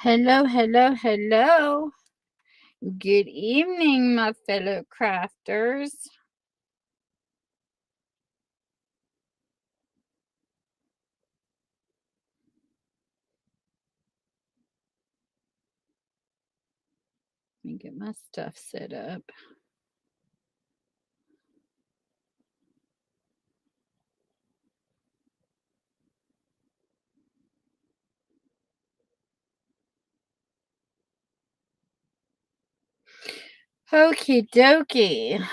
Hello, hello, hello. Good evening, my fellow crafters. Let me get my stuff set up. Okie dokie.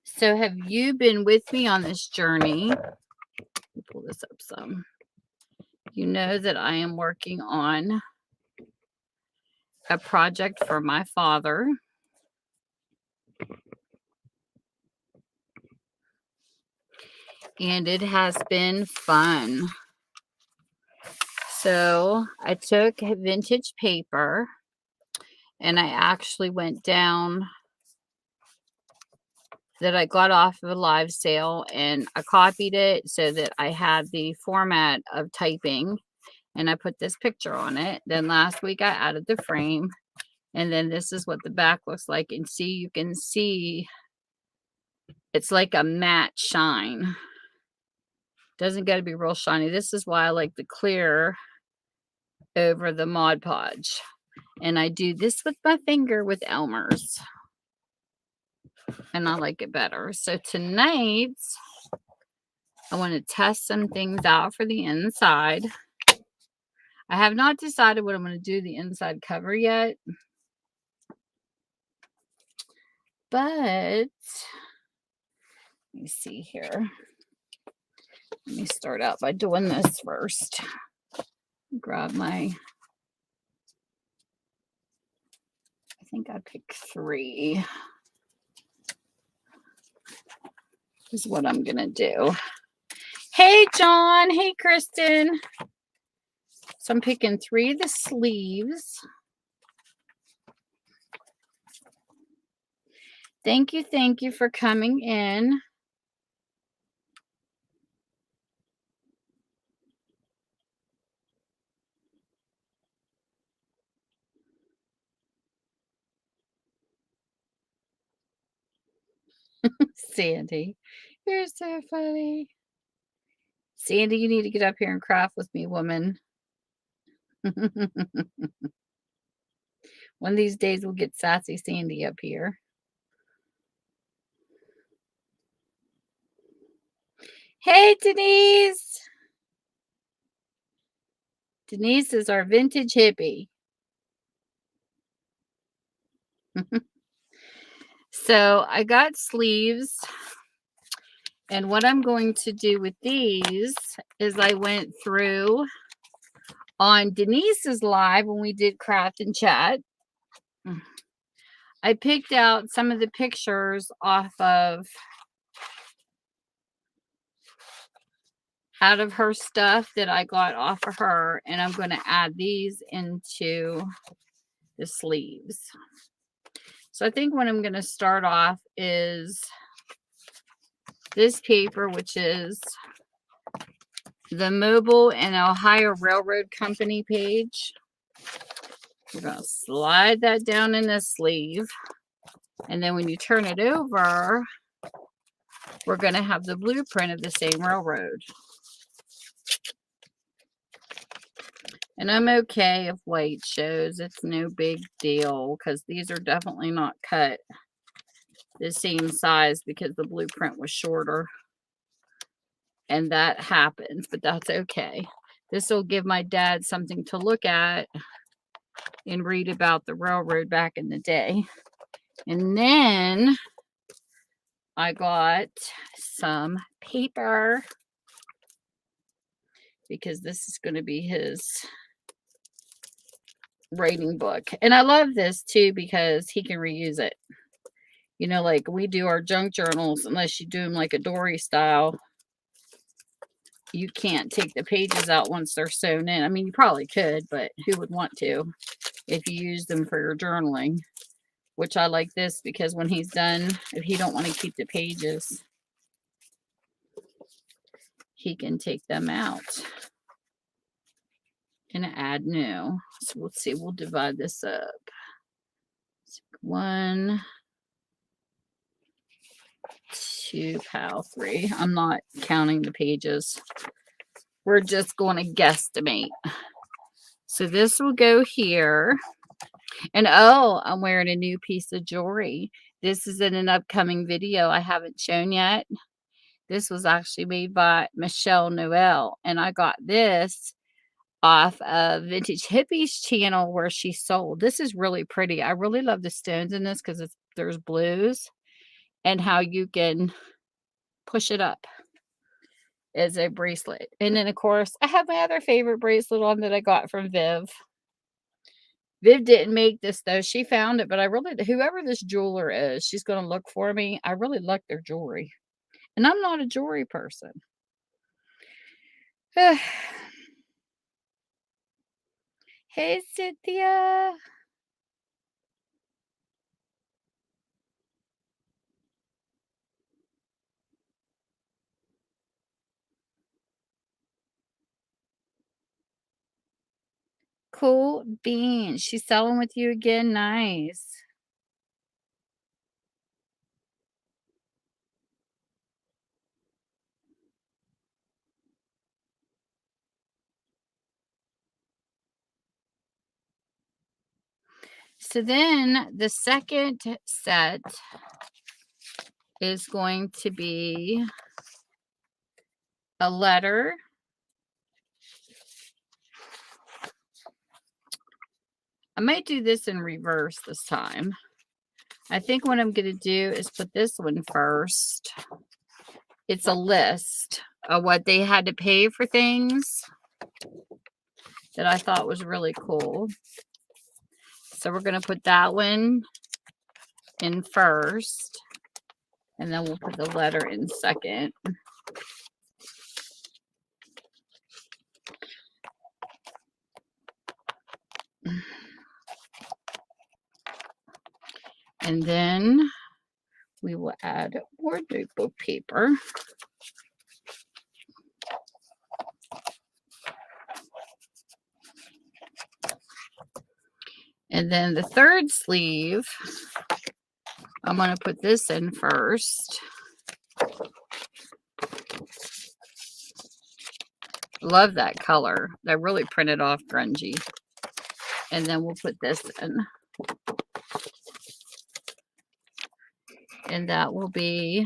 So, have you been with me on this journey? Let me pull this up some. You know that I am working on a project for my father. And it has been fun. So, I took vintage paper and I actually went down that I got off of a live sale and I copied it so that I had the format of typing and I put this picture on it. Then last week I added the frame and then this is what the back looks like. And see, you can see it's like a matte shine. Doesn't got to be real shiny. This is why I like the clear over the Mod Podge. And I do this with my finger with Elmer's. And I like it better. So tonight, I want to test some things out for the inside. I have not decided what I'm going to do the inside cover yet. But, let me see here. Let me start out by doing this first. Grab my, I think I picked 3. Is what I'm going to do. Hey, John. Hey, Kristen. So I'm picking 3 of the sleeves. Thank you for coming in. Sandy, you're so funny. Sandy, you need to get up here and craft with me, woman. One of these days we'll get sassy Sandy up here. Hey, Denise. Denise is our vintage hippie. So I got sleeves. And what I'm going to do with these is I went through on Denise's live when we did craft and chat. I picked out some of the pictures off of out of her stuff that I got off of her, and I'm going to add these into the sleeves. So I think what I'm going to start off is this paper, which is the Mobile and Ohio Railroad Company page. We're going to slide that down in this sleeve. And then when you turn it over, we're going to have the blueprint of the same railroad. And I'm okay if white shows. It's no big deal because these are definitely not cut the same size because the blueprint was shorter. And that happens, but that's okay. This will give my dad something to look at and read about the railroad back in the day. And then I got some paper because this is going to be his writing book. And I love this too because he can reuse it. You know, like we do our junk journals, unless you do them like a Dory style, you can't take the pages out once they're sewn in. I mean, you probably could, but who would want to if you use them for your journaling? Which I like this because when he's done, if he don't want to keep the pages, he can take them out. Gonna add new. So let's see, we'll divide this up. 1, 2, pal, 3. I'm not counting the pages. We're just going to guesstimate. So this will go here. And oh, I'm wearing a new piece of jewelry. This is in an upcoming video I haven't shown yet. This was actually made by Michelle Noel. And I got this off of Vintage Hippies channel where she sold. This is really pretty. I really love the stones in this because there's blues and how you can push it up as a bracelet. And then of course I have my other favorite bracelet on that I got from Viv. Viv didn't make this though. She found it, but I really, whoever this jeweler is, she's going to look for me. I really like their jewelry. And I'm not a jewelry person. Hey, Cynthia. Cool beans. She's selling with you again. Nice. So then the second set is going to be a letter. I might do this in reverse this time. I think what I'm going to do is put this one first. It's a list of what they had to pay for things that I thought was really cool. So we're going to put that one in first. And then we'll put the letter in second. And then we will add more notebook paper. And then the third sleeve, I'm going to put this in first. Love that color. That really printed off grungy. And then we'll put this in. And that will be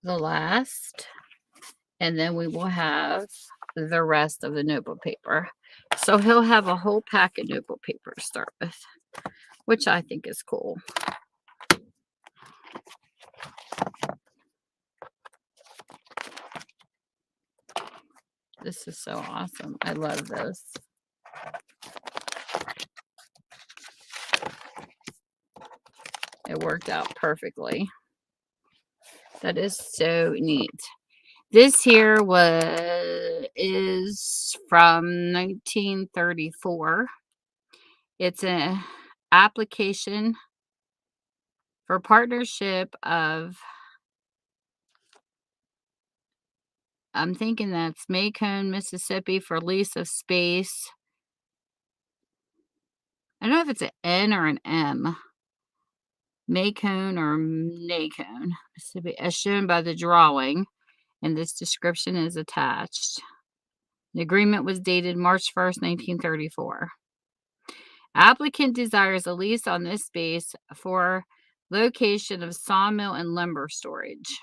the last. And then we will have the rest of the notebook paper. So he'll have a whole pack of notebook paper to start with, which I think is cool. This is so awesome. I love this. It worked out perfectly. That is so neat. This here is from 1934. It's an application for partnership of, I'm thinking that's Macomb, Mississippi, for lease of space. I don't know if it's an N or an M. Macomb or Nacone, Mississippi, as shown by the drawing, and this description is attached. The agreement was dated March 1st, 1934. Applicant desires a lease on this space for location of sawmill and lumber storage.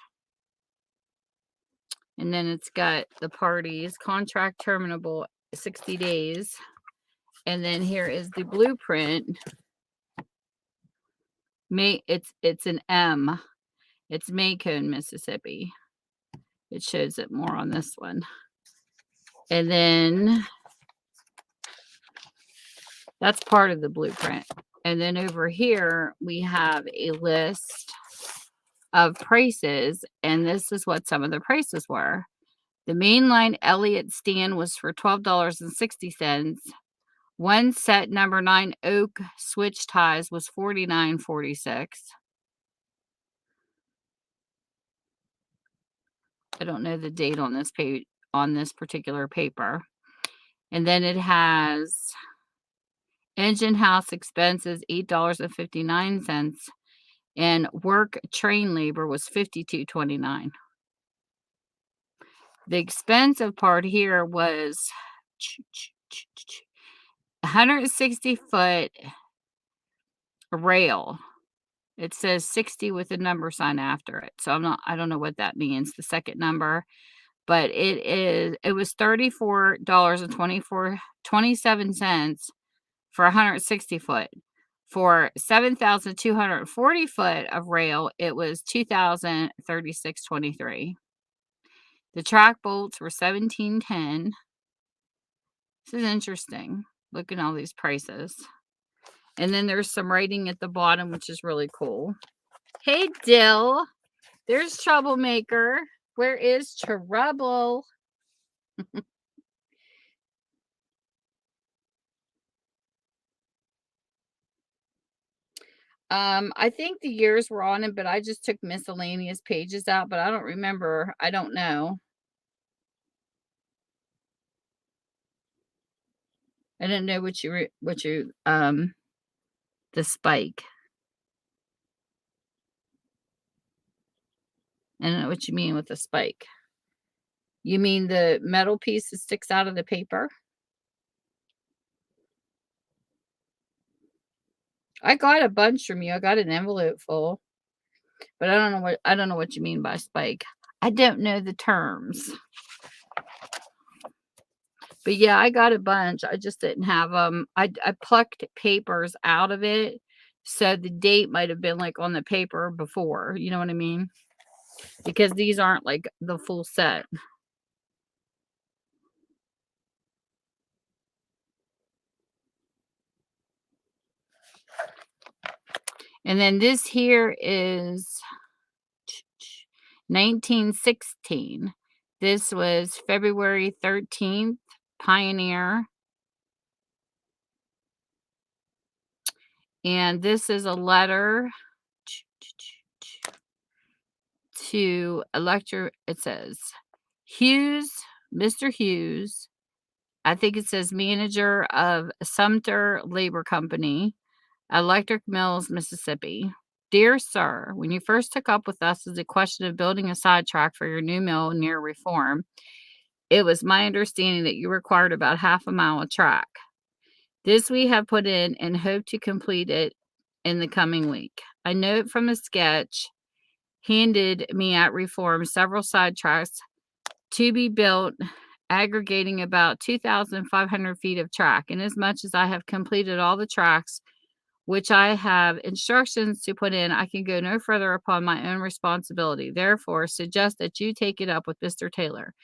And then it's got the parties, contract terminable 60 days. And then here is the blueprint. It's an M. It's Macomb, Mississippi. It shows it more on this one. And then that's part of the blueprint. And then over here, we have a list of prices. And this is what some of the prices were. The mainline Elliott stand was for $12.60. One set number 9 oak switch ties was $49.46. I don't know the date on this page, on this particular paper. And then it has engine house expenses, $8.59, and work train labor was $52.29. The expensive part here was 160-foot rail. It says 60 with a number sign after it. So I don't know what that means, the second number, but it was $34.27 for 160 foot. For 7,240 foot of rail, it was $2,036.23. The track bolts were $17.10. This is interesting. Look at all these prices. And then there's some writing at the bottom, which is really cool. Hey, Dill. There's Troublemaker. Where is Trouble? I think the years were on it, but I just took miscellaneous pages out, but I don't remember. I don't know. I didn't know the spike. I don't know what you mean with the spike. You mean the metal piece that sticks out of the paper? I got a bunch from you. I got an envelope full. But I don't know what you mean by spike. I don't know the terms. But yeah, I got a bunch. I just didn't have them. I plucked papers out of it. So the date might have been like on the paper before. You know what I mean? Because these aren't like the full set. And then this here is 1916. This was February 13th, Pioneer. And this is a letter to it says Hughes, Mr. Hughes. I think it says manager of Sumter Labor Company, Electric Mills, Mississippi. Dear sir, when you first took up with us as a question of building a sidetrack for your new mill near Reform, it was my understanding that you required about half a mile of track. This we have put in and hope to complete it in the coming week. I note from a sketch handed me at Reform several sidetracks to be built, aggregating about 2,500 feet of track. Inasmuch as I have completed all the tracks which I have instructions to put in, I can go no further upon my own responsibility. Therefore, suggest that you take it up with Mr. Taylor.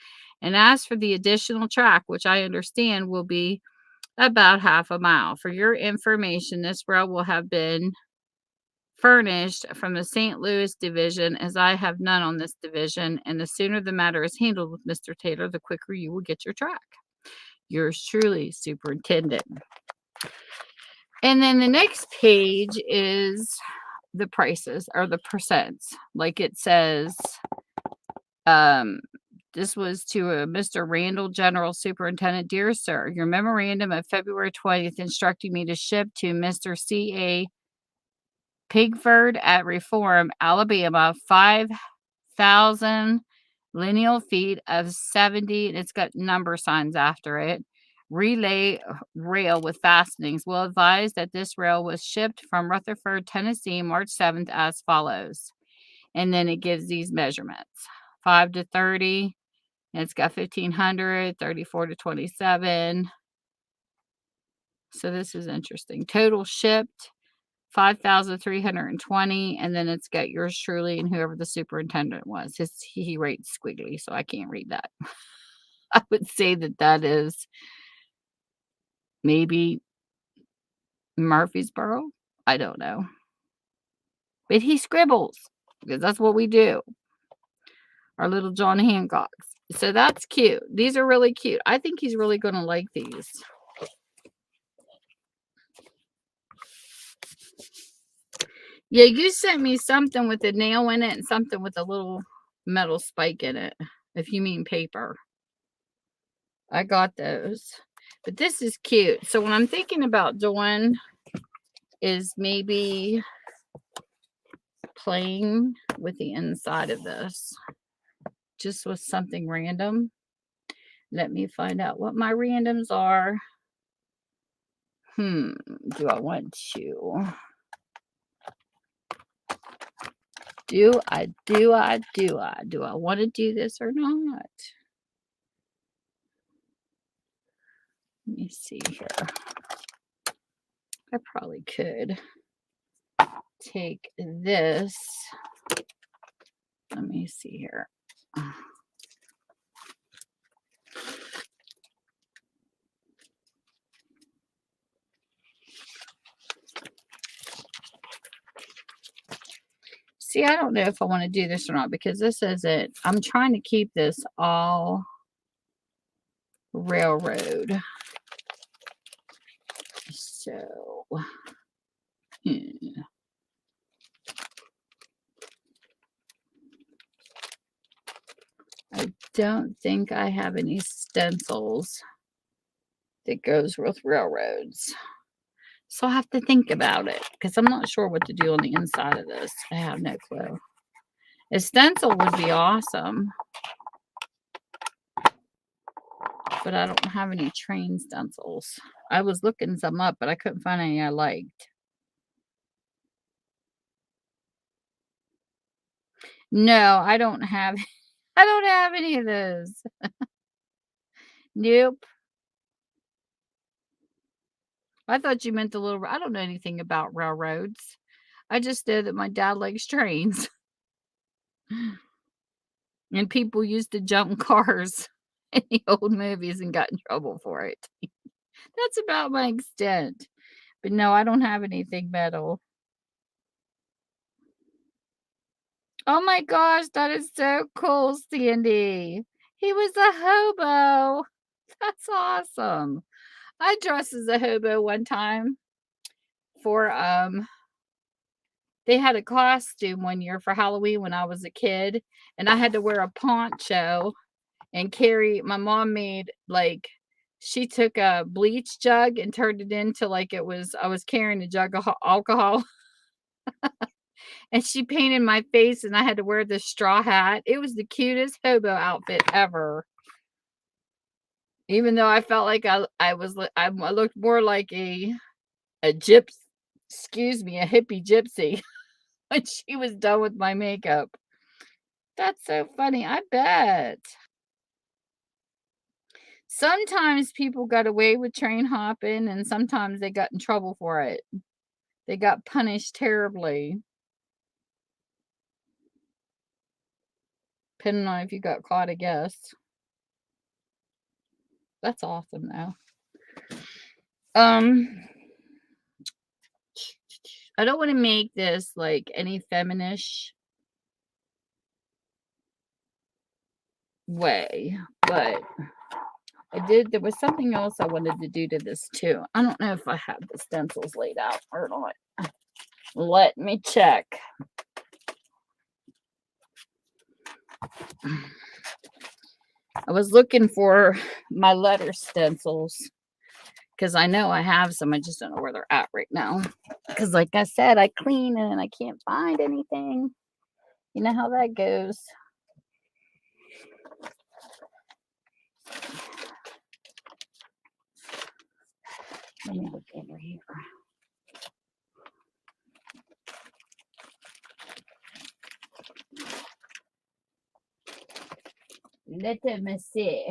And as for the additional track, which I understand will be about half a mile, for your information, this rail will have been furnished from the St. Louis division, as I have none on this division, and the sooner the matter is handled with Mr. Taylor, the quicker you will get your track. Yours truly, Superintendent. And then the next page is the prices or the percents. Like it says, this was to Mr. Randall, General Superintendent. Dear sir, your memorandum of February 20th instructing me to ship to Mr. C.A. Pigford at Reform, Alabama, 5,000 lineal feet of 70, and it's got number signs after it. Relay rail with fastenings. Will advise that this rail was shipped from Rutherford, Tennessee, March 7th as follows. And then it gives these measurements. 5 to 30. And it's got 1,500, 34 to 27. So this is interesting. Total shipped, 5,320. And then it's got yours truly and whoever the superintendent was. He rates squiggly, so I can't read that. I would say that is maybe Murfreesboro. I don't know. But he scribbles because that's what we do. Our little John Hancocks. So that's cute. These are really cute. I think he's really going to like these. Yeah, you sent me something with a nail in it and something with a little metal spike in it. if you mean paper. I got those. But this is cute. So what I'm thinking about doing is maybe playing with the inside of this. Just with something random. Let me find out what my randoms are. Do I want to? Do I want to do this or not? Let me see here. I probably could take this. Let me see here. See, I don't know if I want to do this or not because this isn't. I'm trying to keep this all railroad. So, I don't think I have any stencils that goes with railroads. So I have to think about it because I'm not sure what to do on the inside of this. I have no clue. A stencil would be awesome. But I don't have any train stencils. I was looking some up, but I couldn't find any I liked. No, I don't have any of those. Nope. I thought you meant the little. I don't know anything about railroads. I just know that my dad likes trains. And people used to jump cars in the old movies and got in trouble for it. That's about my extent. But no, I don't have anything metal. Oh my gosh, that is so cool, Sandy. He was a hobo. That's awesome. I dressed as a hobo one time for they had a costume one year for Halloween when I was a kid, and I had to wear a poncho and carry. My mom made like she took a bleach jug and turned it into like I was carrying a jug of alcohol. And she painted my face and I had to wear this straw hat. It was the cutest hobo outfit ever. Even though I felt like I looked more like a gypsy, a hippie gypsy when she was done with my makeup. That's so funny. I bet. Sometimes people got away with train hopping and sometimes they got in trouble for it. They got punished terribly. Depending on if you got caught, I guess. That's awesome though. I don't want to make this like any feminish way, but there was something else I wanted to do to this too. I don't know if I have the stencils laid out or not. Let me check. I was looking for my letter stencils because I know I have some. I just don't know where they're at right now. Because like I said, I clean and I can't find anything. You know how that goes. Let me look over here. Let me see.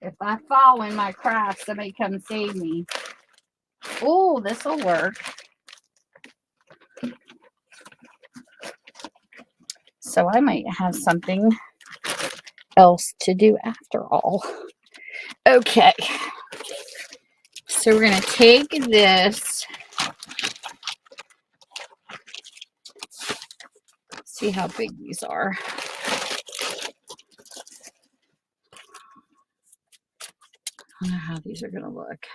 If I fall in my craft, somebody come save me. Oh, this will work. So I might have something else to do after all. Okay. So we're going to take this. See how big these are. I don't know how these are going to look.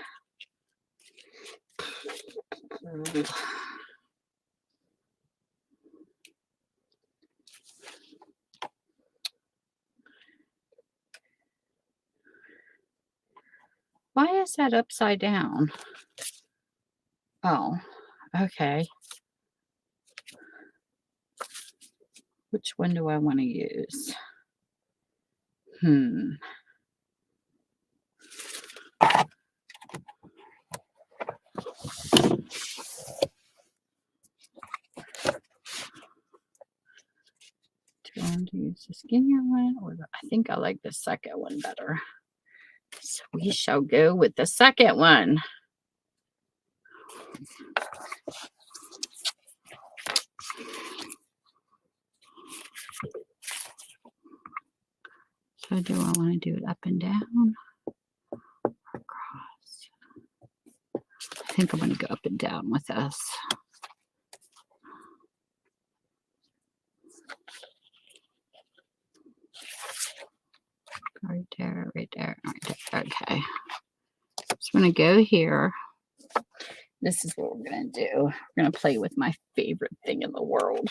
is that upside down? Oh, okay. Which one do I want to use? Do I want to use the skinnier one, or I think I like the second one better. So we shall go with the second one. So do I want to do it up and down or across? I think I'm going to go up and down with this. Right there, right there, right there. Okay. So I'm going to go here. This is what we're going to do. We're going to play with my favorite thing in the world.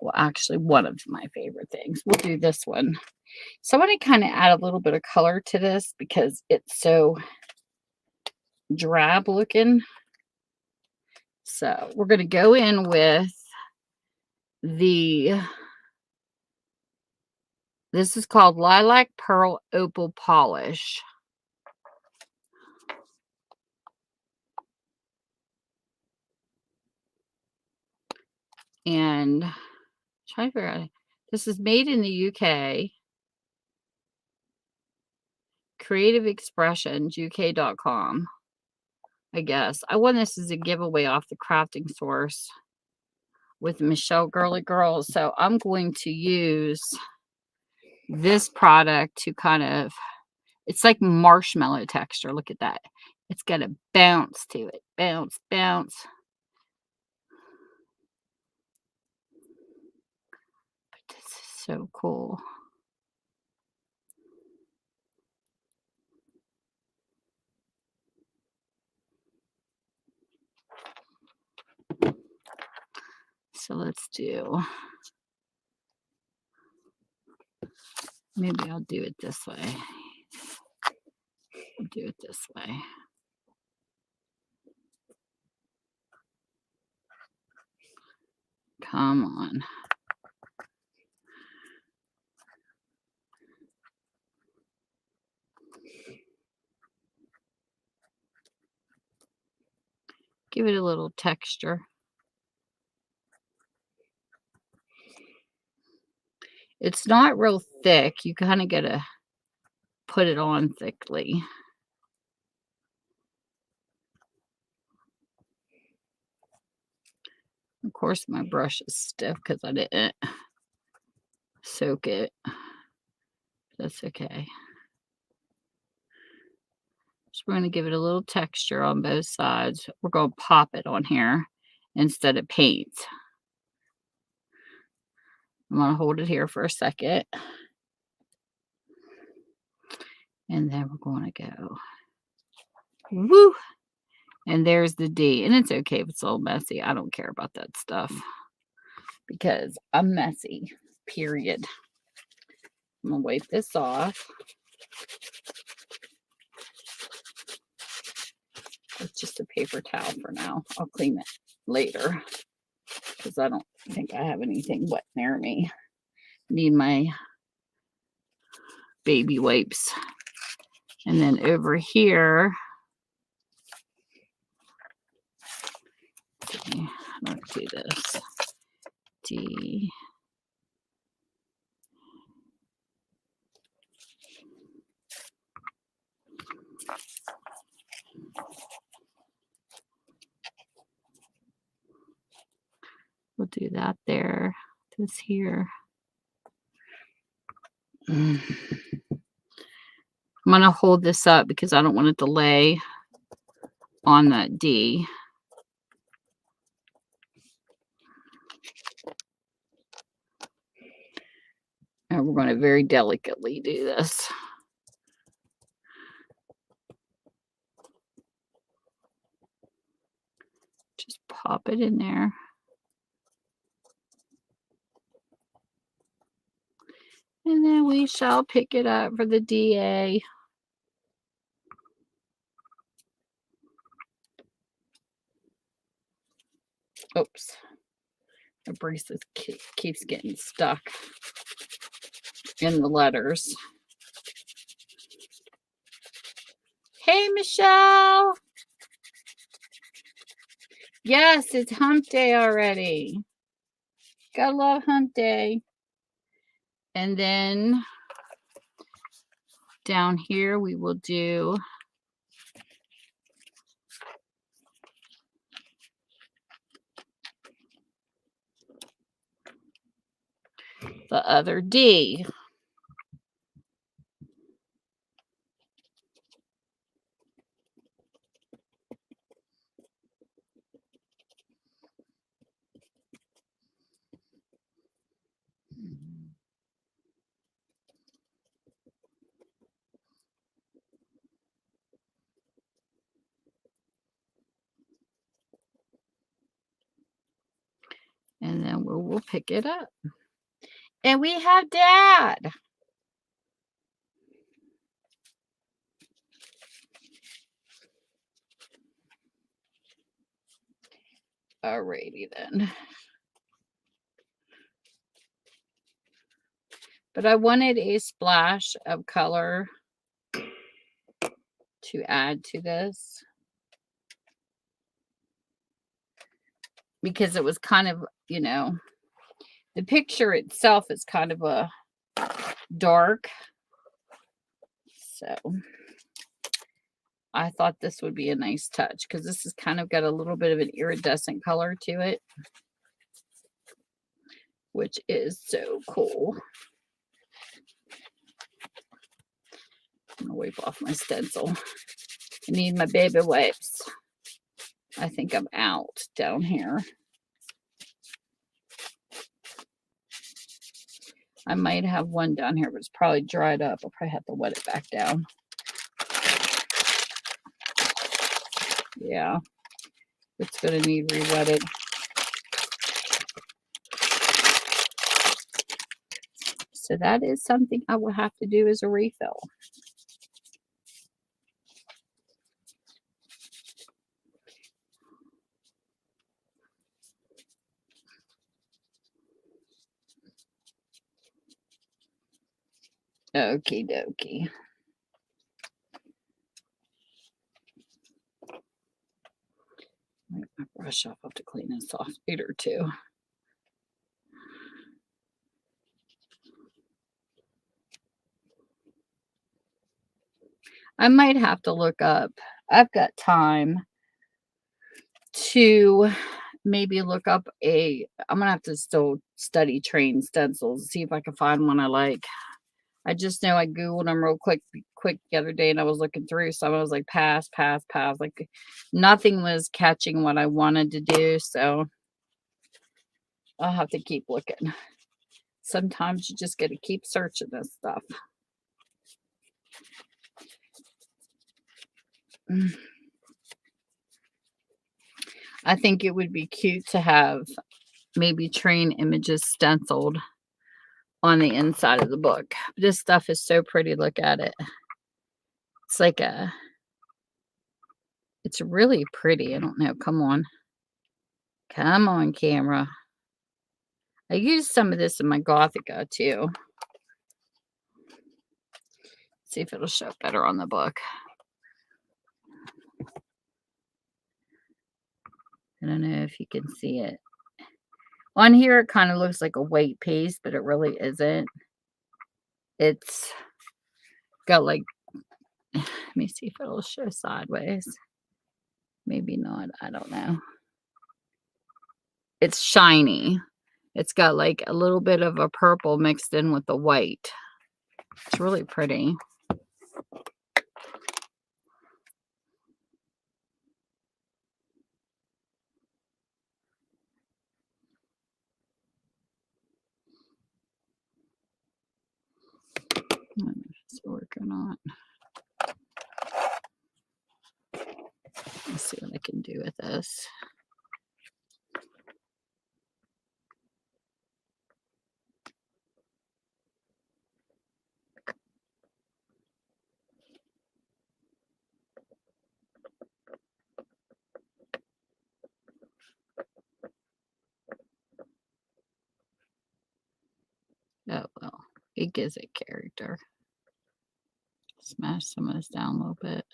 Well, actually, one of my favorite things. We'll do this one. So I want to kind of add a little bit of color to this because it's so drab looking. So we're going to go in with this is called Lilac Pearl Opal Polish. And trying to figure out, this is made in the UK. Creative Expressions, UK.com. I guess. I won this as a giveaway off the Crafting Source with Michelle Girly Girl. So I'm going to use this product to kind of, it's like marshmallow texture. Look at that. It's got a bounce to it. Bounce, bounce. But this is so cool. So let's do, maybe I'll do it this way. I'll do it this way. Come on. Give it a little texture. It's not real thick. You kind of got to put it on thickly. Of course, my brush is stiff because I didn't soak it. That's okay. So we're going to give it a little texture on both sides. We're going to pop it on here instead of paint. I'm going to hold it here for a second. And then we're going to go. Woo! And there's the D. And it's okay if it's a little messy. I don't care about that stuff because I'm messy, period. I'm going to wipe this off. It's just a paper towel for now. I'll clean it later because I don't think I have anything wet near me. Need my baby wipes. And then over here, how do I do this? D. We'll do that there. This here. I'm going to hold this up because I don't want it to lay on that D. And we're going to very delicately do this. Just pop it in there. And then then we shall pick it up for the DA. Oops. The bracelet keeps getting stuck in the letters. Hey, Michelle. Yes, it's hump day already. Gotta love hump day. And then down here we will do the other D. And then we'll pick it up. And we have Dad. Alrighty then. But I wanted a splash of color to add to this, because it was kind of, you know, the picture itself is kind of a dark. So I thought this would be a nice touch, because this has kind of got a little bit of an iridescent color to it, which is so cool. I'm gonna wipe off my stencil. I need my baby wipes. I think I'm out down here. I might have one down here, but it's probably dried up. I'll probably have to wet it back down. Yeah, it's going to need re-wetted. So that is something I will have to do as a refill. Okie dokie. My brush off. I'll have to clean this off later too. I might have to look up. I've got time to maybe look up I'm gonna have to still study train stencils, see if I can find one I like. I just know I Googled them real quick the other day, and I was looking through some. I was like, pass. Like nothing was catching what I wanted to do. So I'll have to keep looking. Sometimes you just got to keep searching this stuff. I think it would be cute to have maybe train images stenciled on the inside of the book. This stuff is so pretty. Look at it. It's like it's really pretty. I don't know. Come on, camera. I used some of this in my Gothica too. See if it'll show better on the book. I don't know if you can see it. On here, it kind of looks like a white paste, but it really isn't. It's got like, let me see if it'll show sideways. Maybe not. I don't know. It's shiny. It's got like a little bit of a purple mixed in with the white. It's really pretty. I don't know if it's work or not. Let's see what I can do with this. It gives it character. Smash some of this down a little bit.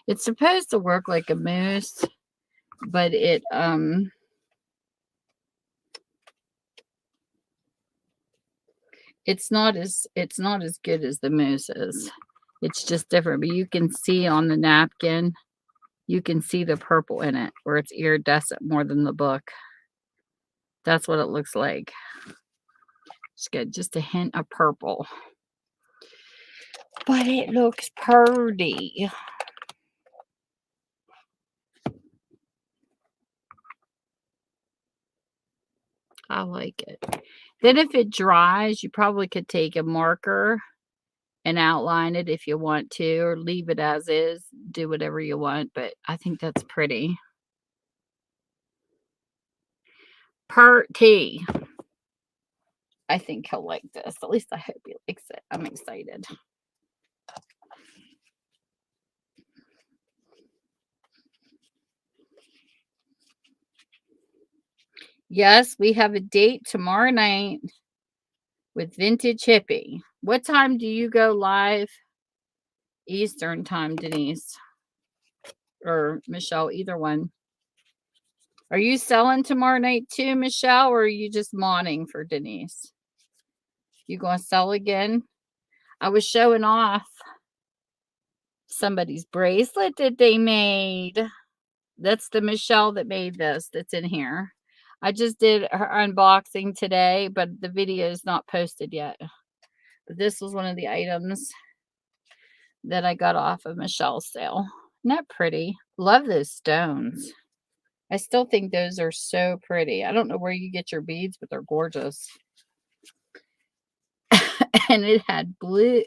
It's supposed to work like a mousse, but it's not as good as the mousse is. It's just different, but you can see on the napkin, you can see the purple in it, where it's iridescent more than the book. That's what it looks like. Just get just a hint of purple, but it looks pretty. I like it. Then if it dries, you probably could take a marker and outline it if you want to, or leave it as is. Do whatever you want, but I think that's pretty. Pretty. I think he'll like this. At least I hope he likes it. I'm excited. Yes, we have a date tomorrow night with Vintage Hippie. What time do you go live? Eastern time, Denise. Or Michelle, either one. Are you selling tomorrow night too, Michelle, or are you just modding for Denise? You gonna sell again? I was showing off somebody's bracelet that they made. That's the Michelle that made this that's in here. I just did her unboxing today, but the video is not posted yet. But this was one of the items that I got off of Michelle's sale. Isn't that pretty? Love those stones. I still think those are so pretty. I don't know where you get your beads, but they're gorgeous. And it had blues.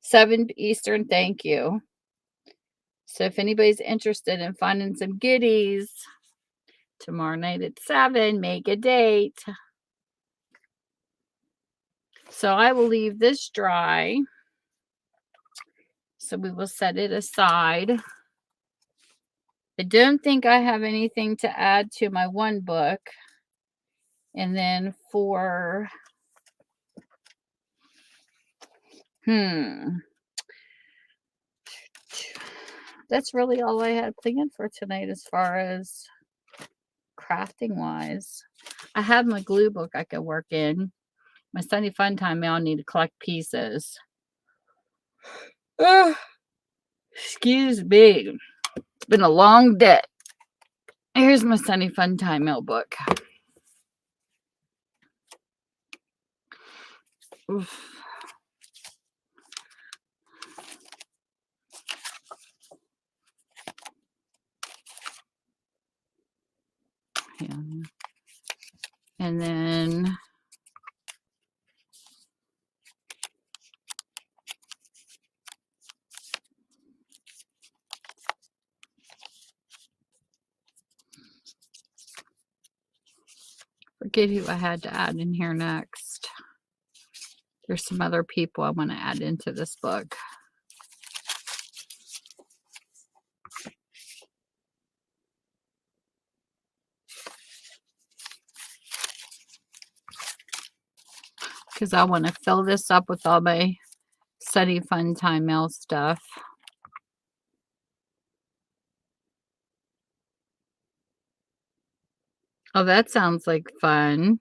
7 Eastern, thank you. So if anybody's interested in finding some goodies, tomorrow night at 7, make a date. So I will leave this dry. So we will set it aside. I don't think I have anything to add to my one book. And then for that's really all I had planned for tonight as far as crafting wise. I have my glue book I can work in. My Sunday Fun Time mail, I need to collect pieces. Excuse me. It's been a long day. Here's my Sunday Fun Time mail book. Oof. Yeah. And then forget who I had to add in here next. There's some other people I want to add into this book. Because I want to fill this up with all my Sunday Fun Time mail stuff. Oh, that sounds like fun.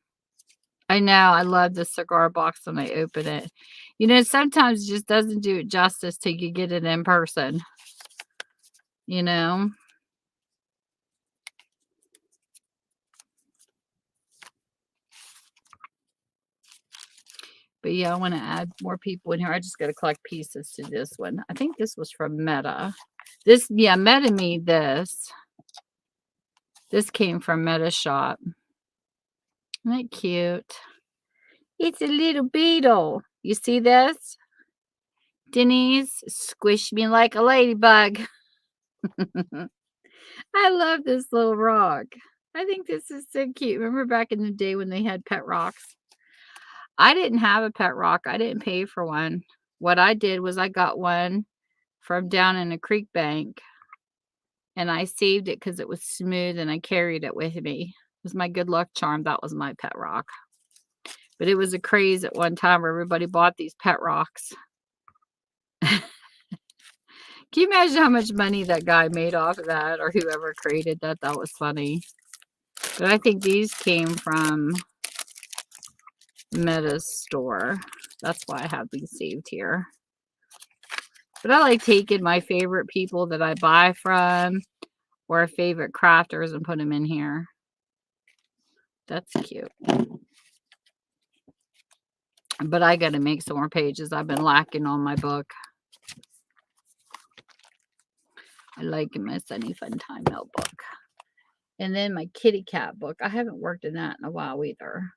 I know. I love the cigar box when I open it. You know, sometimes it just doesn't do it justice till you get it in person. You know? But yeah, I want to add more people in here. I just got to collect pieces to this one. I think this was from Meta. This, yeah, Meta made this. This came from Meta Shop. Isn't that cute? It's a little beetle. You see this? Denise, squish me like a ladybug. I love this little rock. I think this is so cute. Remember back in the day when they had pet rocks? I didn't have a pet rock. I didn't pay for one. What I did was I got one from down in a creek bank, and I saved it because it was smooth, and I carried it with me. It was my good luck charm. That was my pet rock. But it was a craze at one time where everybody bought these pet rocks. Can you imagine how much money that guy made off of that, or whoever created that? That was funny. But I think these came from Meta's store. That's why I have these saved here. But I like taking my favorite people that I buy from or favorite crafters and put them in here. That's cute. But I got to make some more pages. I've been lacking on my book. I like my Sunny Fun Time notebook. And then my kitty cat book. I haven't worked in that in a while either.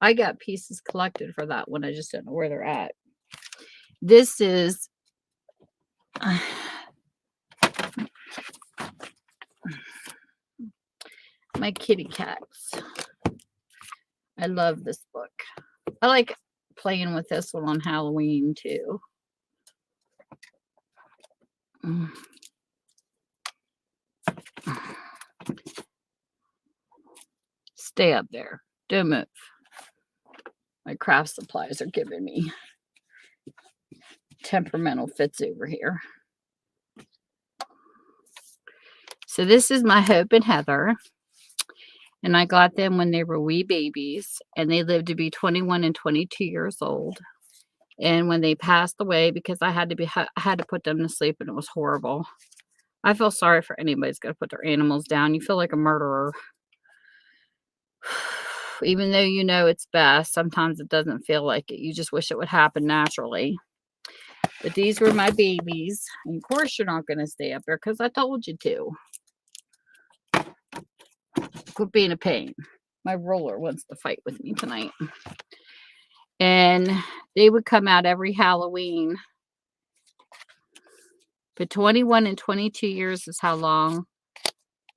I got pieces collected for that one. I just don't know where they're at. This is my kitty cats. I love this book. I like playing with this one on Halloween too. Stay up there. Don't move. My craft supplies are giving me temperamental fits over here. So this is my Hope and Heather. And I got them when they were wee babies. And they lived to be 21 and 22 years old. And when they passed away, because I had to put them to sleep, and it was horrible. I feel sorry for anybody who's got to put their animals down. You feel like a murderer. Even though you know it's best, sometimes it doesn't feel like it. You just wish it would happen naturally. But these were my babies. And of course, you're not going to stay up there because I told you to. Quit being a pain. My roller wants to fight with me tonight. And they would come out every Halloween. But 21 and 22 years is how long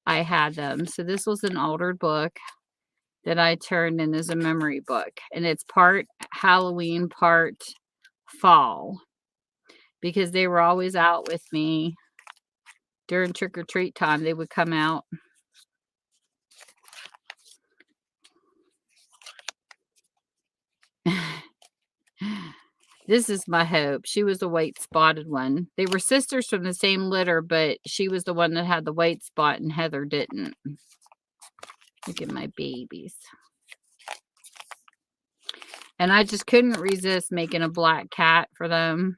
I had them. So this was an altered book that I turned in as a memory book. And it's part Halloween, part fall. Because they were always out with me during trick-or-treat time. They would come out. This is my Hope. She was the white spotted one. They were sisters from the same litter, but she was the one that had the white spot and Heather didn't. Look at my babies. And I just couldn't resist making a black cat for them.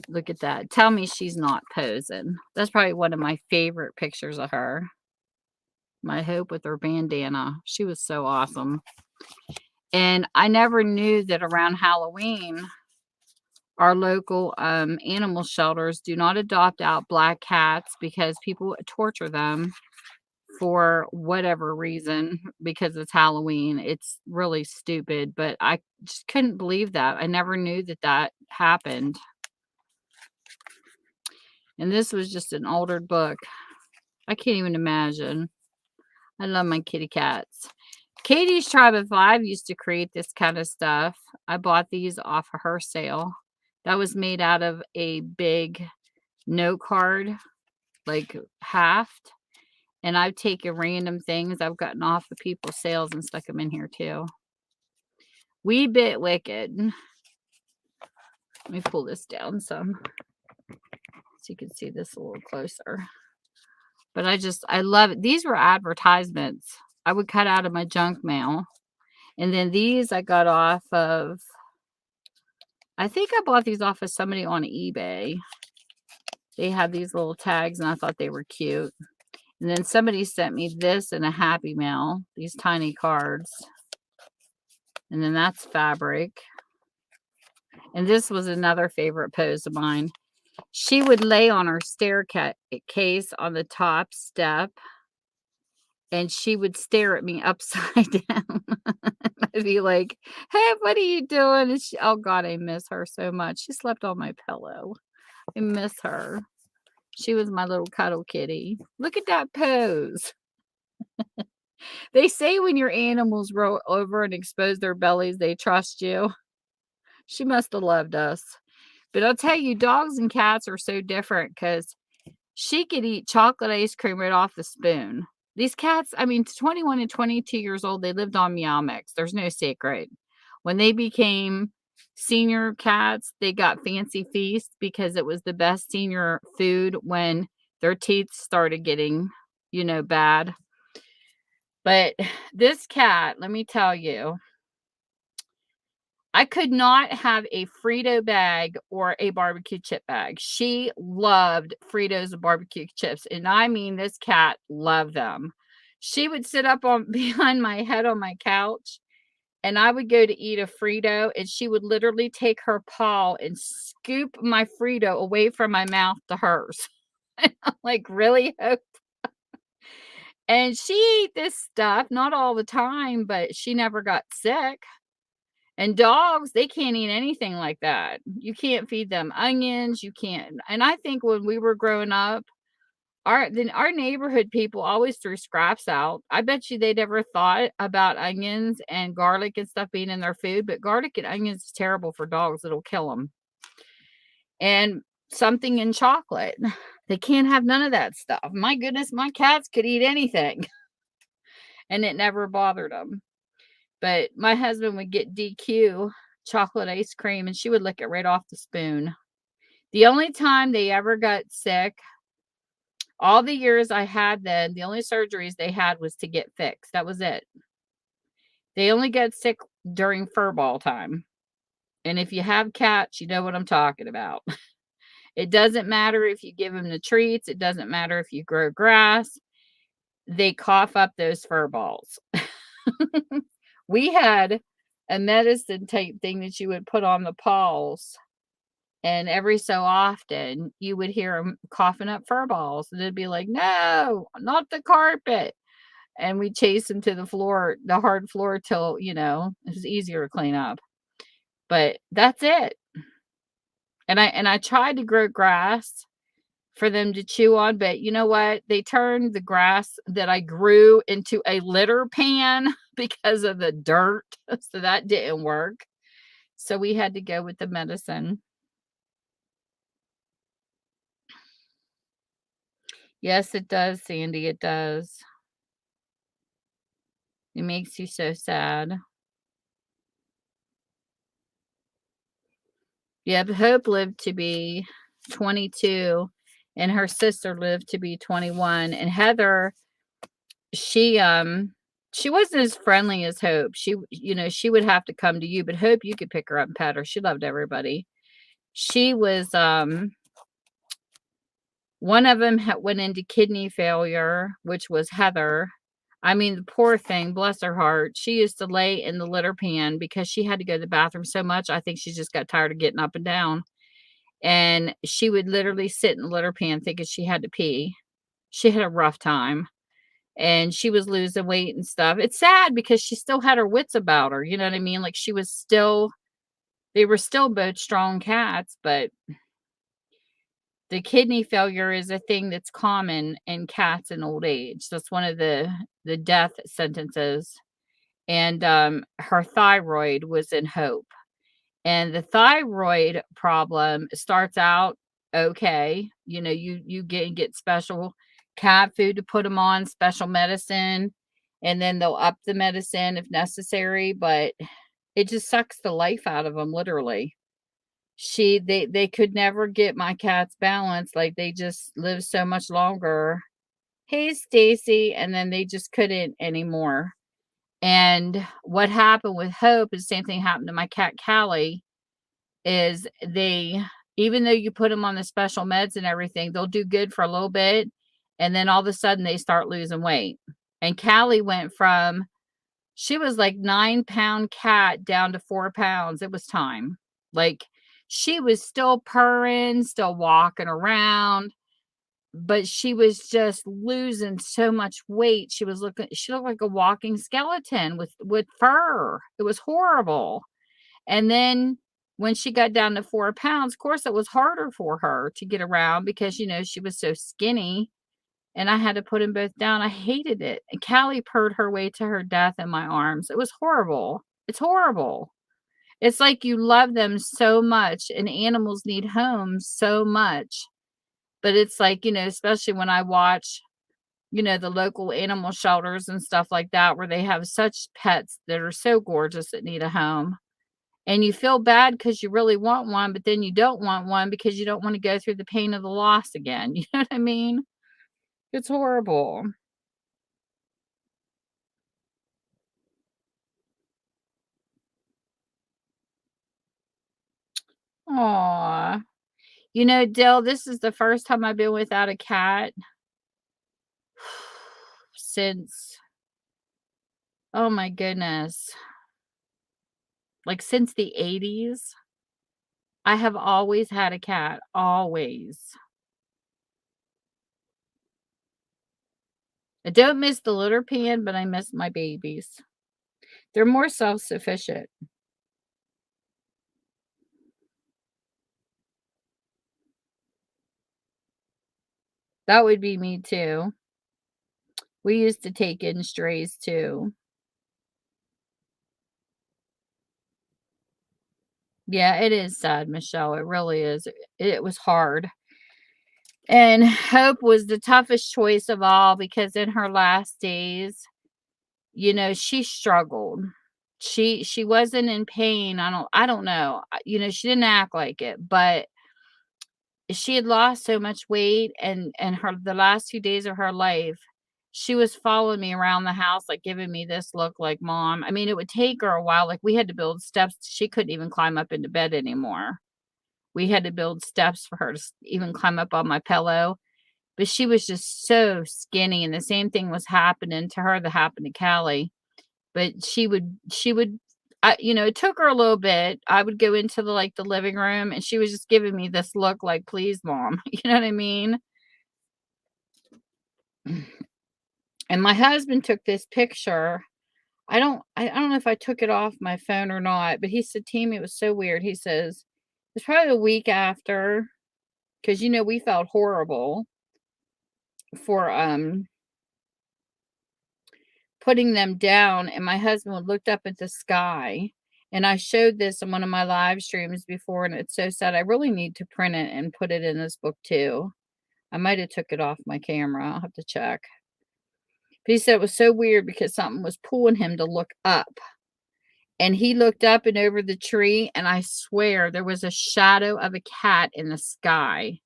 Look at that. Tell me she's not posing. That's probably one of my favorite pictures of her. My Hope with her bandana. She was so awesome. And I never knew that around Halloween, our local animal shelters do not adopt out black cats because people torture them for whatever reason because it's Halloween. It's really stupid, but I just couldn't believe that. I never knew that that happened. And this was just an altered book. I can't even imagine. I love my kitty cats. Katie's Tribe of Five used to create this kind of stuff. I bought these off of her sale. That was made out of a big note card, like haft. And I've taken random things I've gotten off of people's sales and stuck them in here too. Wee Bit Wicked. Let me pull this down some so you can see this a little closer. But I love it. These were advertisements I would cut out of my junk mail. And then these I got off of, I think I bought these off of somebody on eBay. They had these little tags and I thought they were cute. And then somebody sent me this in a Happy Mail, these tiny cards. And then that's fabric. And this was another favorite pose of mine. She would lay on her staircase on the top step, and she would stare at me upside down. I'd be like, "Hey, what are you doing?" And oh God, I miss her so much. She slept on my pillow. I miss her. She was my little cuddle kitty. Look at that pose. They say when your animals roll over and expose their bellies, they trust you. She must have loved us. But I'll tell you, dogs and cats are so different because she could eat chocolate ice cream right off the spoon. These cats, I mean, 21 and 22 years old, they lived on Meow Mix. There's no secret. When they became senior cats, they got Fancy Feast because it was the best senior food when their teeth started getting, bad. But this cat, let me tell you, I could not have a Frito bag or a barbecue chip bag. She loved Fritos and barbecue chips, and I mean this cat loved them. She would sit up on behind my head on my couch, and I would go to eat a Frito, and she would literally take her paw and scoop my Frito away from my mouth to hers. And I'm like, really, Hope? And she ate this stuff, not all the time, but she never got sick. And dogs, they can't eat anything like that. You can't feed them onions, you can't. And I think when we were growing up, our neighborhood people always threw scraps out. I bet you they never thought about onions and garlic and stuff being in their food, but garlic and onions is terrible for dogs. It'll kill them. And something in chocolate. They can't have none of that stuff. My goodness, my cats could eat anything. And it never bothered them. But my husband would get DQ chocolate ice cream, and she would lick it right off the spoon. The only time they ever got sick, all the years I had them, the only surgeries they had was to get fixed. That was it. They only get sick during fur ball time. And if you have cats, you know what I'm talking about. It doesn't matter if you give them the treats. It doesn't matter if you grow grass. They cough up those fur balls. We had a medicine type thing that you would put on the paws, and every so often you would hear them coughing up fur balls, and it'd be like, "No, not the carpet." And we chase them to the floor, the hard floor, till it was easier to clean up. But that's it. And I tried to grow grass for them to chew on, but you know what? They turned the grass that I grew into a litter pan because of the dirt. So that didn't work. So we had to go with the medicine. Yes, it does, Sandy. It does. It makes you so sad. Yeah, but Hope lived to be 22 and her sister lived to be 21. And Heather, she wasn't as friendly as Hope. She would have to come to you, but Hope, you could pick her up and pet her. She loved everybody. She was one of them went into kidney failure, which was Heather. I mean, the poor thing, bless her heart. She used to lay in the litter pan because she had to go to the bathroom so much. I think she just got tired of getting up and down. And she would literally sit in the litter pan thinking she had to pee. She had a rough time. And she was losing weight and stuff. It's sad because she still had her wits about her. You know what I mean? Like they were still both strong cats, but the kidney failure is a thing that's common in cats in old age. That's one of the death sentences. And her thyroid was in Hope. And the thyroid problem starts out okay. You get special cat food to put them on, special medicine, and then they'll up the medicine if necessary, but it just sucks the life out of them, literally. They could never get my cat's balance. Like, they just live so much longer. Hey, Stacy. And then they just couldn't anymore. And what happened with Hope is the same thing happened to my cat Callie, is even though you put them on the special meds and everything, they'll do good for a little bit. And then all of a sudden they start losing weight. And Callie went from, she was like 9-pound cat down to 4 pounds. It was time. Like, she was still purring, still walking around, but she was just losing so much weight. She looked like a walking skeleton with fur. It was horrible. And then when she got down to 4 pounds, of course, it was harder for her to get around because, she was so skinny, and I had to put them both down. I hated it. And Callie purred her way to her death in my arms. It was horrible. It's horrible. It's like you love them so much, and animals need homes so much. But it's like, especially when I watch, the local animal shelters and stuff like that, where they have such pets that are so gorgeous that need a home. And you feel bad because you really want one, but then you don't want one because you don't want to go through the pain of the loss again. You know what I mean? It's horrible. Aw. Dill, this is the first time I've been without a cat since, oh my goodness, like since the 80s. I have always had a cat, always. I don't miss the litter pan, but I miss my babies. They're more self-sufficient. That would be me too. We used to take in strays too. Yeah, it is sad, Michelle. It really is. It was hard. And Hope was the toughest choice of all because in her last days, she struggled. She wasn't in pain. I don't know. She didn't act like it, but she had lost so much weight, and her the last 2 days of her life, she was following me around the house, like, giving me this look like, "Mom." I mean, it would take her a while, like, we had to build steps. She couldn't even climb up into bed anymore. We had to build steps for her to even climb up on my pillow, but she was just so skinny, and the same thing was happening to her that happened to Callie. But she would it took her a little bit. I would go into the living room, and she was just giving me this look like, "Please, mom." You know what I mean? And my husband took this picture. I don't know if I took it off my phone or not, but he said, "Tammy, it was so weird." He says, "It's probably a week after, because we felt horrible for, putting them down, and my husband would looked up at the sky, and I showed this in one of my live streams before, and it's so sad. I really need to print it and put it in this book too. I might have took it off my camera. I'll have to check. But he said it was so weird because something was pulling him to look up. And he looked up and over the tree, and I swear there was a shadow of a cat in the sky.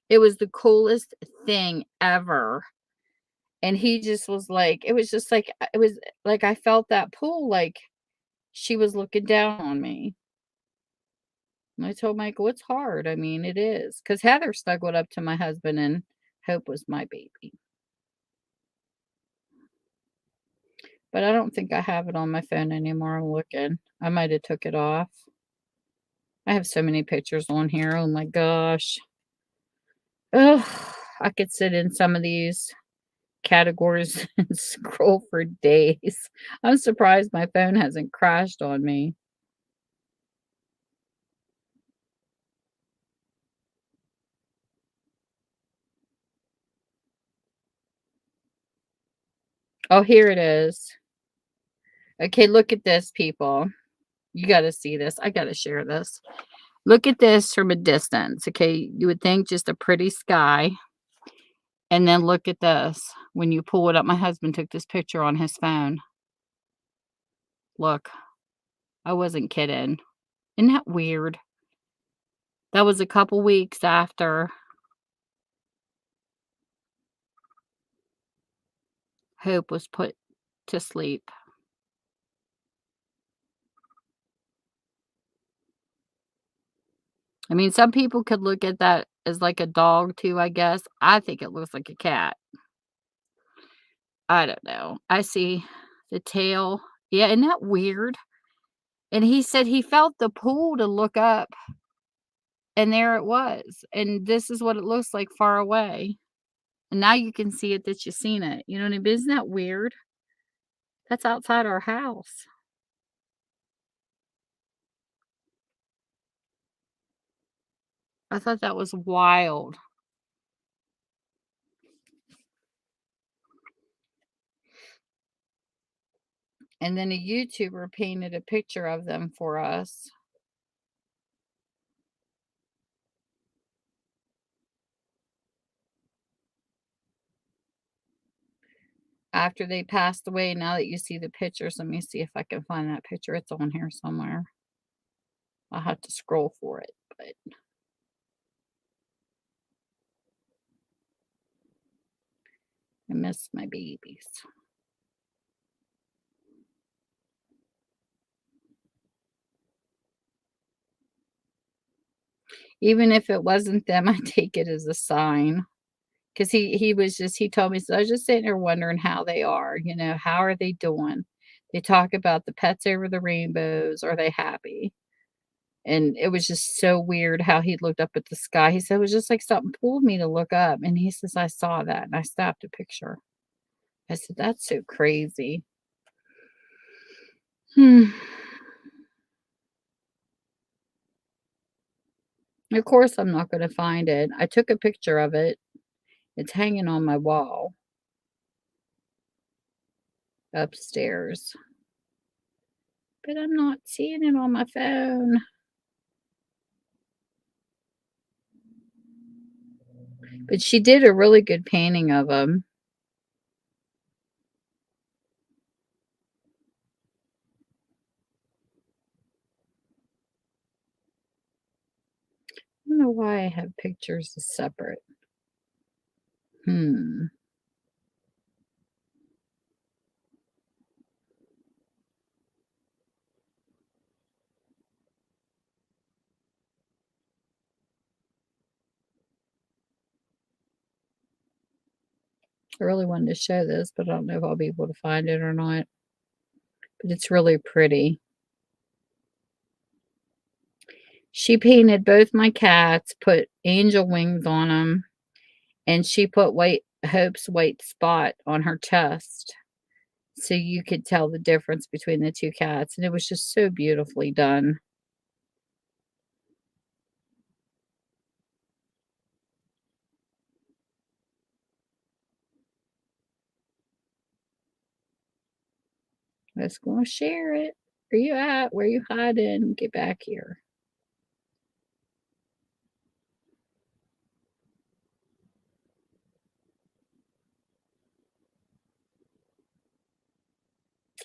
It was the coolest thing ever. And he just was like, it was just like, it was like I felt that pull, like she was looking down on me. And I told Michael, it's hard. I mean, it is. Because Heather snuggled up to my husband, and Hope was my baby. But I don't think I have it on my phone anymore. I'm looking. I might have took it off. I have so many pictures on here. Oh my gosh. Ugh. I could sit in some of these categories and scroll for days. I'm surprised my phone hasn't crashed on me. Oh, here it is. Okay, look at this, people. You got to see this. I got to share this. Look at this from a distance. Okay, you would think just a pretty sky. And then look at this. When you pull it up, my husband took this picture on his phone. Look, I wasn't kidding. Isn't that weird? That was a couple weeks after Hope was put to sleep. I mean, some people could look at that as like a dog too, I guess. I think it looks like a cat. I don't know. I see the tail. Yeah, isn't that weird? And he said he felt the pull to look up, and there it was. And this is what it looks like far away. And now you can see it that you've seen it. You know what I mean? Isn't that weird? That's outside our house. I thought that was wild. And then a YouTuber painted a picture of them for us after they passed away. Now that you see the pictures, let me see if I can find that picture. It's on here somewhere. I'll have to scroll for it, but I miss my babies. Even if it wasn't them, I take it as a sign. 'Cause he was just he told me, so I was just sitting there wondering how they are, how are they doing? They talk about the pets over the rainbows, are they happy? And it was just so weird how he looked up at the sky. He said, "It was just like something pulled me to look up," and he says, "I saw that," and I snapped a picture. I said, "That's so crazy." Hmm. Of course, I'm not gonna find it. I took a picture of it. It's hanging on my wall upstairs, but I'm not seeing it on my phone. But she did a really good painting of them. I don't know why I have pictures as separate. Hmm. I really wanted to show this, but I don't know if I'll be able to find it or not. But it's really pretty. She painted both my cats, put angel wings on them, and she put white Hope's white spot on her chest, so you could tell the difference between the 2 cats, and it was just so beautifully done. I was gonna share it. Where you at? Where you hiding? Get back here.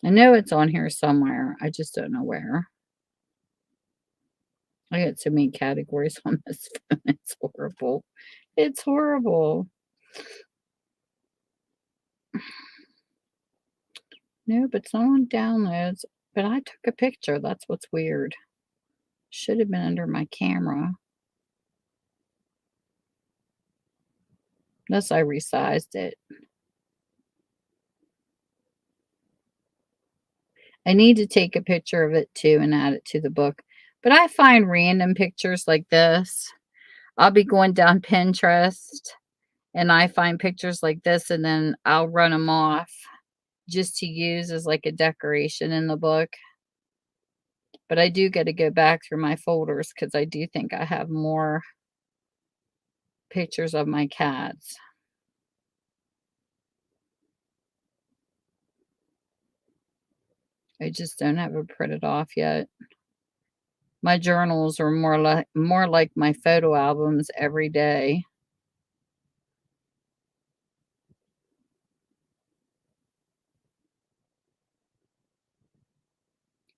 I know it's on here somewhere. I just don't know where. I got so many categories on this phone. It's horrible. It's horrible. No, but someone downloads. But I took a picture. That's what's weird. Should have been under my camera. Unless I resized it. I need to take a picture of it too and add it to the book. But I find random pictures like this. I'll be going down Pinterest and I find pictures like this and then I'll run them off just to use as like a decoration in the book. But I do gotta go back through my folders because I do think I have more pictures of my cats. I just don't have it printed off yet. My journals are more like my photo albums every day.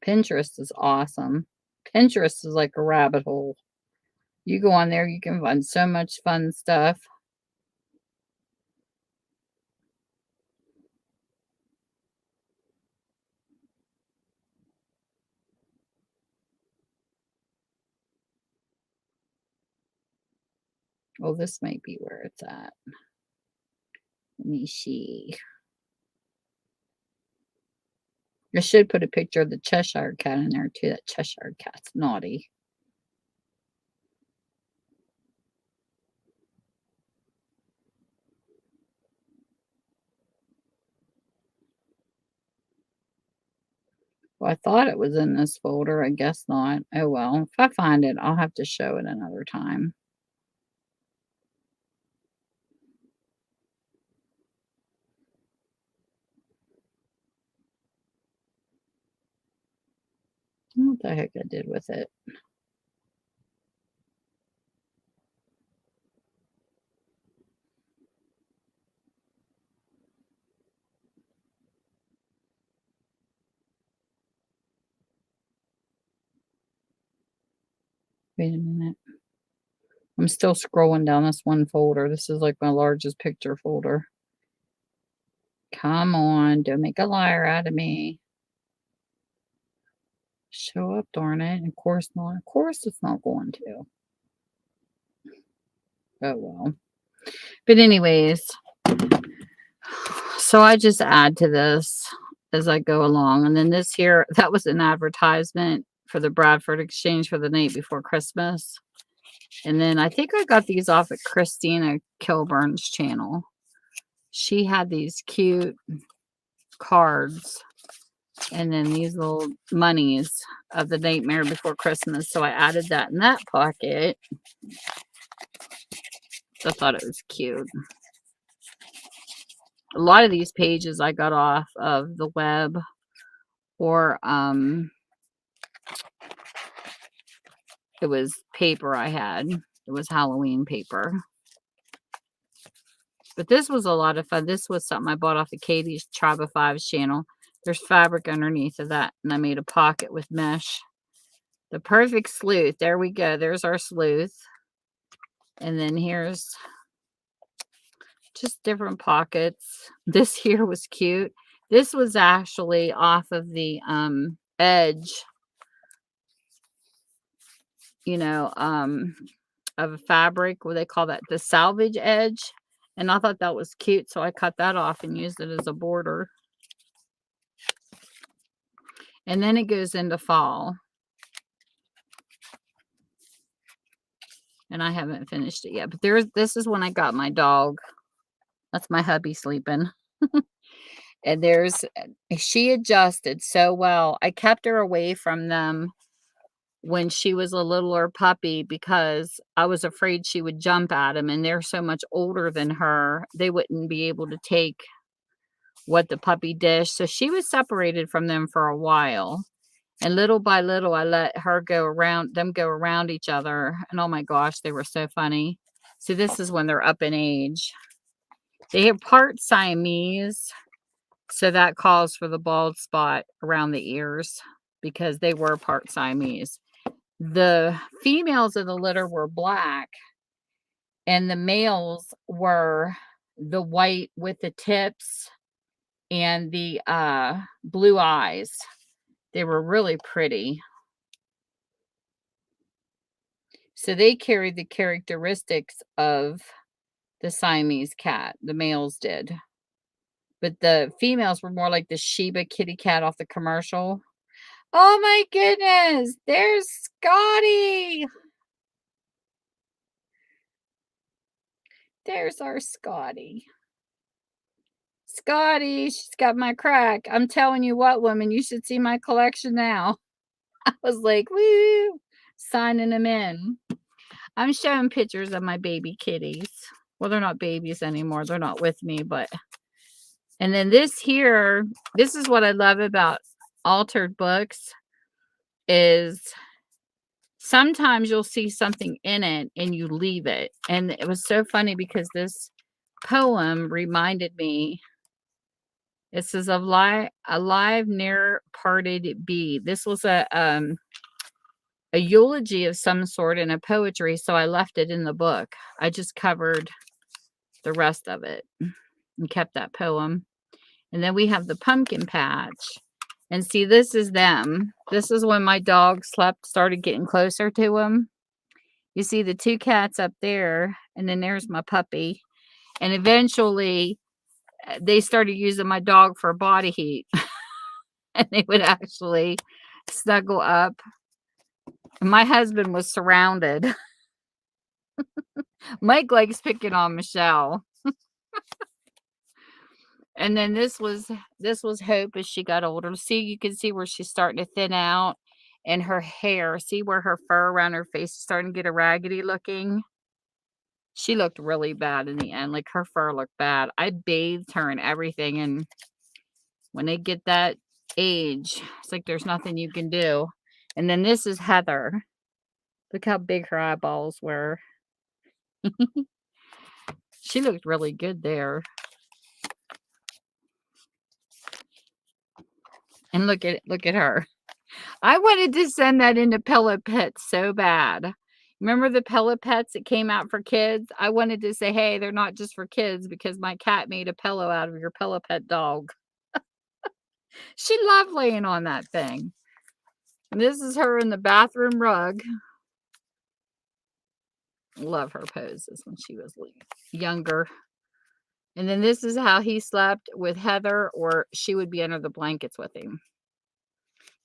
Pinterest is awesome. Pinterest is like a rabbit hole. You go on there, you can find so much fun stuff. Well, this might be where it's at. Let me see. I should put a picture of the Cheshire cat in there too. That Cheshire cat's naughty. Well, I thought it was in this folder. I guess not. Oh well. If I find it, I'll have to show it another time. What the heck I did with it? Wait a minute. I'm still scrolling down this one folder. This is like my largest picture folder. Come on, don't make a liar out of me. Show up, darn it. Of course not. Of course it's not going to. Oh well. But anyways, so I just add to this as I go along. And then this here, that was an advertisement for the Bradford Exchange for the night before Christmas. And then I think I got these off at Christina Kilburn's channel. She had these cute cards and then these little monies of the Nightmare Before Christmas. So I added that in that pocket. I thought it was cute. A lot of these pages I got off of the web or it was paper I had. It was Halloween paper. But this was a lot of fun. This was something I bought off of Katie's Tribe of Fives channel. There's fabric underneath of that. And I made a pocket with mesh. The perfect sleuth. There we go. There's our sleuth. And then here's just different pockets. This here was cute. This was actually off of the edge, you know, of a fabric. What they call that? The salvage edge. And I thought that was cute. So I cut that off and used it as a border. And then it goes into fall. And I haven't finished it yet. But this is when I got my dog. That's my hubby sleeping. And she adjusted so well. I kept her away from them when she was a littler puppy because I was afraid she would jump at him. And they're so much older than her. They wouldn't be able to take what the puppy dished. So she was separated from them for a while. And little by little, I let her go around each other. And oh my gosh, they were so funny. So this is when they're up in age. They are part Siamese. So that calls for the bald spot around the ears because they were part Siamese. The females of the litter were black and the males were the white with the tips and the blue eyes. They were really pretty. So they carried the characteristics of the Siamese cat. The males did. But the females were more like the Shiba kitty cat off the commercial. Oh my goodness. There's Scotty. There's our Scotty. Scotty, she's got my crack. I'm telling you what, woman, you should see my collection now. I was like, woo, signing them in. I'm showing pictures of my baby kitties. Well, they're not babies anymore. They're not with me, but... And then this here, this is what I love about altered books is sometimes you'll see something in it and you leave it. And it was so funny because this poem reminded me, it says, a live near parted bee. This was a eulogy of some sort in a poetry, so I left it in the book. I just covered the rest of it and kept that poem. And then we have the pumpkin patch. And see, this is them. This is when my dog started getting closer to him. You see the two cats up there, and then there's my puppy. And eventually, they started using my dog for body heat. and they would actually snuggle up. My husband was surrounded. Mike likes picking on Michelle. And then this was Hope as she got older. See, you can see where she's starting to thin out, and her hair. See where her fur around her face is starting to get a raggedy looking. She looked really bad in the end. Like, her fur looked bad. I bathed her and everything, and when they get that age, it's like there's nothing you can do. And then this is Heather. Look how big her eyeballs were. She looked really good there. And look at her. I wanted to send that into Pillow Pets so bad. Remember the Pillow Pets that came out for kids? I wanted to say, hey, they're not just for kids, because my cat made a pillow out of your Pillow Pet dog. She loved laying on that thing. And this is her in the bathroom rug. Love her poses when she was younger. And then this is how he slept with Heather, or she would be under the blankets with him.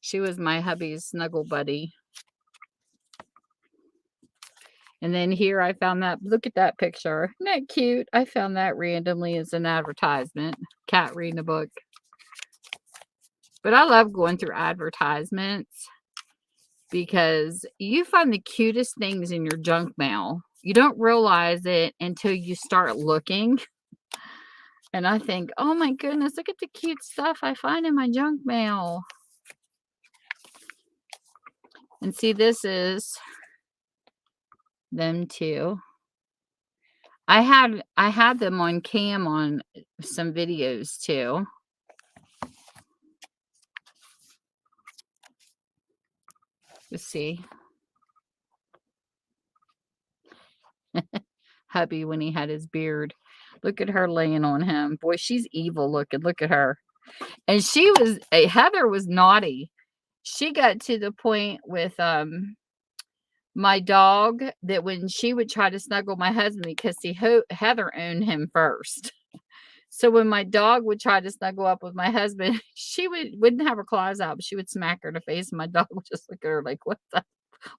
She was my hubby's snuggle buddy. And then here I found that. Look at that picture. Isn't that cute? I found that randomly as an advertisement. Cat reading a book. But I love going through advertisements because you find the cutest things in your junk mail. You don't realize it until you start looking. And I think, oh my goodness, look at the cute stuff I find in my junk mail. And see, this is them too. I had them on cam on some videos too. Let's see. Hubby when he had his beard. Look at her laying on him. Boy, she's evil looking. Look at her. And Heather was naughty. She got to the point with my dog that when she would try to snuggle my husband, because see, Heather owned him first. So when my dog would try to snuggle up with my husband, she wouldn't have her claws out, but she would smack her in the face, and my dog would just look at her like,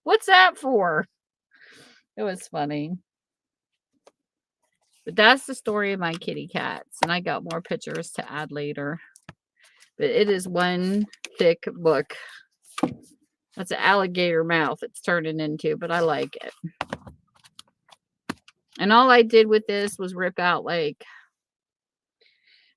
what's that for? It was funny. But that's the story of my kitty cats. And I got more pictures to add later. But it is one thick book. That's an alligator mouth it's turning into, but I like it. And all I did with this was rip out, like,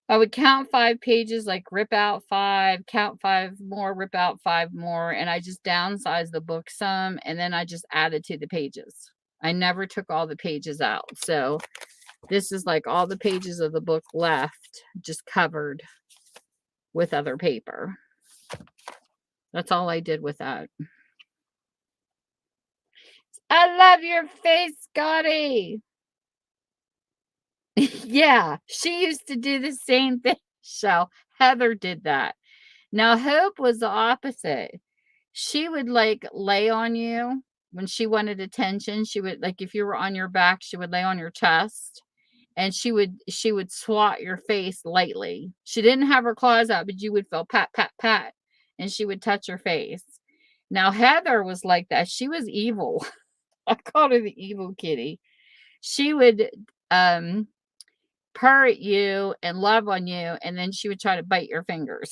I would count 5 pages, like rip out 5, count 5 more, rip out 5 more. And I just downsized the book some, and then I just added to the pages. I never took all the pages out. So this is like all the pages of the book left, just covered with other paper. That's all I did with that. I love your face, Scotty. Yeah, she used to do the same thing. So Heather did that. Now Hope was the opposite. She would like lay on you when she wanted attention. She would, like, if you were on your back, she would lay on your chest. And she would swat your face lightly. She didn't have her claws out, but you would feel pat, pat, pat. And she would touch your face. Now, Heather was like that. She was evil. I called her the evil kitty. She would purr at you and love on you, and then she would try to bite your fingers.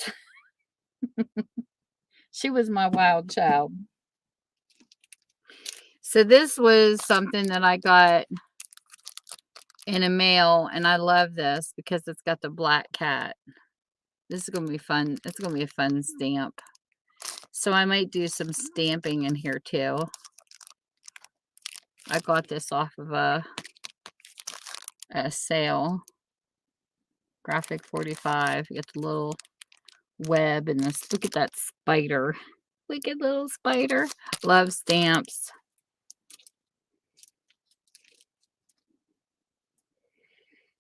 She was my wild child. So this was something that I got in a mail, and I love this because it's got the black cat. This is going to be fun. It's going to be a fun stamp. So I might do some stamping in here too. I got this off of a sale. Graphic 45. You get the little web and this. Look at that spider. Look at little spider. Love stamps.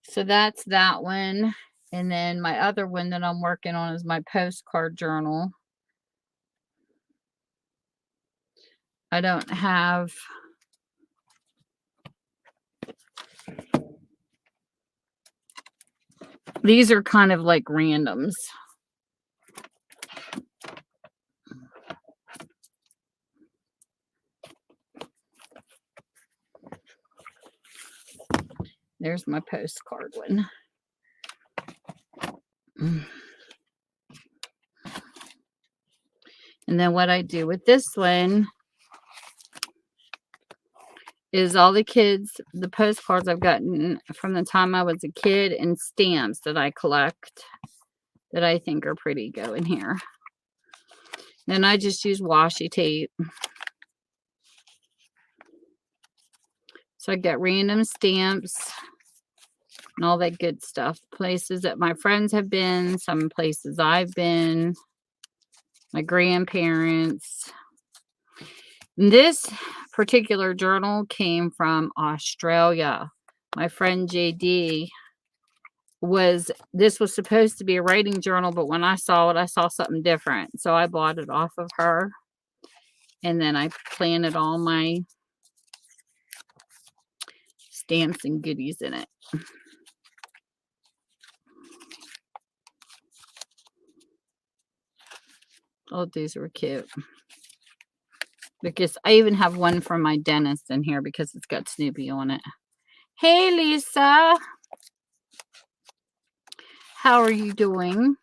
So that's that one. And then my other one that I'm working on is my postcard journal. I don't have... These are kind of like randoms. There's my postcard one. And then what I do with this one is all the kids, the postcards I've gotten from the time I was a kid, and stamps that I collect that I think are pretty go in here. Then I just use washi tape. So I get random stamps and all that good stuff. Places that my friends have been, some places I've been, my grandparents. And this particular journal came from Australia. My friend JD this was supposed to be a writing journal, but when I saw it, I saw something different. So I bought it off of her. And then I planted all my stamps and goodies in it. Oh, these were cute. Because I even have one from my dentist in here because it's got Snoopy on it. Hey, Lisa. How are you doing?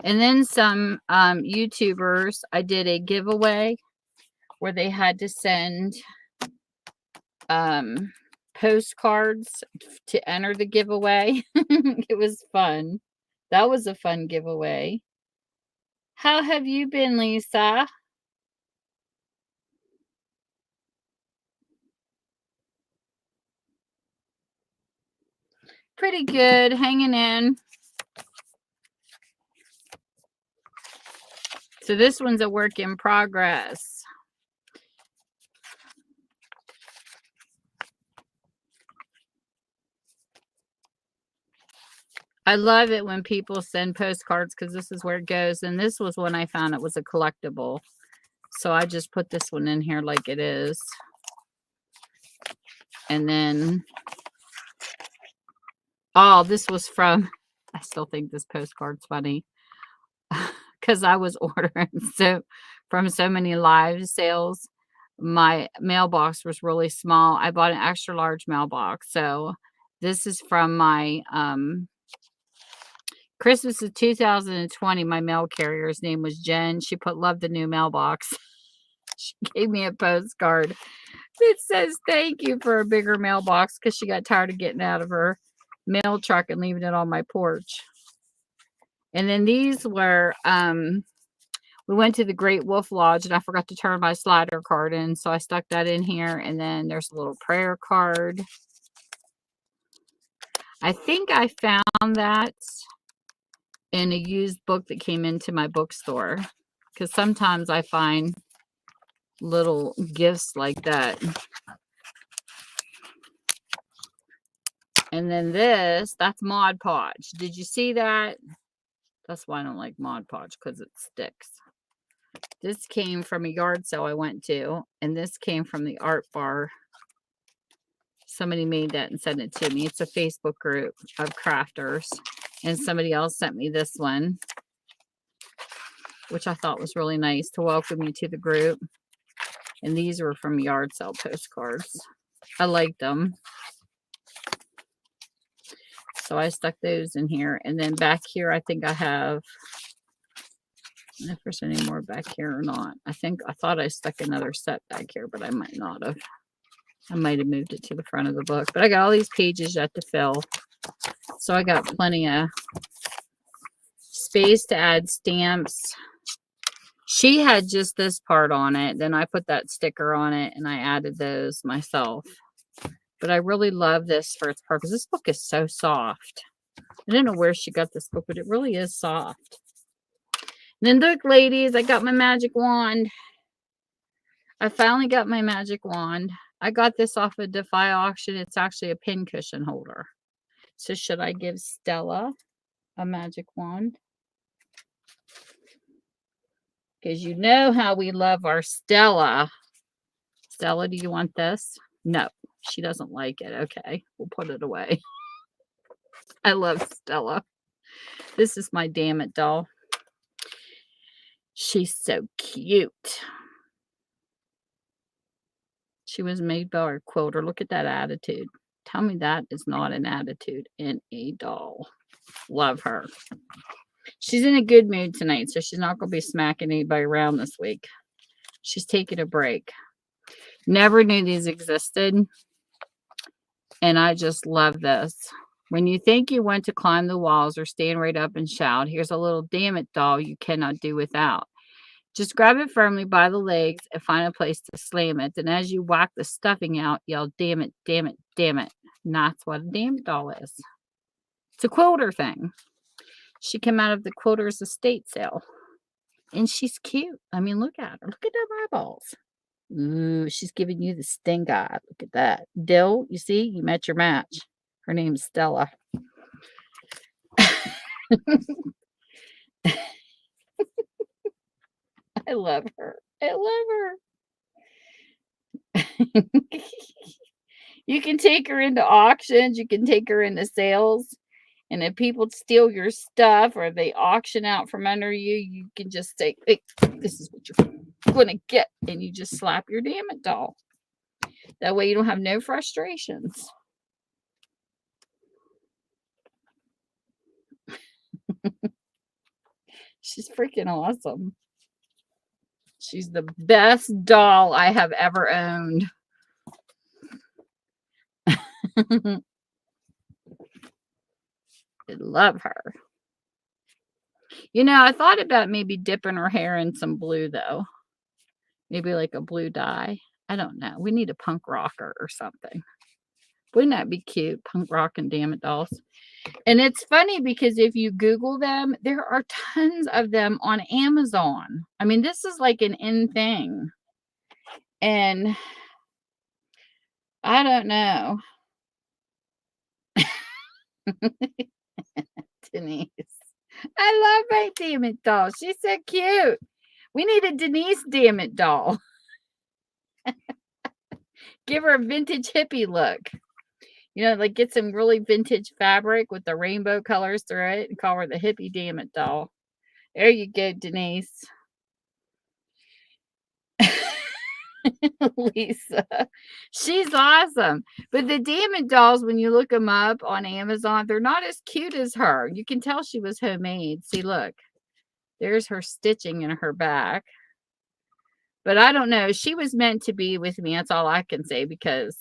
And then some YouTubers, I did a giveaway where they had to send postcards to enter the giveaway. It was fun. That was a fun giveaway. How have you been, Lisa? Pretty good, hanging in. So this one's a work in progress. I love it when people send postcards because this is where it goes. And this was when I found it was a collectible. So I just put this one in here like it is. And then, oh, this was from, I still think this postcard's funny. Because I was ordering from so many live sales. My mailbox was really small. I bought an extra large mailbox. So this is from my Christmas of 2020. My mail carrier's name was Jen. She put love the new mailbox. She gave me a postcard that says thank you for a bigger mailbox because she got tired of getting out of her mail truck and leaving it on my porch. And then these were we went to the Great Wolf Lodge and I forgot to turn my slider card in, so I stuck that in here. And then there's a little prayer card. I think I found that in a used book that came into my bookstore, because sometimes I find little gifts like that. And then that's Mod Podge. Did you see that? That's why I don't like Mod Podge, because it sticks. This came from a yard sale I went to, and this came from the art bar. Somebody made that and sent it to me. It's a Facebook group of crafters, and somebody else sent me this one, which I thought was really nice to welcome you to the group. And these were from yard sale postcards. I liked them. So I stuck those in here. And then back here, I think I have, I don't know if there's any more back here or not. I thought I stuck another set back here, but I might not have. I might have moved it to the front of the book. But I got all these pages yet to fill. So I got plenty of space to add stamps. She had just this part on it. Then I put that sticker on it and I added those myself. But I really love this for its purpose. This book is so soft. I don't know where she got this book, but it really is soft. And then look, ladies, I got my magic wand. I finally got my magic wand. I got this off a Defy auction. It's actually a pin cushion holder. So should I give Stella a magic wand? Because you know how we love our Stella. Stella, do you want this? No, she doesn't like it. Okay, we'll put it away. I love Stella. This is my damn it doll. She's so cute. She was made by a quilter. Look at that attitude. Tell me that is not an attitude in a doll. Love her. She's in a good mood tonight, so she's not going to be smacking anybody around this week. She's taking a break. Never knew these existed, and I just love this. When you think you want to climb the walls or stand right up and shout, here's a little damn it doll you cannot do without. Just grab it firmly by the legs and find a place to slam it. And as you whack the stuffing out, yell, damn it, damn it, damn it. And that's what a damn it doll is. It's a quilter thing. She came out of the quilter's estate sale. And she's cute. I mean, look at her. Look at them eyeballs. Ooh, she's giving you the stink eye. Look at that. Dill, you see? You met your match. Her name's Stella. I love her. I love her. You can take her into auctions. You can take her into sales. And if people steal your stuff or they auction out from under you, you can just say, hey, this is what you're going to get. And you just slap your damn it doll. That way you don't have no frustrations. She's freaking awesome. She's the best doll I have ever owned. I love her. You know, I thought about maybe dipping her hair in some blue, though. Maybe like a blue dye. I don't know. We need a punk rocker or something. Wouldn't that be cute? Punk rock and damn it dolls. And it's funny because if you Google them, there are tons of them on Amazon. I mean, this is like an in thing. And I don't know. Denise. I love my damn it doll. She's so cute. We need a Denise damn it doll. Give her a vintage hippie look. You know, like get some really vintage fabric with the rainbow colors through it and call her the hippie damn it doll. There you go, Denise. Lisa. She's awesome. But the damn it dolls, when you look them up on Amazon, they're not as cute as her. You can tell she was homemade. See, look. There's her stitching in her back. But I don't know. She was meant to be with me. That's all I can say, because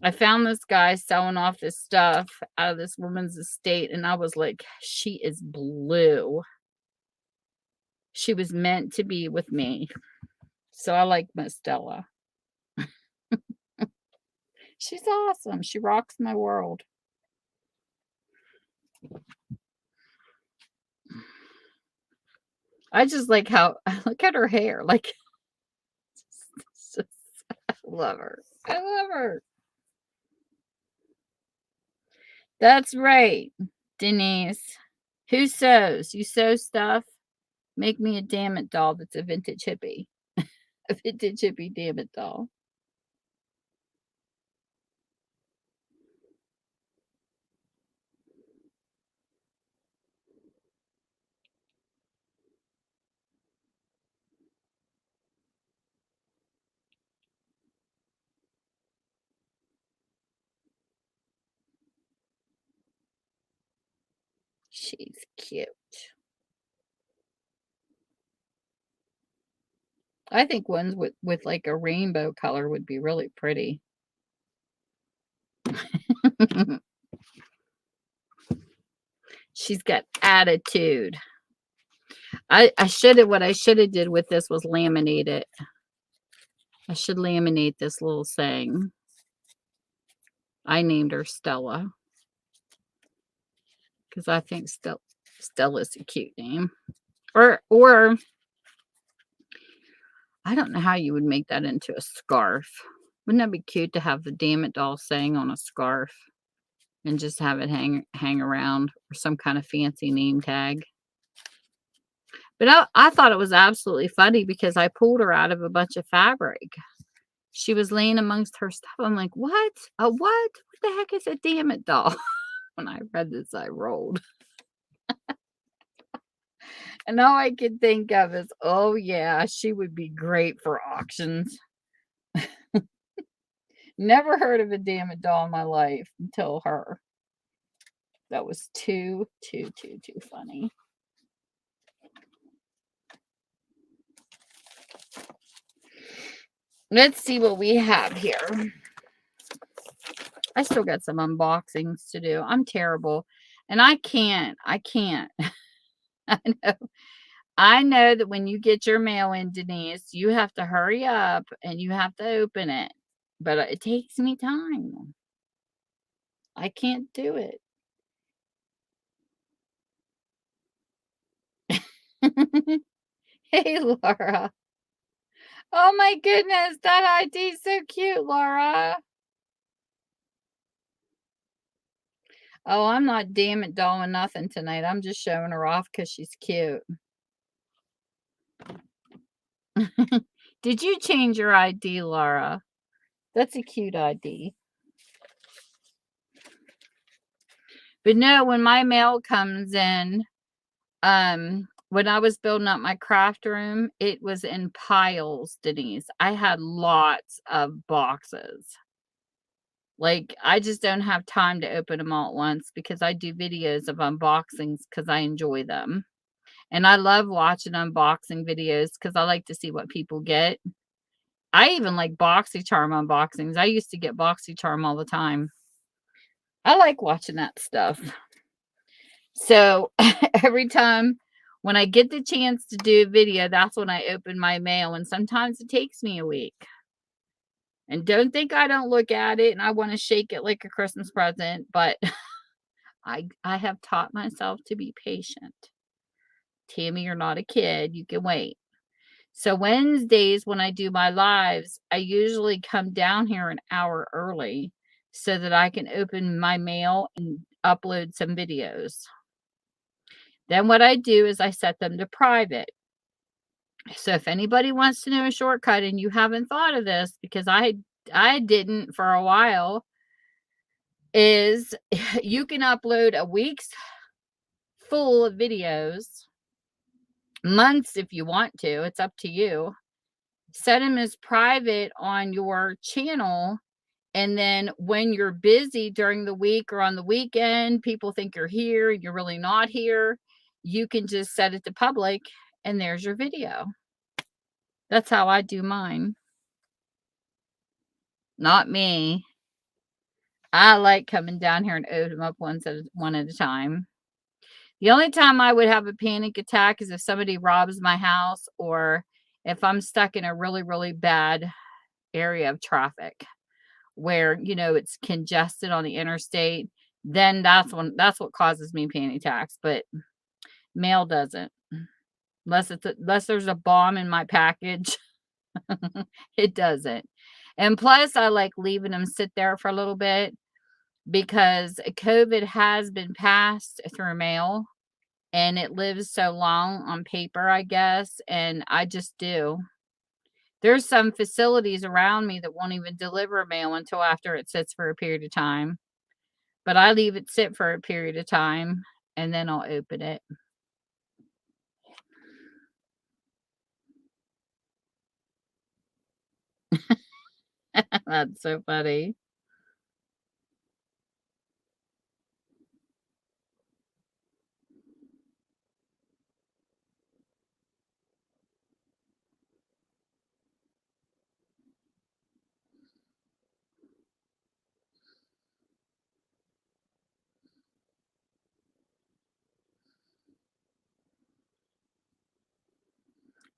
I found this guy selling off this stuff out of this woman's estate, and I was like, she is blue. She was meant to be with me. So I like Miss Stella. She's awesome. She rocks my world. I just like how, look at her hair. Like, I love her. I love her. That's right, Denise. Who sews? You sew stuff? Make me a damn it doll that's a vintage hippie. A vintage hippie damn it doll. She's cute. I think ones with like a rainbow color would be really pretty. She's got attitude. I should have, what I should have did with this was laminate it. I should laminate this little saying. I named her Stella because I think Stella's a cute name. Or I don't know how you would make that into a scarf. Wouldn't that be cute to have the damn it doll saying on a scarf and just have it hang around, or some kind of fancy name tag? But I thought it was absolutely funny because I pulled her out of a bunch of fabric. She was laying amongst her stuff. I'm like, what? A what? What the heck is a damn it doll? When I read this, I rolled. And all I could think of is, oh yeah, she would be great for auctions. Never heard of a damn it doll in my life until her. That was too funny. Let's see what we have here. I still got some unboxings to do. I'm terrible. And I can't. I know. I know that when you get your mail in, Denise, you have to hurry up and you have to open it. But it takes me time. I can't do it. Hey, Laura. Oh my goodness, that ID is so cute, Laura. Oh, I'm not damn it dolling nothing tonight. I'm just showing her off because she's cute. Did you change your ID, Laura? That's a cute ID. But no, when my mail comes in, when I was building up my craft room, it was in piles, Denise. I had lots of boxes. Like, I just don't have time to open them all at once because I do videos of unboxings because I enjoy them. And I love watching unboxing videos because I like to see what people get. I even like BoxyCharm unboxings. I used to get BoxyCharm all the time. I like watching that stuff. So every time when I get the chance to do a video, that's when I open my mail. And sometimes it takes me a week. And don't think I don't look at it and I want to shake it like a Christmas present, but I have taught myself to be patient. Tammy, you're not a kid. You can wait. So Wednesdays when I do my lives, I usually come down here an hour early so that I can open my mail and upload some videos. Then what I do is I set them to private. So if anybody wants to know a shortcut and you haven't thought of this, because I didn't for a while, is you can upload a week's full of videos, months if you want to, it's up to you. Set them as private on your channel. And then when you're busy during the week or on the weekend, people think you're here, you're really not here. You can just set it to public and there's your video. That's how I do mine. Not me. I like coming down here and open them up one at a time. The only time I would have a panic attack is if somebody robs my house or if I'm stuck in a really, really bad area of traffic where, it's congested on the interstate, then that's what causes me panic attacks. But mail doesn't. Unless there's a bomb in my package, it doesn't. And plus I like leaving them sit there for a little bit because COVID has been passed through mail and it lives so long on paper, I guess, and I just do. There's some facilities around me that won't even deliver mail until after it sits for a period of time. But I leave it sit for a period of time and then I'll open it. That's so funny.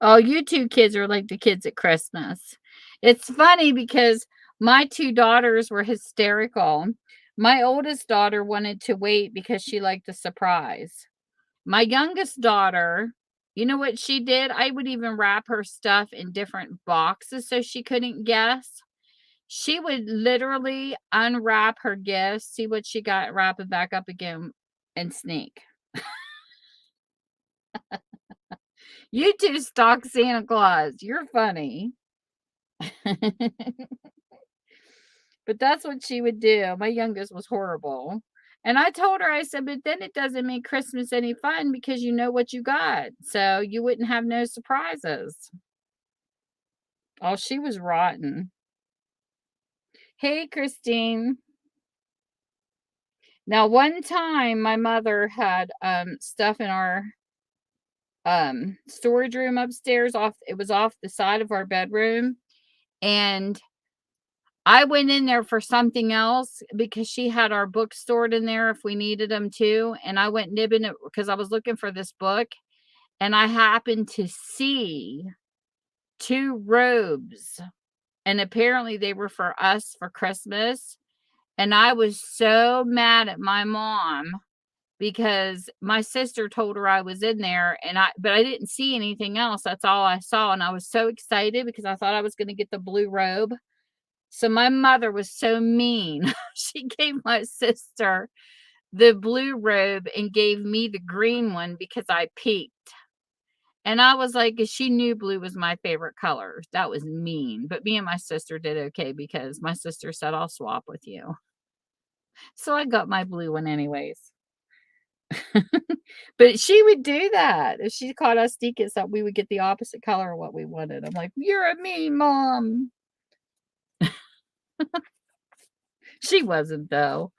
Oh, you two kids are like the kids at Christmas. It's funny because my two daughters were hysterical. My oldest daughter wanted to wait because she liked the surprise. My youngest daughter, you know what she did? I would even wrap her stuff in different boxes so she couldn't guess. She would literally unwrap her gifts, see what she got, wrap it back up again, and sneak. You two stalk Santa Claus. You're funny. But that's what she would do. My youngest was horrible. And I told her, I said, but then it doesn't make Christmas any fun because you know what you got. So you wouldn't have no surprises. Oh, she was rotten. Hey, Christine. Now, one time my mother had stuff in our storage room upstairs. It was off the side of our bedroom, and I went in there for something else because she had our books stored in there if we needed them too. And I went nibbing it because I was looking for this book, and I happened to see two robes, and apparently they were for us for Christmas. And I was so mad at my mom because my sister told her I was in there, but I didn't see anything else. That's all I saw. And I was so excited because I thought I was going to get the blue robe. So my mother was so mean. She gave my sister the blue robe and gave me the green one because I peeked. And I was like, she knew blue was my favorite color. That was mean. But me and my sister did okay because my sister said, I'll swap with you. So I got my blue one anyways. But she would do that. If she caught us sneaking something, we would get the opposite color of what we wanted. I'm like, you're a mean mom. She wasn't, though.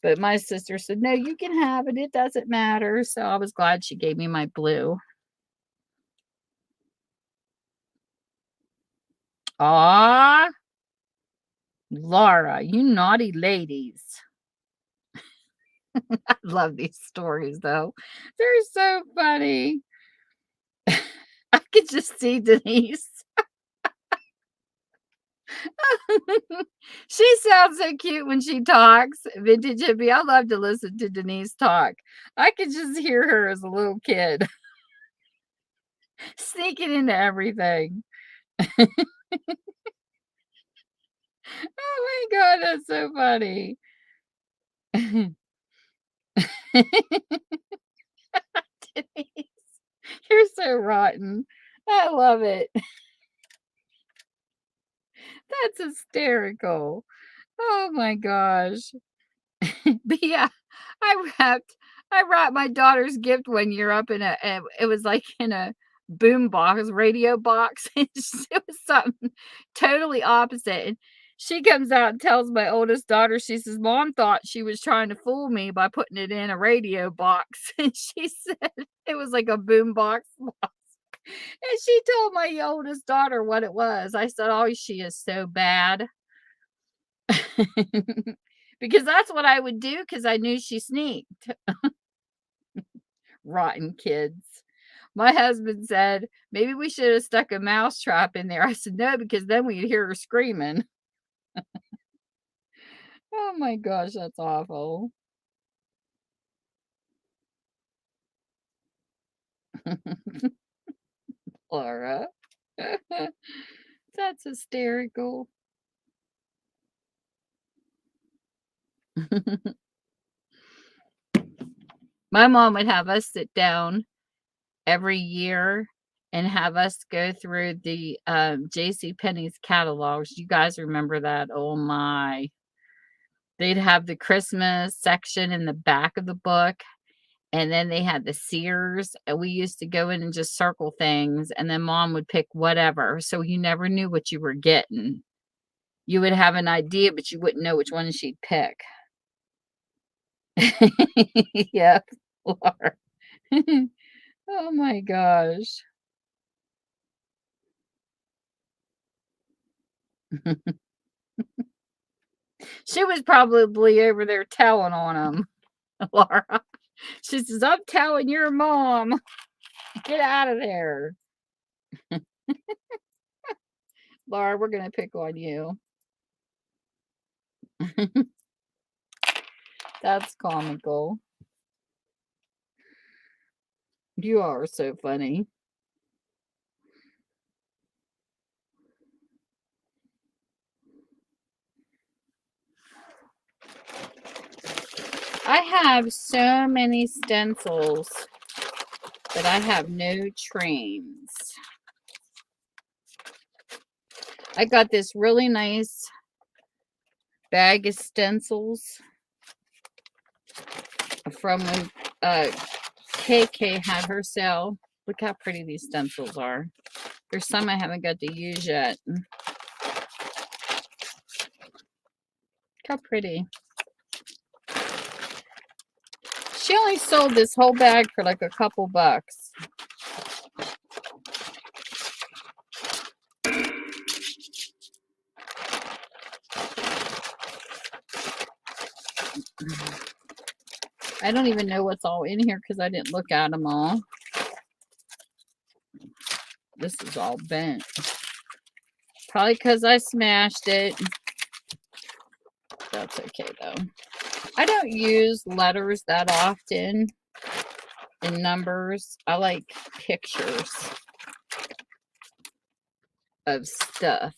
But my sister said, no, you can have it. It doesn't matter. So I was glad she gave me my blue. Aw, Laura, you naughty ladies. I love these stories, though. They're so funny. I could just see Denise. She sounds so cute when she talks. Vintage hippie. I love to listen to Denise talk. I could just hear her as a little kid sneaking into everything. Oh my God, that's so funny. Denise, you're so rotten. I love it. That's hysterical. Oh my gosh. But yeah, I wrapped my daughter's gift one year up in it was like in a boom box, radio box. It was something totally opposite. And she comes out and tells my oldest daughter, she says, Mom thought she was trying to fool me by putting it in a radio box. And she said it was like a boom box. And she told my oldest daughter what it was. I said, oh, she is so bad. Because that's what I would do because I knew she sneaked. Rotten kids. My husband said, maybe we should have stuck a mouse trap in there. I said, no, because then we'd hear her screaming. Oh my gosh, that's awful. Laura. That's hysterical. My mom would have us sit down every year and have us go through the J.C. Penney's catalogs. You guys remember that? Oh my. They'd have the Christmas section in the back of the book, and then they had the Sears, and we used to go in and just circle things, and then mom would pick whatever. So you never knew what you were getting. You would have an idea, but you wouldn't know which one she'd pick. Yep, Laura. Oh my gosh. She was probably over there telling on him, Laura. She says, I'm telling your mom. Get out of there. Laura, we're going to pick on you. That's comical. You are so funny. I have so many stencils, but I have no trains. I got this really nice bag of stencils from when KK had her sale. Look how pretty these stencils are. There's some I haven't got to use yet. How pretty. She only sold this whole bag for like a couple bucks. I don't even know what's all in here because I didn't look at them all. This is all bent. Probably because I smashed it. That's okay though. I don't use letters that often and numbers. I like pictures of stuff.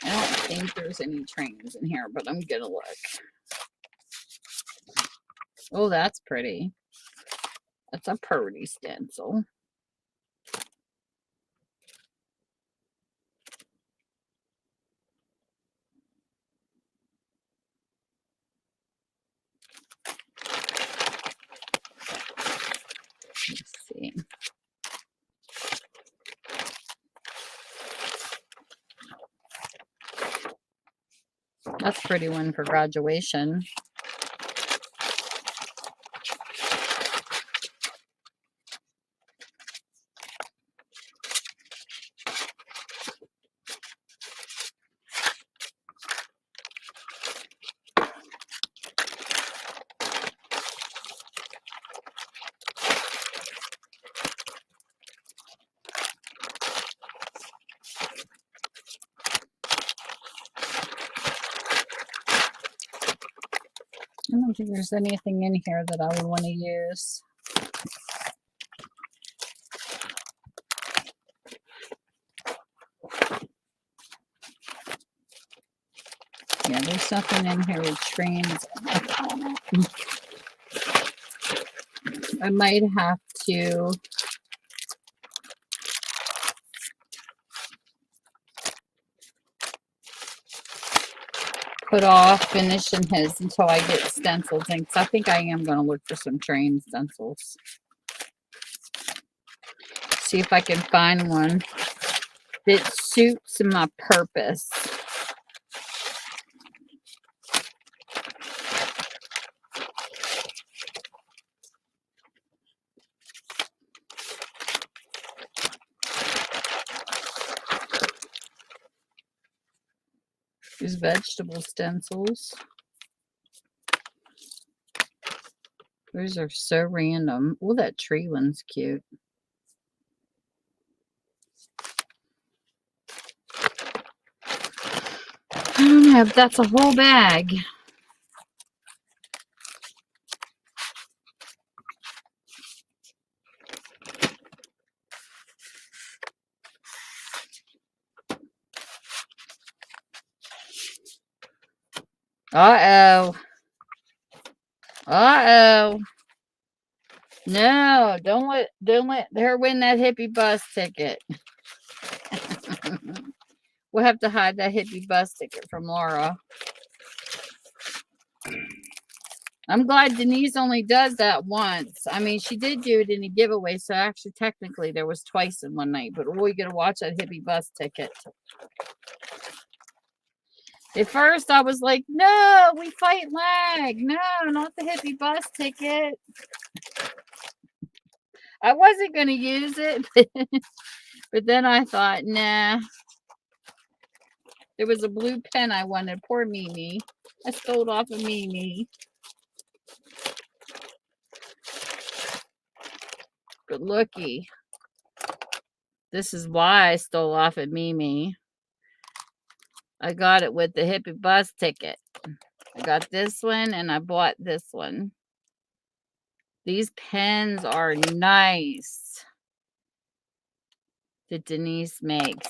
I don't think there's any trains in here, but I'm gonna look. Oh, that's pretty. That's a pretty stencil. Let's see. That's a pretty one for graduation. I don't think there's anything in here that I would want to use. Yeah, there's nothing in here with trains. I might have to put off finishing his until I get stencils in, because I think I am going to look for some train stencils. See if I can find one that suits my purpose. These vegetable stencils. Those are so random. Oh, that tree one's cute. I don't know if that's a whole bag. Uh-oh. Uh-oh. No, don't let her win that hippie bus ticket. We'll have to hide that hippie bus ticket from Laura. I'm glad Denise only does that once. I mean, she did do it in a giveaway, so actually technically there was twice in one night, but we're gonna watch that hippie bus ticket. At first I was like, no, we fight lag. No, not the hippie bus ticket. I wasn't gonna use it, but then I thought, nah. There was a blue pen I wanted. Poor Mimi. I stole it off of Mimi. But looky. This is why I stole off of Mimi. I got it with the hippie bus ticket. I got this one and I bought this one. These pens are nice that Denise makes.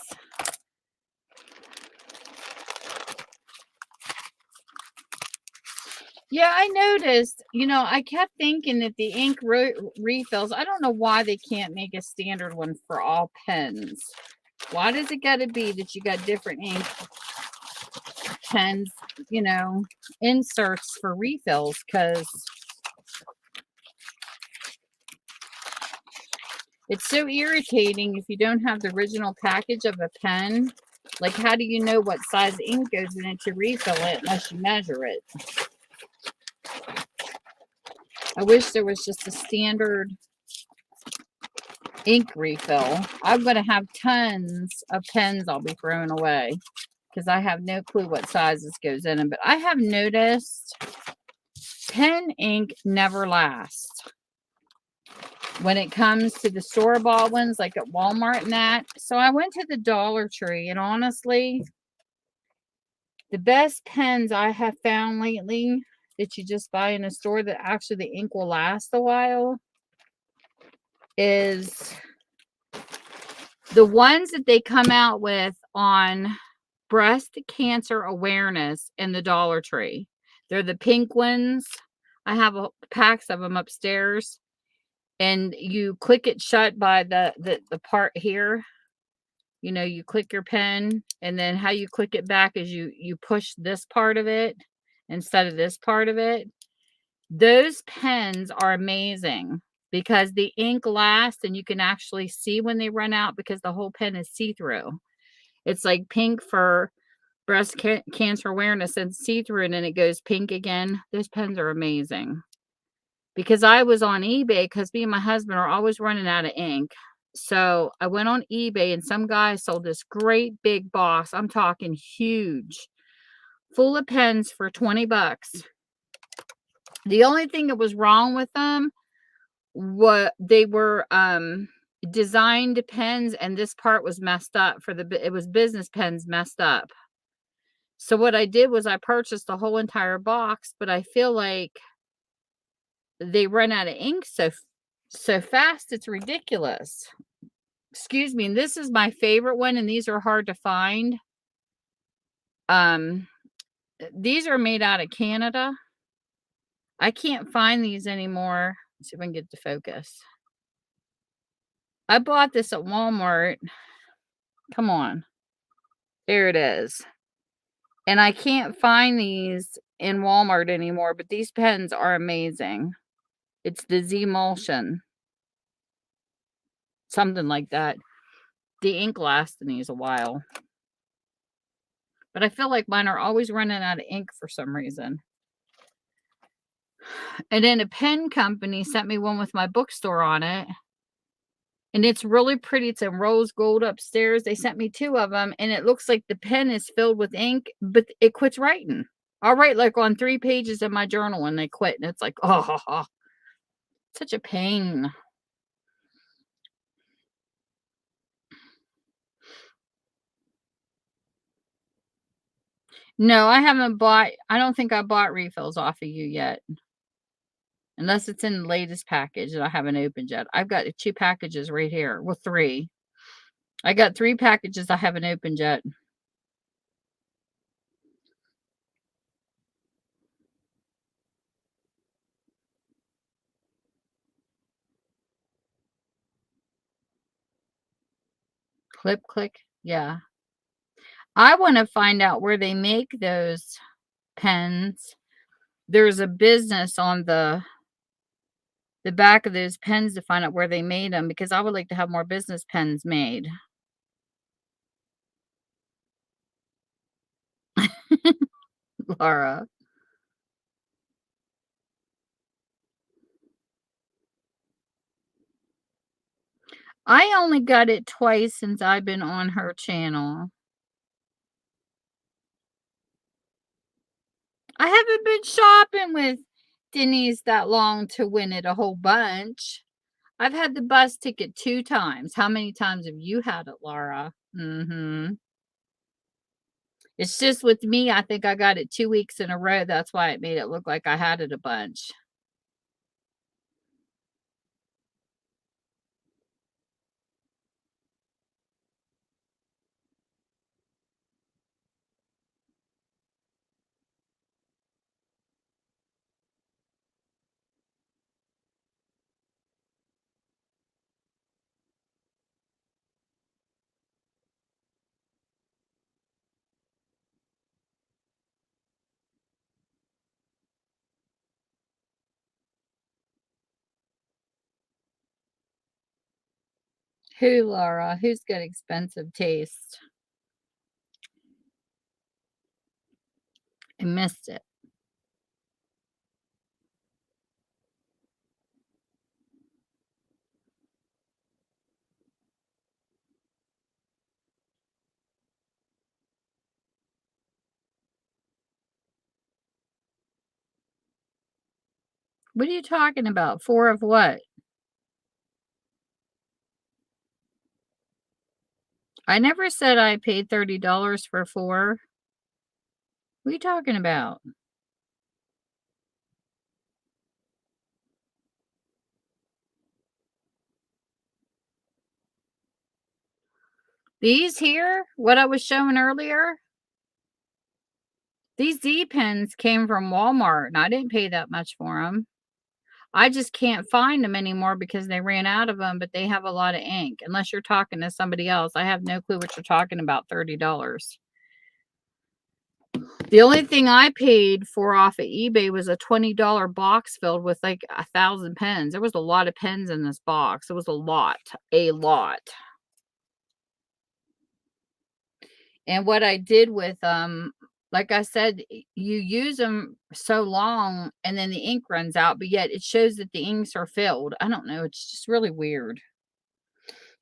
Yeah, I noticed, I kept thinking that the ink refills, I don't know why they can't make a standard one for all pens. Why does it got to be that you got different ink pens, inserts for refills? Because It's so irritating if you don't have the original package of a pen. Like, how do you know what size ink goes in it to refill it unless you measure it? I wish there was just a standard ink refill. I'm going to have tons of pens I'll be throwing away because I have no clue what size this goes in. But I have noticed pen ink never lasts when it comes to the store-bought ones, like at Walmart and that. So I went to the Dollar Tree, and honestly, the best pens I have found lately that you just buy in a store that actually the ink will last a while is the ones that they come out with on breast cancer awareness in the Dollar Tree. They're the pink ones. I have packs of them upstairs. And you click it shut by the part here. You know, you click your pen, and then how you click it back is you push this part of it instead of this part of it. Those pens are amazing because the ink lasts and you can actually see when they run out because the whole pen is see-through. It's like pink for breast cancer awareness and see-through, and then it goes pink again. Those pens are amazing. Because I was on eBay because me and my husband are always running out of ink. So I went on eBay and some guy sold this great big box. I'm talking huge, full of pens for 20 bucks. The only thing that was wrong with them, what they were designed pens, and this part was messed up for it was business pens messed up. So what I did was I purchased the whole entire box, but I feel like they run out of ink so fast, it's ridiculous. Excuse me. And this is my favorite one, and these are hard to find. These are made out of Canada. I can't find these anymore. Let's see if I can get to focus. I bought this at Walmart. Come on. There it is. And I can't find these in Walmart anymore, but these pens are amazing. It's the Z-Emulsion. Something like that. The ink lasts in these a while. But I feel like mine are always running out of ink for some reason. And then a pen company sent me one with my bookstore on it. And it's really pretty. It's in rose gold upstairs. They sent me 2 of them. And it looks like the pen is filled with ink, but it quits writing. I'll write like on 3 pages in my journal and they quit. And it's like, oh, such a pain. No, I haven't bought, I don't think I bought refills off of you yet. Unless it's in the latest package that I haven't opened yet. I've got 2 packages right here. Well, 3. I got 3 packages I haven't opened yet. Clip click. Yeah. I want to find out where they make those pens. There's a business on the back of those pens to find out where they made them because I would like to have more business pens made. Laura. I only got it twice since I've been on her channel. I haven't been shopping with Denise that long to win it a whole bunch. I've had the bus ticket 2 times. How many times have you had it, Laura? It's just with me, I think I got it 2 weeks in a row. That's why it made it look like I had it a bunch. Who, Laura? Who's got expensive taste? I missed it. What are you talking about? 4 of what? I never said I paid $30 for 4. What are you talking about? These here, what I was showing earlier, these Z pens came from Walmart, and I didn't pay that much for them. I just can't find them anymore because they ran out of them, but they have a lot of ink. Unless you're talking to somebody else, I have no clue what you're talking about, $30. The only thing I paid for off of eBay was a $20 box filled with like 1,000 pens. There was a lot of pens in this box. It was a lot, a lot. And what I did with like I said, you use them so long and then the ink runs out, but yet it shows that the inks are filled. I don't know. It's just really weird.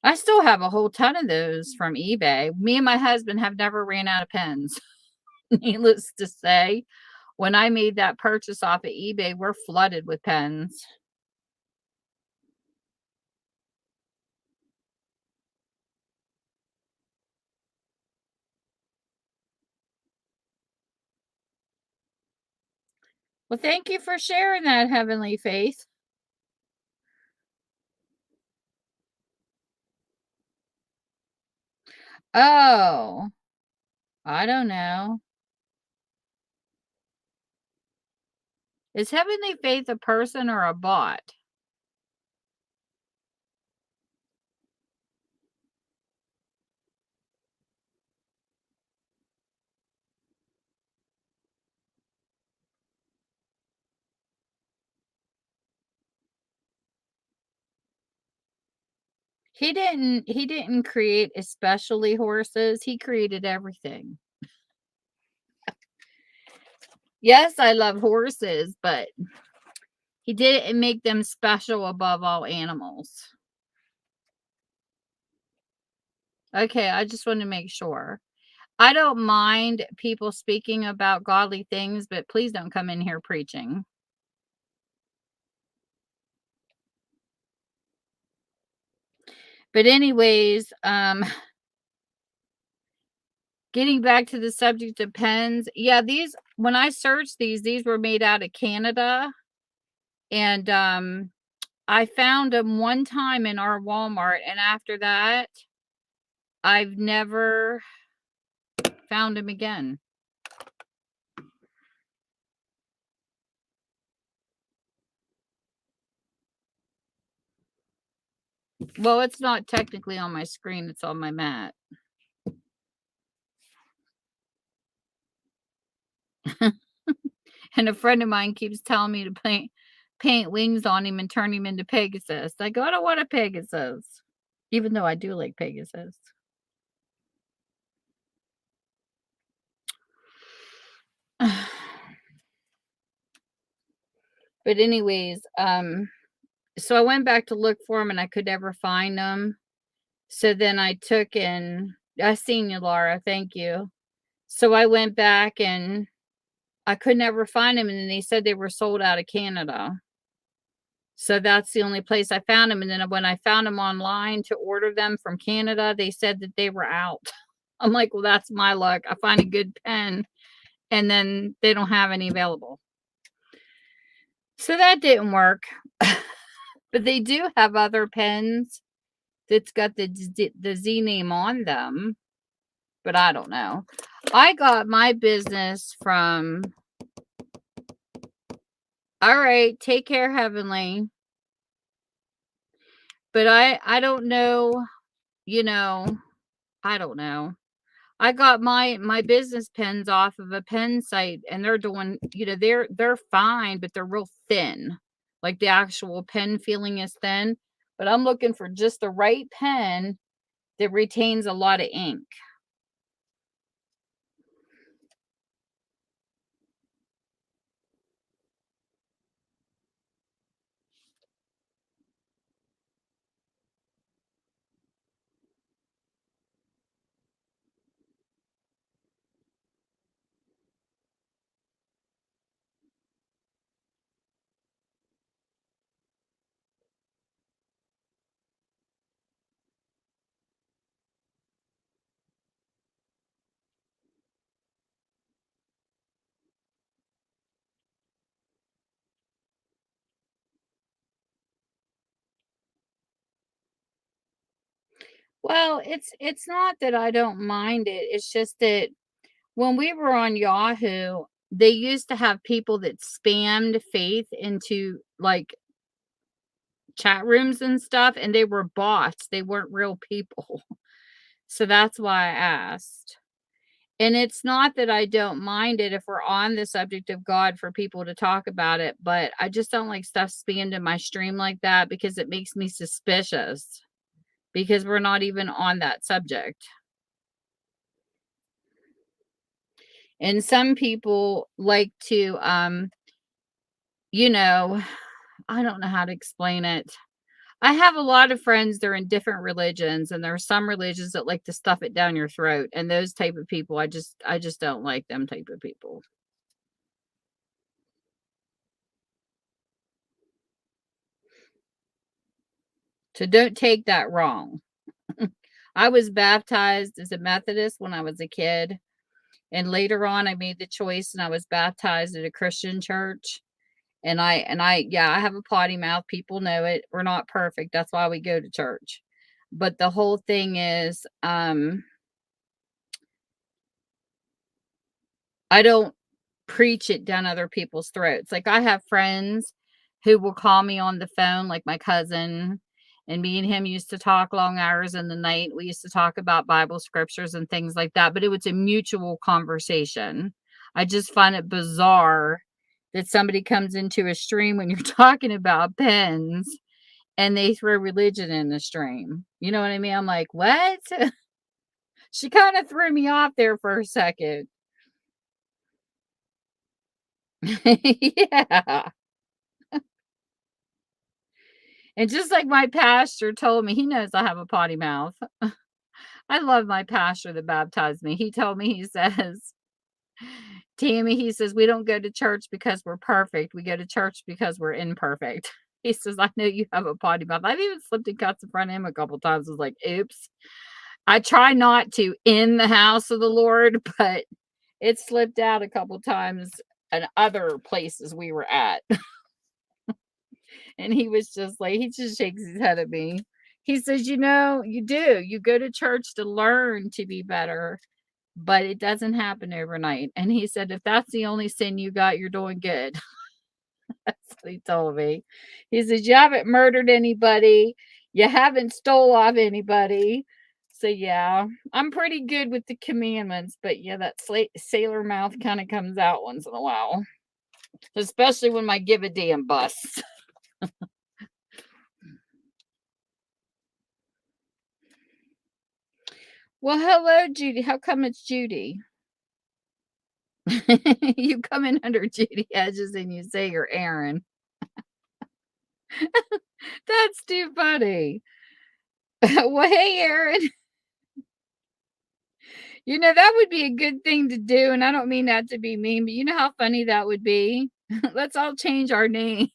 I still have a whole ton of those from eBay. Me and my husband have never ran out of pens. Needless to say, when I made that purchase off of eBay, we're flooded with pens. Well, thank you for sharing that, Heavenly Faith. Oh, I don't know. Is Heavenly Faith a person or a bot? He didn't create especially horses. He created everything. Yes, I love horses, but he didn't make them special above all animals. Okay, I just want to make sure. I don't mind people speaking about godly things, but please don't come in here preaching. But anyways, getting back to the subject of pens, yeah, these when I searched these were made out of Canada, and I found them one time in our Walmart, and after that, I've never found them again. Well, it's not technically on my screen, it's on my mat. And a friend of mine keeps telling me to paint wings on him and turn him into Pegasus. I go, I don't want a Pegasus. Even though I do like Pegasus. But anyways, so I went back to look for them and I could never find them. So then I took and I seen you, Laura. Thank you. So I went back and I could never find them, and then they said they were sold out of Canada. So that's the only place I found them. And then when I found them online to order them from Canada, they said that they were out. I'm like, well, that's my luck. I find a good pen and then they don't have any available. So that didn't work. But they do have other pens that's got the Z name on them. But I don't know. I got my business from. All right, take care, Heavenly. But I don't know, you know, I don't know. I got my business pens off of a pen site, and they're doing, they're fine, but they're real thin. Like the actual pen feeling is thin. but I'm looking for just the right pen that retains a lot of ink. Well, it's not that I don't mind it. It's just that when we were on Yahoo, they used to have people that spammed Faith into like chat rooms and stuff, and they were bots. They weren't real people. So that's why I asked. And it's not that I don't mind it if we're on the subject of God for people to talk about it, but I just don't like stuff spammed in my stream like that because it makes me suspicious because we're not even on that subject. And some people like to you know, I don't know how to explain it. I have a lot of friends, they're in different religions, and there are some religions that like to stuff it down your throat, and those type of people, I just don't like them type of people. So don't take that wrong. I was baptized as a Methodist when I was a kid, and later on I made the choice and I was baptized at a Christian church. And I yeah, I have a potty mouth. People know it. We're not perfect. That's why we go to church. But the whole thing is, I don't preach it down other people's throats. Like I have friends who will call me on the phone, like my cousin, and me and him used to talk long hours in the night. We used to talk about Bible scriptures and things like that, but it was a mutual conversation. I just find it bizarre that somebody comes into a stream when you're talking about pens and they throw religion in the stream. You know what I mean? I'm like, what? She kind of threw me off there for a second. Yeah. And just like my pastor told me, he knows I have a potty mouth. I love my pastor that baptized me. He told me, he says, Tammy, he says, we don't go to church because we're perfect. We go to church because we're imperfect. He says, I know you have a potty mouth. I've even slipped and cuts in front of him a couple times. I was like, oops. I try not to in the house of the Lord, but it slipped out a couple times in other places we were at. And he was just like, he just shakes his head at me. He says, you know, you do. You go to church to learn to be better, but it doesn't happen overnight. And he said, if that's the only sin you got, you're doing good. That's what he told me. He says, you haven't murdered anybody. You haven't stole off anybody. So yeah, I'm pretty good with the commandments, but yeah, that sailor mouth kind of comes out once in a while, especially when my give a damn busts. Well, hello, Judy. How come it's Judy? You come in under Judy Edges and you say you're Aaron. That's too funny. Well, hey, Aaron. You know, that would be a good thing to do. And I don't mean that to be mean, but you know how funny that would be? Let's all change our names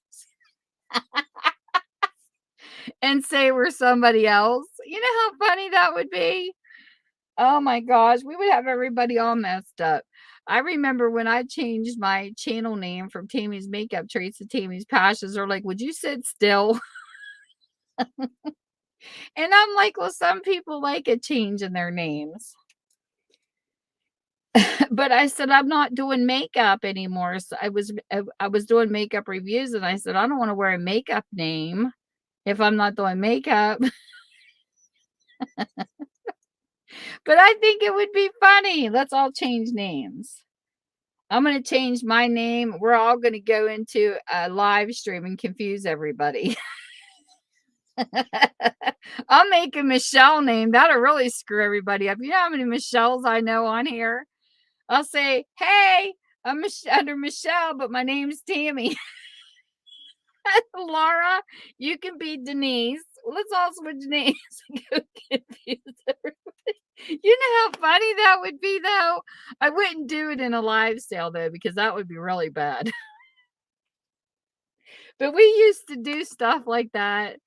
and say we're somebody else. You know how funny that would be? Oh my gosh, we would have everybody all messed up. I remember when I changed my channel name from Tammy's Makeup Treats to Tammy's Passions, they're like, would you sit still? And I'm like, well, some people like a change in their names. But I said, I'm not doing makeup anymore. So I was doing makeup reviews and I said, I don't want to wear a makeup name if I'm not doing makeup. But I think it would be funny. Let's all change names. I'm going to change my name. We're all going to go into a live stream and confuse everybody. I'll make a Michelle name. That'll really screw everybody up. You know how many Michelles I know on here? I'll say, hey, I'm under Michelle, but my name's Tammy. Laura, you can be Denise. Well, let's all switch names and go confuse everybody. You know how funny that would be, though? I wouldn't do it in a live sale, though, because that would be really bad. But we used to do stuff like that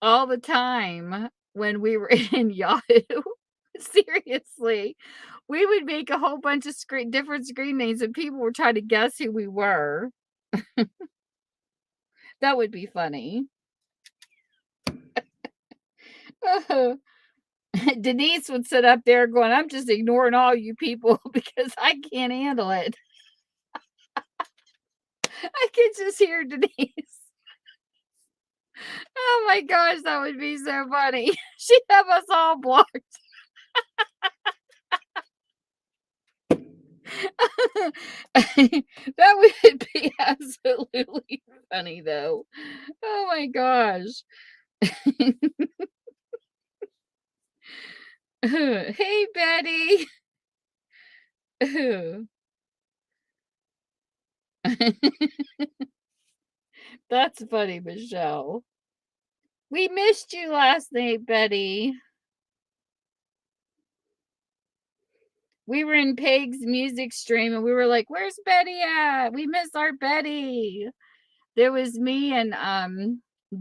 all the time when we were in Yahoo. Seriously. We would make a whole bunch of different screen names and people were trying to guess who we were. That would be funny. Denise would sit up there going, I'm just ignoring all you people because I can't handle it. I could just hear Denise. Oh my gosh, that would be so funny. She'd have us all blocked. That would be absolutely funny, though. Oh my gosh. Hey, Betty. That's funny, Michelle. We missed you last night, Betty. We were in Peg's music stream and we were like, where's Betty at? We miss our Betty. There was me and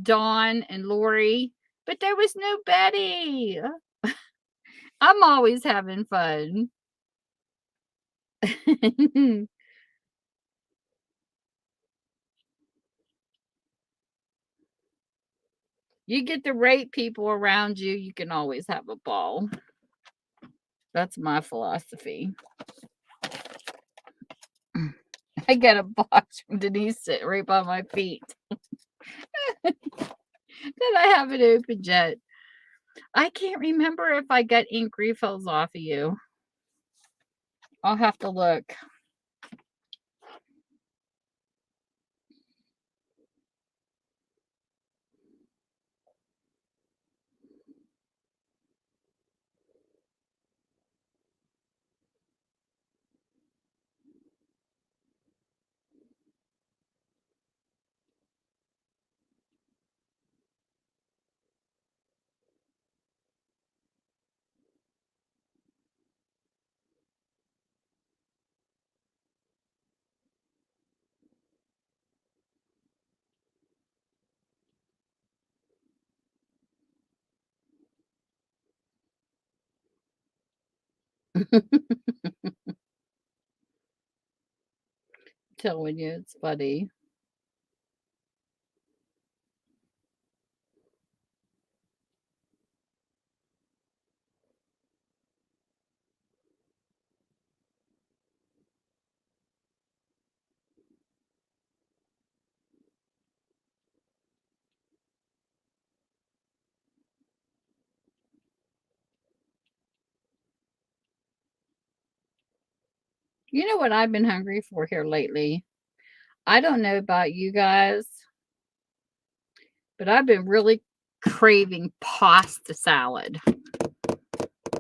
Dawn and Lori, but there was no Betty. I'm always having fun. You get the right people around you, you can always have a ball. That's my philosophy. I got a box from Denise sitting right by my feet that I haven't opened yet. I can't remember if I got ink refills off of you. I'll have to look. Telling you, it's funny. You know what I've been hungry for here lately? I don't know about you guys, but I've been really craving pasta salad.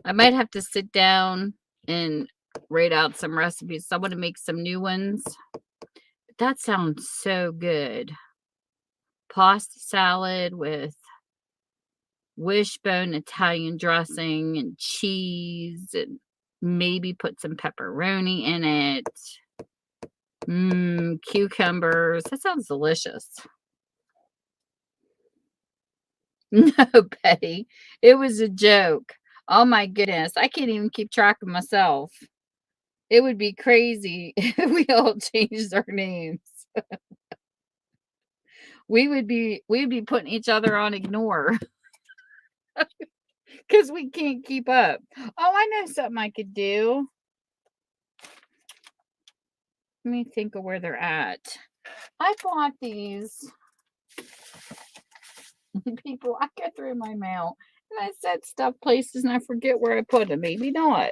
I might have to sit down and write out some recipes. I want to make some new ones. But that sounds so good. Pasta salad with wishbone Italian dressing and cheese and maybe put some pepperoni in it. Cucumbers. That sounds delicious. No, Betty. It was a joke. Oh my goodness. I can't even keep track of myself. It would be crazy if we all changed our names. We'd be putting each other on ignore because we can't keep up. Oh, I know something I could do. Let me think of where they're at. I bought these. People, I get through my mail and I set stuff places and I forget where I put them. Maybe not.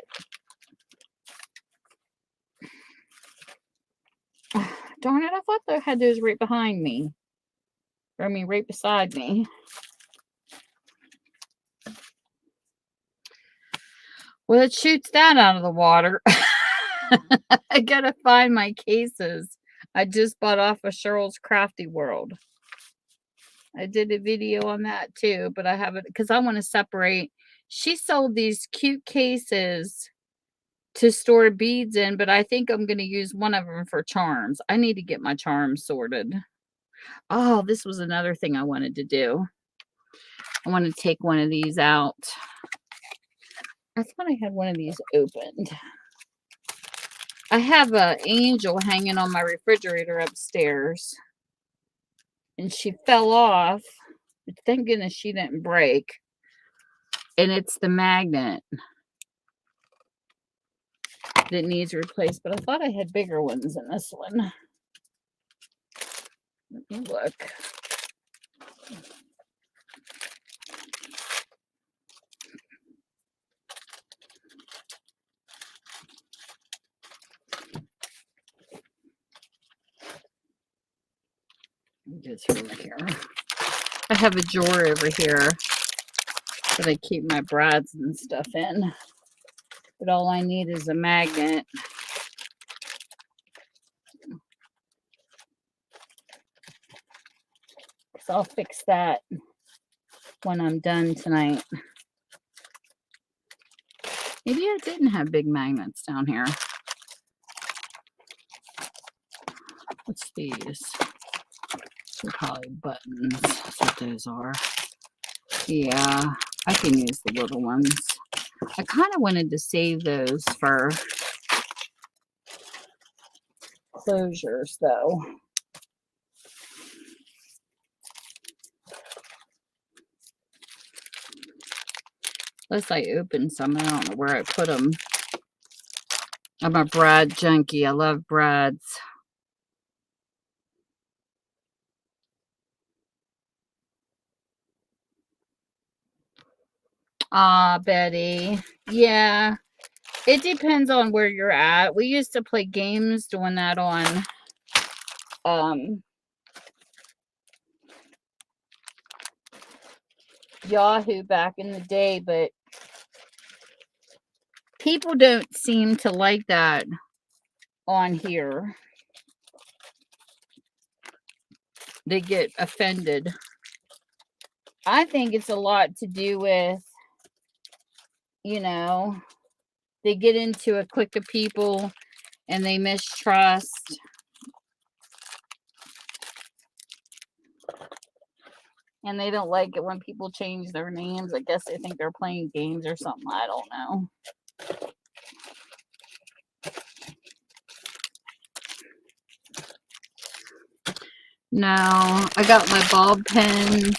Darn it, I thought I had those right behind me. Or I mean, right beside me. Well, it shoots that out of the water. I gotta find my cases. I just bought off of Cheryl's Crafty World. I did a video on that too, but I haven't because I want to separate. She sold these cute cases to store beads in, but I think I'm going to use one of them for charms. I need to get my charms sorted. Oh, this was another thing I wanted to do. I want to take one of these out. I thought I had one of these opened. I have an angel hanging on my refrigerator upstairs, and she fell off. But thank goodness she didn't break. And it's the magnet that needs replaced. But I thought I had bigger ones than this one. Let me look. Get through here. I have a drawer over here that I keep my brads and stuff in. But all I need is a magnet. So I'll fix that when I'm done tonight. Maybe I didn't have big magnets down here. What's these? They're probably buttons. That's what those are. Yeah, I can use the little ones. I kind of wanted to save those for closures, though. Unless I opened some, I don't know where I put them. I'm a brad junkie. I love brads. Ah, Betty. Yeah, it depends on where you're at. We used to play games doing that on Yahoo back in the day, but people don't seem to like that on here. They get offended. I think it's a lot to do with, you know, they get into a clique of people and they mistrust. And they don't like it when people change their names. I guess they think they're playing games or something. I don't know. No, I got my ball pens.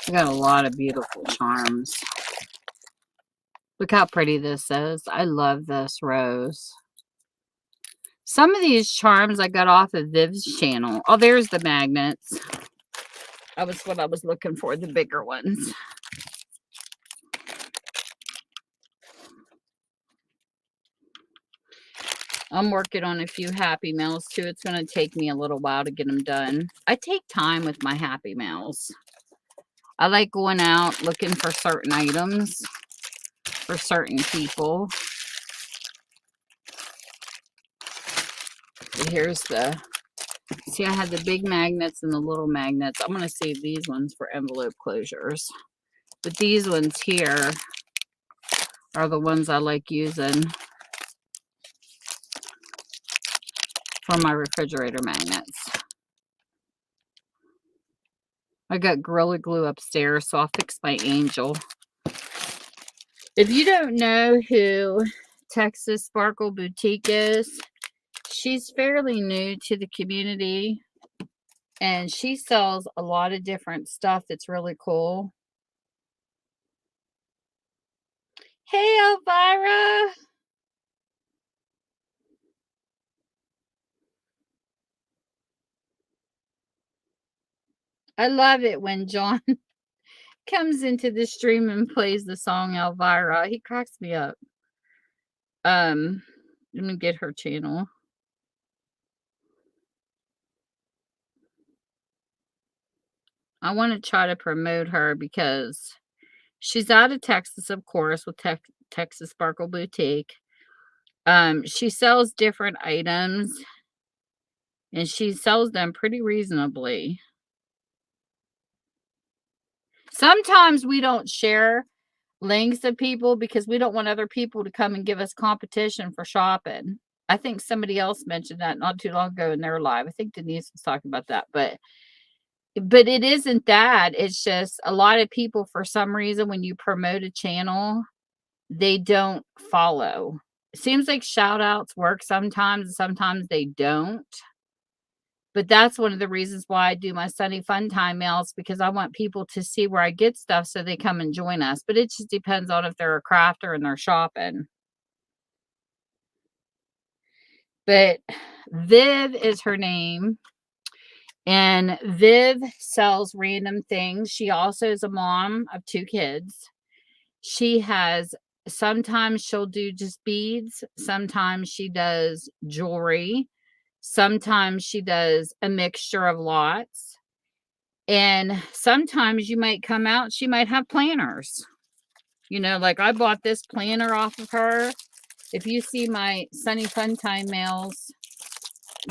I got a lot of beautiful charms. Look how pretty this is. I love this rose. Some of these charms I got off of Viv's channel. Oh, there's the magnets. That was what I was looking for, the bigger ones. I'm working on a few Happy Mails too. It's going to take me a little while to get them done. I take time with my Happy Mails. I like going out looking for certain items for certain people. But here's the, see, I had the big magnets and the little magnets. I'm going to save these ones for envelope closures. But these ones here are the ones I like using for my refrigerator magnets. I got Gorilla Glue upstairs, so I'll fix my angel. If you don't know who Texas Sparkle Boutique is, she's fairly new to the community, and she sells a lot of different stuff that's really cool. Hey, Elvira! I love it when John comes into the stream and plays the song Elvira. He cracks me up. Let me get her channel. I want to try to promote her because she's out of Texas, of course, with Texas Sparkle Boutique. She sells different items and she sells them pretty reasonably. Sometimes we don't share links of people because we don't want other people to come and give us competition for shopping. I think somebody else mentioned that not too long ago in their live. I think Denise was talking about that, but it isn't that. It's just a lot of people, for some reason, when you promote a channel, they don't follow. It seems like shout outs work sometimes, and sometimes they don't. But that's one of the reasons why I do my Sunny Fun Time mails, because I want people to see where I get stuff so they come and join us. But it just depends on if they're a crafter and they're shopping. But Viv is her name. And Viv sells random things. She also is a mom of 2 kids. She has, sometimes she'll do just beads. Sometimes she does jewelry. Sometimes she does a mixture of lots. And sometimes you might come out, she might have planners. You know, like I bought this planner off of her. If you see my Sunny Fun Time mails,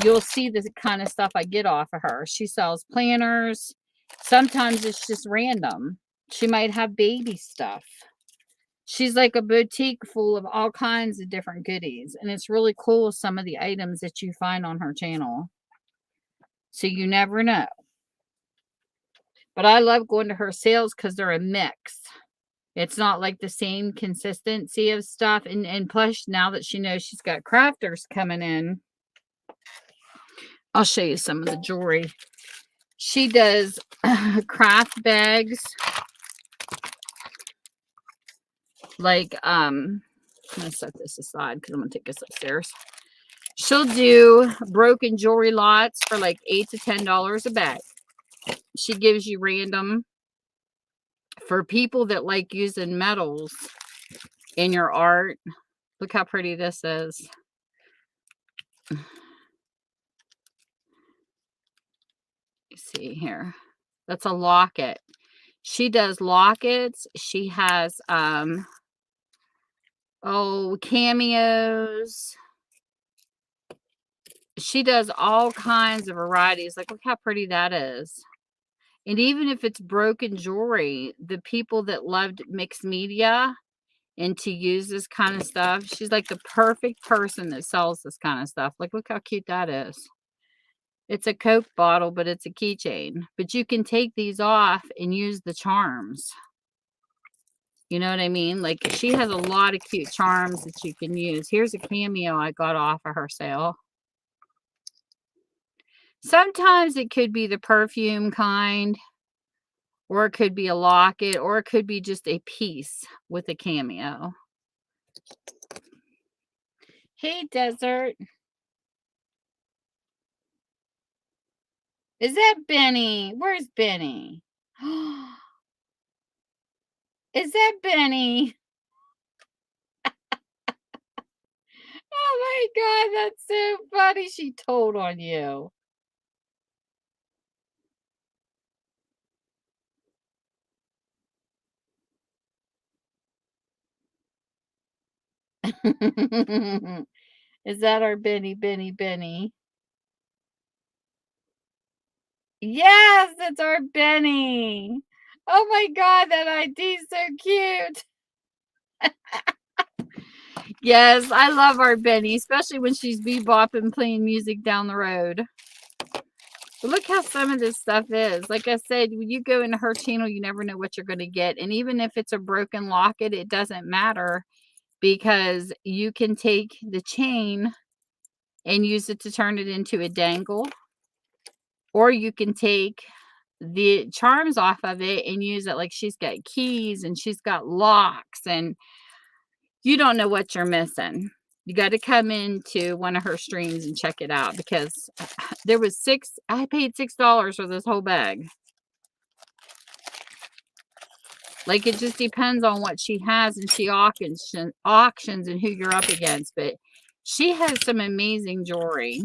you'll see the kind of stuff I get off of her. She sells planners. Sometimes it's just random. She might have baby stuff. She's like a boutique full of all kinds of different goodies. And it's really cool, some of the items that you find on her channel. So you never know. But I love going to her sales because they're a mix. It's not like the same consistency of stuff. And plus, now that she knows she's got crafters coming in, I'll show you some of the jewelry. She does craft bags. Like, I'm going to set this aside because I'm going to take this upstairs. She'll do broken jewelry lots for like $8 to $10 a bag. She gives you random. For people that like using metals in your art, look how pretty this is. See here, that's a locket. She does lockets. She has cameos. She does all kinds of varieties. Like, look how pretty that is. And even if it's broken jewelry, the people that loved mixed media and to use this kind of stuff, she's like the perfect person that sells this kind of stuff. Like, look how cute that is. It's a Coke bottle, but it's a keychain. But you can take these off and use the charms. You know what I mean? Like, she has a lot of cute charms that you can use. Here's a cameo I got off of her sale. Sometimes it could be the perfume kind, or it could be a locket, or it could be just a piece with a cameo. Hey, Desert. Is that Benny? Where's Benny? Is that Benny? Oh my God, that's so funny. She told on you. Is that our Benny? Yes, it's our Benny. Oh my God, that ID is so cute. Yes, I love our Benny, especially when she's bebopping playing music down the road. But look how some of this stuff is. Like I said, when you go into her channel, you never know what you're going to get. And even if it's a broken locket, it doesn't matter, because you can take the chain and use it to turn it into a dangle. Or you can take the charms off of it and use it like she's got keys and she's got locks, and you don't know what you're missing. You got to come into one of her streams and check it out, because there was I paid $6 for this whole bag. Like, it just depends on what she has, and she auctions and who you're up against. But she has some amazing jewelry.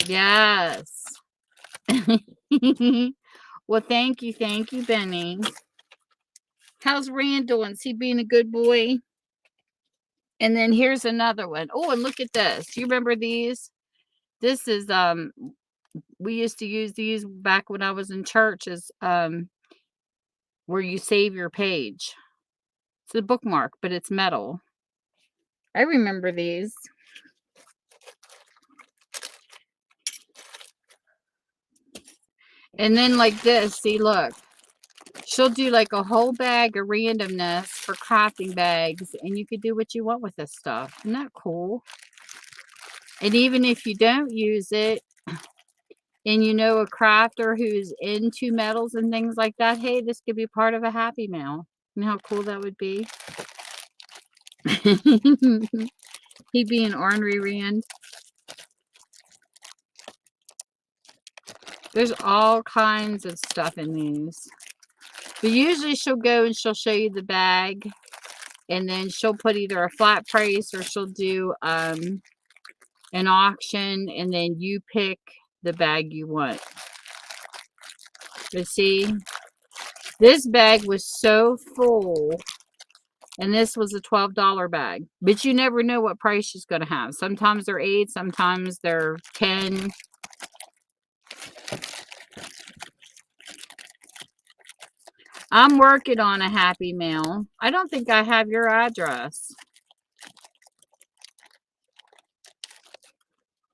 Yes. Well, thank you, Benny. How's Rand doing? Is he being a good boy? And then here's another one. Oh, and look at this. You remember these? This is we used to use these back when I was in church as where you save your page. It's a bookmark, but it's metal. I remember these. And then like this, see, look. She'll do like a whole bag of randomness for crafting bags, and you could do what you want with this stuff. Isn't that cool? And even if you don't use it, and you know a crafter who's into metals and things like that, hey, this could be part of a happy mail. You know how cool that would be? He'd be an ornery Rand. There's all kinds of stuff in these. But usually she'll go and she'll show you the bag, and then she'll put either a flat price or she'll do an auction, and then you pick the bag you want. But see, this bag was so full, and this was a $12 bag. But you never know what price she's going to have. Sometimes they're 8, sometimes they're 10. I'm working on a happy mail. I don't think I have your address.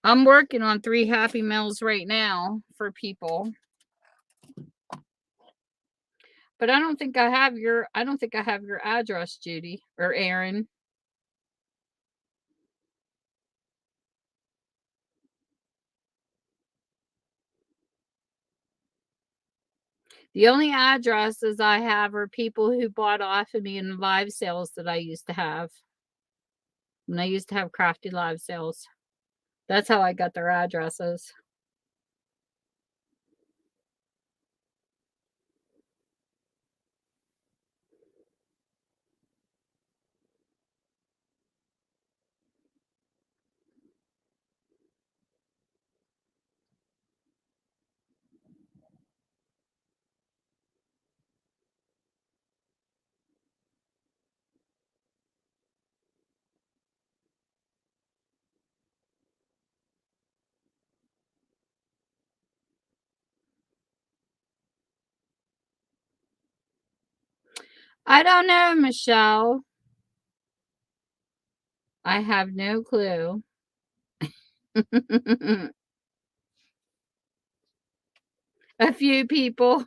I'm working on 3 happy mails right now for people. But I don't think I have your address, Judy or Aaron. The only addresses I have are people who bought off of me in live sales that I used to have. When I used to have crafty live sales. That's how I got their addresses. I don't know, Michelle. I have no clue. A few people.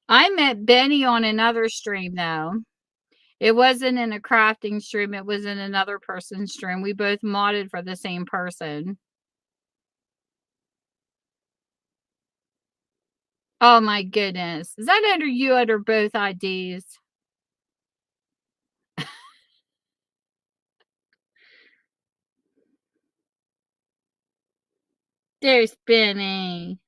I met Benny on another stream, though. It wasn't in a crafting stream. It was in another person's stream. We both modded for the same person. Oh my goodness. Is that under you under both IDs? There's Benny.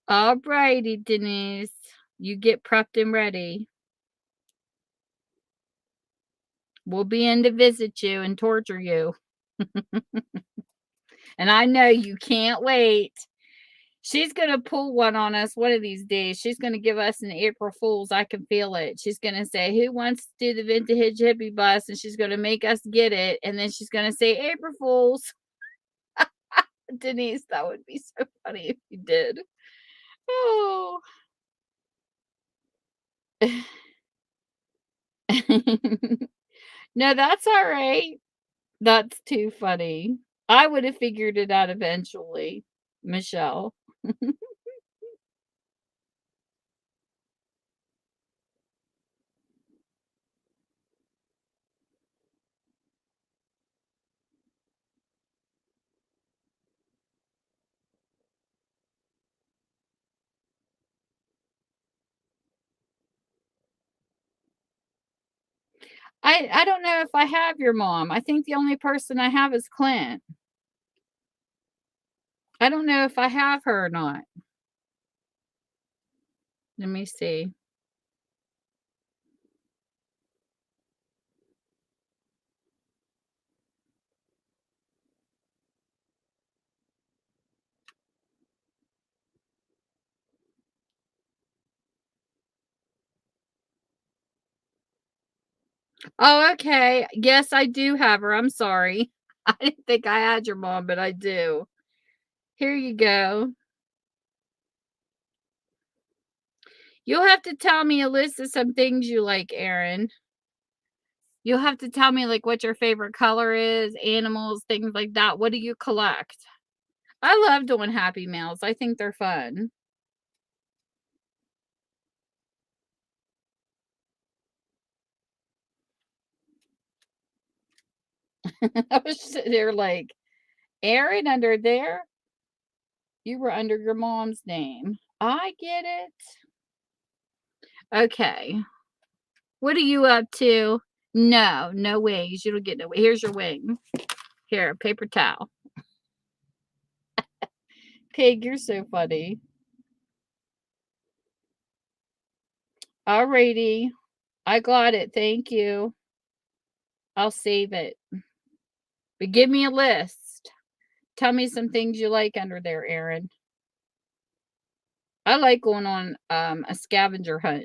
All righty, Denise. You get prepped and ready. We'll be in to visit you and torture you. And I know you can't wait. She's going to pull one on us one of these days. She's going to give us an April Fool's. I can feel it. She's going to say, who wants to do the vintage hippie bus? And she's going to make us get it. And then she's going to say, April Fool's. Denise, that would be so funny if you did. Oh. No, that's all right. That's too funny. I would have figured it out eventually, Michelle. I don't know if I have your mom. I think the only person I have is Clint. I don't know if I have her or not. Let me see. Oh, okay. Yes, I do have her. I'm sorry. I didn't think I had your mom, but I do. Here you go. You'll have to tell me a list of some things you like, Erin. You'll have to tell me, like, what your favorite color is, animals, things like that. What do you collect? I love doing Happy Meals. I think they're fun. I was sitting there like, Erin under there? You were under your mom's name. I get it. Okay. What are you up to? No, no wings. You don't get no. Here's your wing. Here, paper towel. Pig, you're so funny. Alrighty. I got it. Thank you. I'll save it. But give me a list. Tell me some things you like under there, Erin. I like going on a scavenger hunt.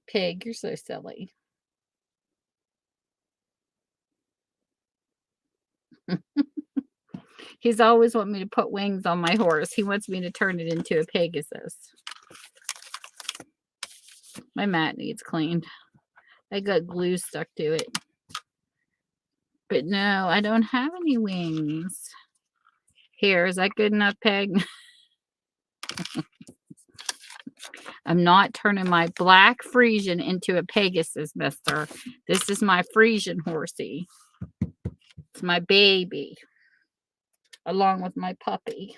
Pig, you're so silly. He's always want me to put wings on my horse. He wants me to turn it into a Pegasus. My mat needs cleaned. I got glue stuck to it. But no, I don't have any wings. Here, is that good enough, Peg? I'm not turning my black Frisian into a Pegasus, mister. This is my Frisian horsey. It's my baby, along with my puppy.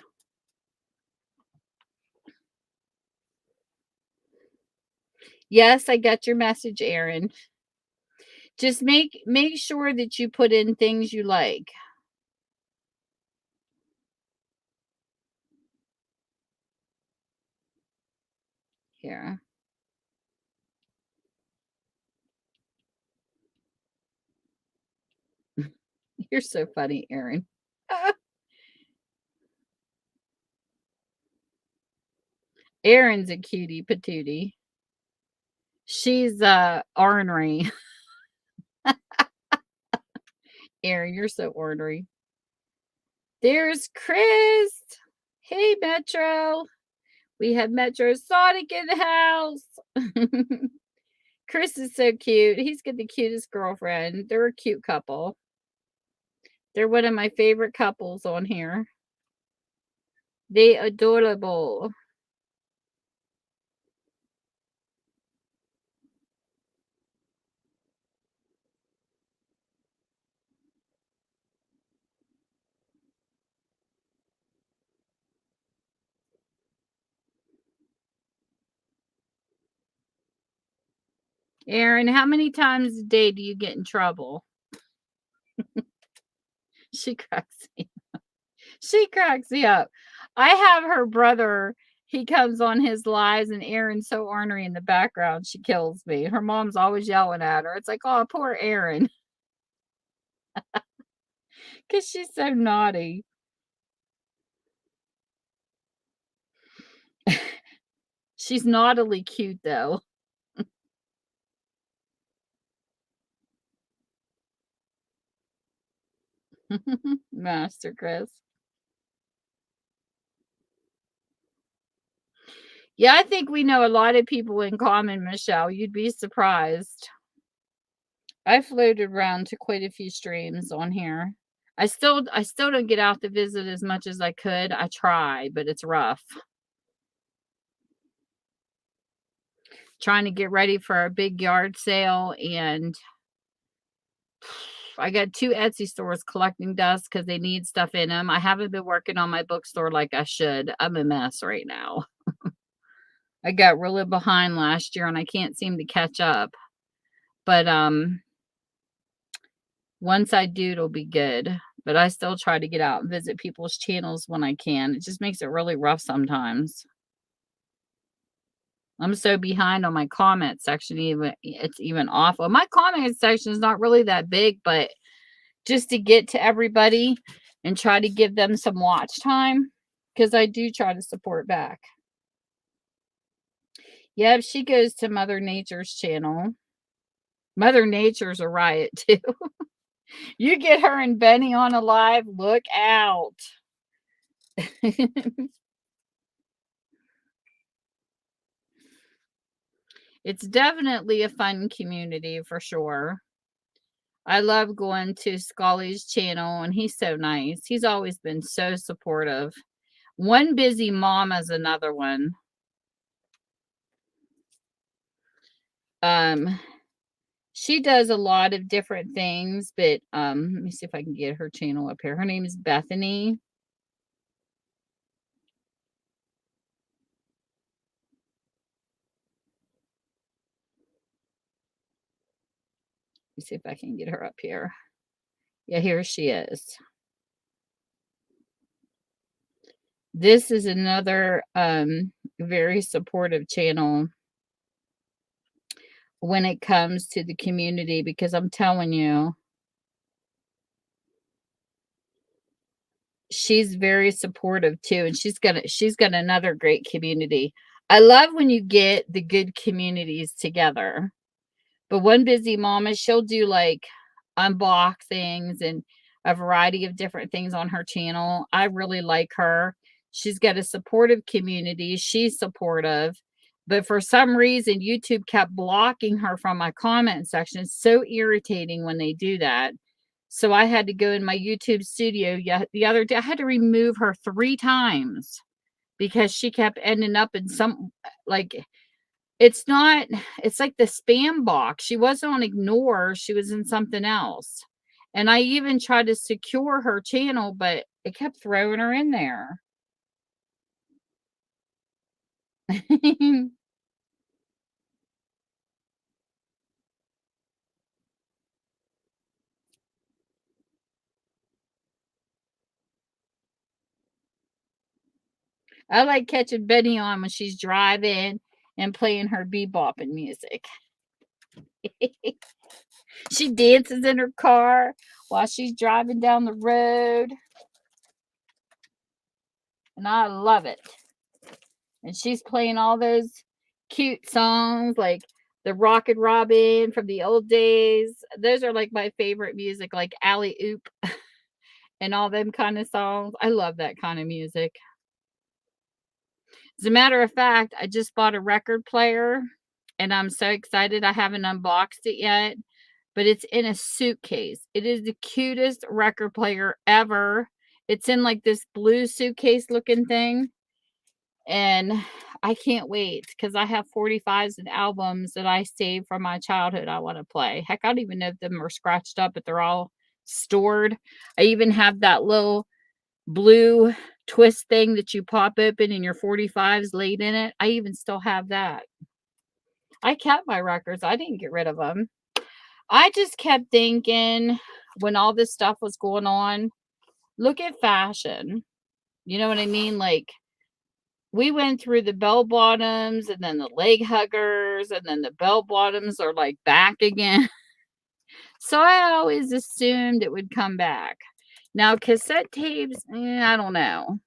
Yes, I got your message, Erin. Just make sure that you put in things you like. Here. You're so funny, Erin. Erin's a cutie patootie. She's ornery. Erin, you're so ornery. There's Chris. Hey, Metro. We have Metro Sonic in the house. Chris is so cute. He's got the cutest girlfriend. They're a cute couple. They're one of my favorite couples on here. They adorable. Erin, how many times a day do you get in trouble? She cracks me. She cracks me up. I have her brother. He comes on his lives, and Erin's so ornery in the background. She kills me. Her mom's always yelling at her. It's like, oh, poor Erin, because she's so naughty. She's naughtily cute, though. Master Chris. Yeah, I think we know a lot of people in common, Michelle. You'd be surprised. I floated around to quite a few streams on here. I still don't get out to visit as much as I could. I try, but it's rough. Trying to get ready for a big yard sale, and I got 2 Etsy stores collecting dust because they need stuff in them. I haven't been working on my bookstore like I should. I'm a mess right now. I got really behind last year and I can't seem to catch up. But once I do, it'll be good. But I still try to get out and visit people's channels when I can. It just makes it really rough sometimes. I'm so behind on my comment section, even it's even awful. My comment section is not really that big, but just to get to everybody and try to give them some watch time because I do try to support back. Yep, she goes to Mother Nature's channel. Mother Nature's a riot too. You get her and Benny on a live, look out. It's definitely a fun community for sure. I love going to Scully's channel and he's so nice. He's always been so supportive. One Busy Mom is another one. She does a lot of different things, but let me see if I can get her channel up here. Her name is Bethany. Let me see if I can get her up here. Yeah, here she is. This is another very supportive channel when it comes to the community because I'm telling you, she's very supportive too, and she's got another great community. I love when you get the good communities together. But One Busy Mama, she'll do like unboxings and a variety of different things on her channel. I really like her. She's got a supportive community. She's supportive. But for some reason, YouTube kept blocking her from my comment section. It's so irritating when they do that. So I had to go in my YouTube studio the other day. I had to remove her 3 times because she kept ending up in some like it's not it's like the spam box. She wasn't on ignore, she was in something else. And I even tried to secure her channel, but it kept throwing her in there. I like catching Betty on when she's driving and playing her bebopping music. She dances in her car while she's driving down the road. And I love it. And she's playing all those cute songs like the Rocket Robin from the old days. Those are like my favorite music, like Alley Oop and all them kind of songs. I love that kind of music. As a matter of fact, I just bought a record player and I'm so excited. I haven't unboxed it yet, but it's in a suitcase. It is the cutest record player ever. It's in like this blue suitcase looking thing. And I can't wait because I have 45s and albums that I saved from my childhood I want to play. Heck, I don't even know if them are scratched up, but they're all stored. I even have that little blue twist thing that you pop open and your 45s laid in it. I even still have that. I kept my records. I didn't get rid of them. I just kept thinking when all this stuff was going on, look at fashion. You know what I mean? Like we went through the bell bottoms and then the leg huggers and then the bell bottoms are like back again. So I always assumed it would come back. Now cassette tapes, I don't know.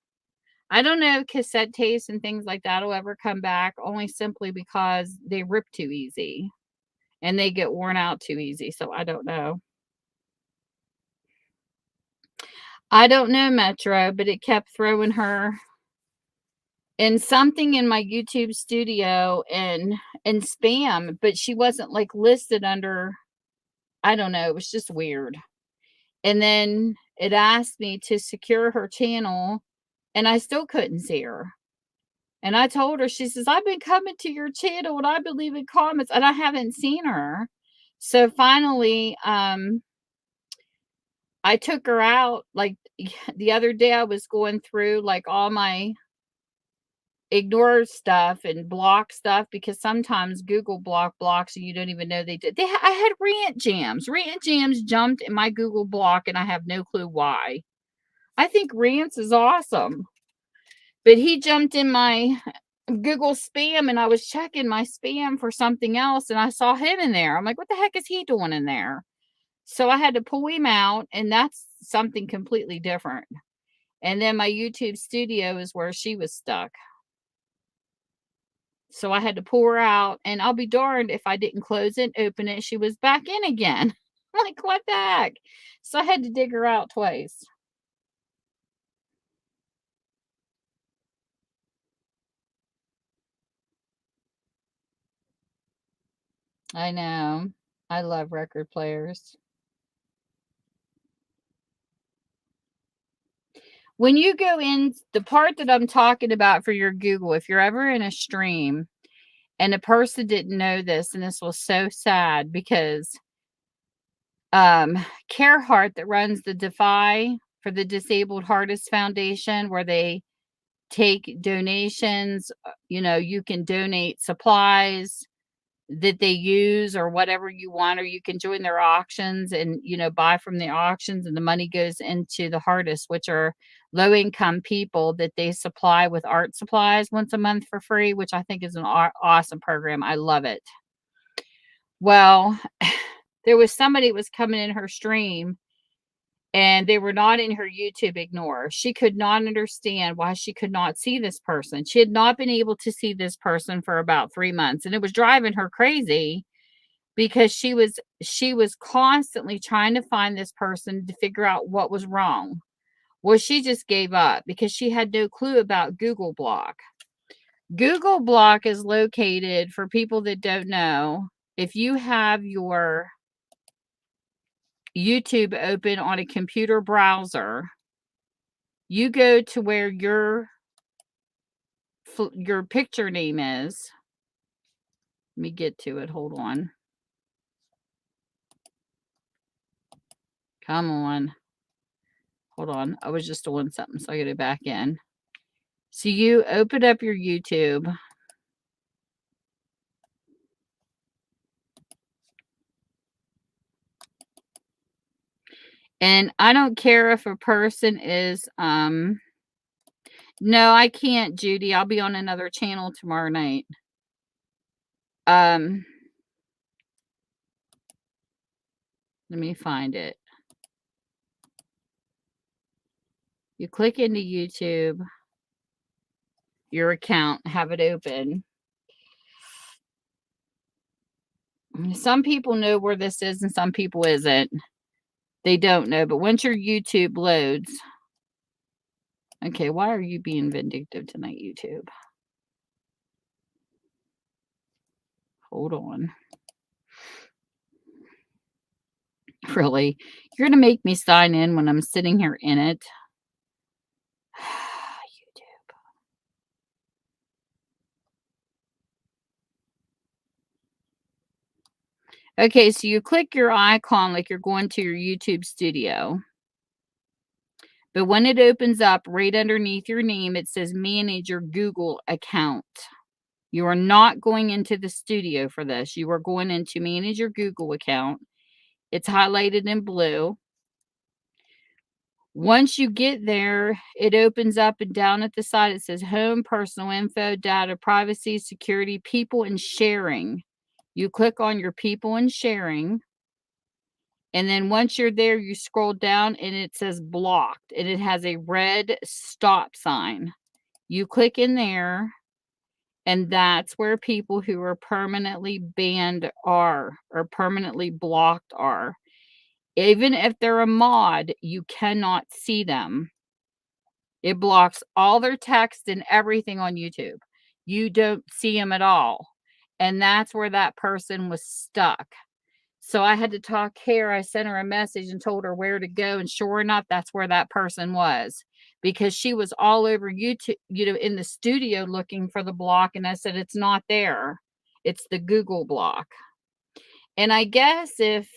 I don't know if cassette tapes and things like that will ever come back only simply because they rip too easy and they get worn out too easy. So I don't know. I don't know, Metro, but it kept throwing her in something in my YouTube studio and spam, but she wasn't like listed under, I don't know, it was just weird. And then it asked me to secure her channel and I still couldn't see her. And I told her, she says, I've been coming to your channel and I believe in comments and I haven't seen her. So finally, I took her out like the other day I was going through like all my ignore stuff and block stuff, because sometimes Google blocks and you don't even know they did. I had rant jams. Rant jams jumped in my Google block and I have no clue why. I think rants is awesome. But he jumped in my Google spam and I was checking my spam for something else and I saw him in there. I'm like, what the heck is he doing in there? So I had to pull him out, and that's something completely different. And then my YouTube studio is where she was stuck. So I had to pull her out, and I'll be darned if I didn't close it, open it, she was back in again. I'm like, what the heck? So I had to dig her out twice. I know. I love record players. When you go in, the part that I'm talking about for your Google, if you're ever in a stream and a person didn't know this, and this was so sad because Carehart, that runs the Defy for the Disabled Artists Foundation, where they take donations, you can donate supplies that they use or whatever you want, or you can join their auctions and buy from the auctions, and the money goes into the artists, which are low income people that they supply with art supplies once a month for free, which I think is an awesome program. I love it. Well, there was somebody was coming in her stream and they were not in her YouTube ignore. She could not understand why she could not see this person. She had not been able to see this person for about 3 months, and it was driving her crazy because she was constantly trying to find this person to figure out what was wrong. Well, she just gave up because she had no clue about Google Block. Google Block is located, for people that don't know, if you have your YouTube open on a computer browser, you go to where your picture name is. Let me get to it. Hold on. Come on. Hold on. I was just doing something, so I got to back in. So you open up your YouTube. And I don't care if a person is no, I can't, Judy. I'll be on another channel tomorrow night. Let me find it. You click into YouTube, your account, have it open. Some people know where this is and some people isn't. They don't know, but once your YouTube loads. Okay, why are you being vindictive tonight, YouTube? Hold on. Really? You're going to make me sign in when I'm sitting here in it? YouTube. Okay, so you click your icon like you're going to your YouTube studio. But when it opens up right underneath your name, it says manage your Google account. You are not going into the studio for this. You are going into manage your Google account. It's highlighted in blue. Once you get there, it opens up, and down at the side, it says home, personal info, data, privacy, security, people, and sharing. You click on your people and sharing. And then once you're there, you scroll down and it says blocked, and it has a red stop sign. You click in there, and that's where people who are permanently banned are, or permanently blocked are. Even if they're a mod, you cannot see them. It blocks all their text and everything on YouTube. You don't see them at all. And that's where that person was stuck. So I had to talk her. I sent her a message and told her where to go. And sure enough, that's where that person was, because she was all over YouTube, in the studio looking for the block. And I said, it's not there. It's the Google block. And I guess if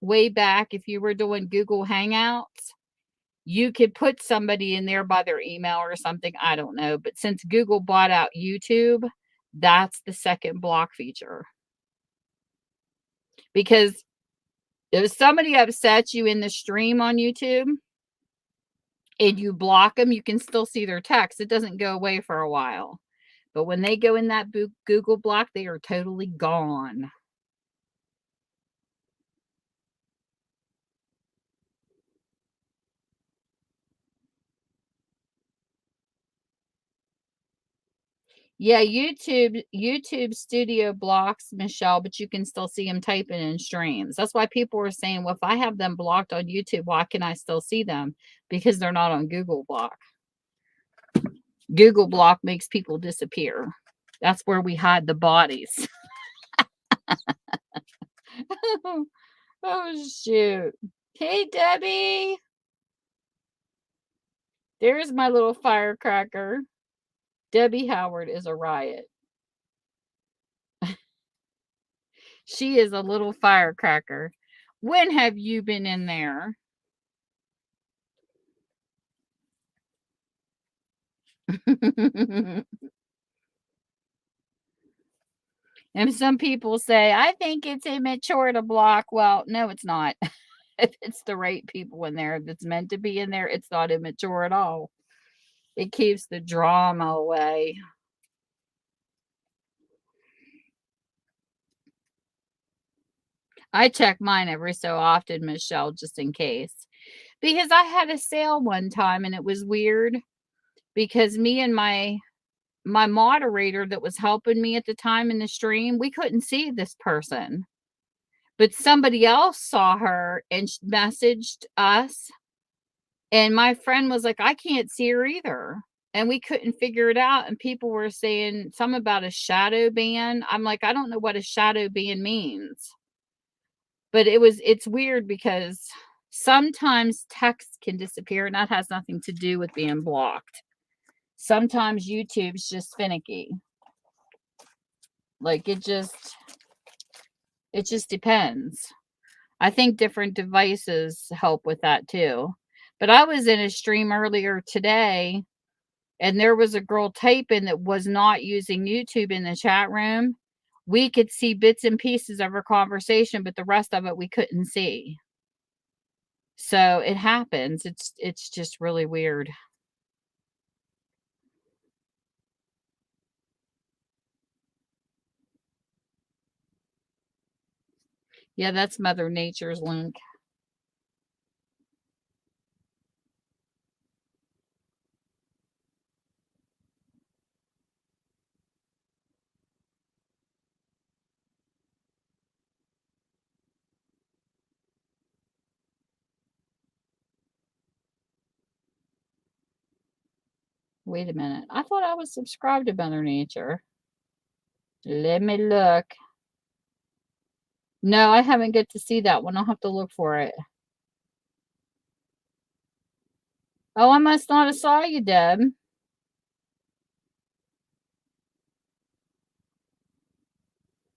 way back, if you were doing Google Hangouts, You could put somebody in there by their email or something, I don't know, but since Google bought out YouTube, that's the second block feature. Because if somebody upsets you in the stream on YouTube and you block them, you can still see their text. It doesn't go away for a while. But when they go in that Google block, they are totally gone. Yeah, YouTube Studio blocks, Michelle, but you can still see them typing in streams. That's why people were saying, well, if I have them blocked on YouTube, why can I still see them? Because they're not on Google Block. Google Block makes people disappear. That's where we hide the bodies. Oh, shoot. Hey, Debbie. There's my little firecracker. Debbie Howard is a riot. She is a little firecracker. When have you been in there? And some people say, I think it's immature to block. Well, no, it's not. If it's the right people in there that's meant to be in there, it's not immature at all. It keeps the drama away. I check mine every so often, Michelle, just in case. Because I had a sale one time and it was weird because me and my moderator that was helping me at the time in the stream, we couldn't see this person. But somebody else saw her and messaged us. And my friend was like, I can't see her either. And we couldn't figure it out. And people were saying something about a shadow ban. I'm like, I don't know what a shadow ban means. But it's weird because sometimes text can disappear and that has nothing to do with being blocked. Sometimes YouTube's just finicky. Like it just depends. I think different devices help with that too. But I was in a stream earlier today and there was a girl typing that was not using YouTube in the chat room. We could see bits and pieces of her conversation, but the rest of it we couldn't see. So it happens. It's just really weird. Yeah, that's Mother Nature's link. Wait a minute. I thought I was subscribed to Mother Nature. Let me look. No, I haven't get to see that one. I'll have to look for it. Oh, I must not have saw you, Deb.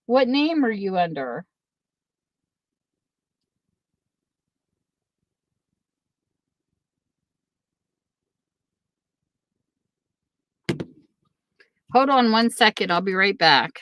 What name are you under? Hold on 1 second. I'll be right back.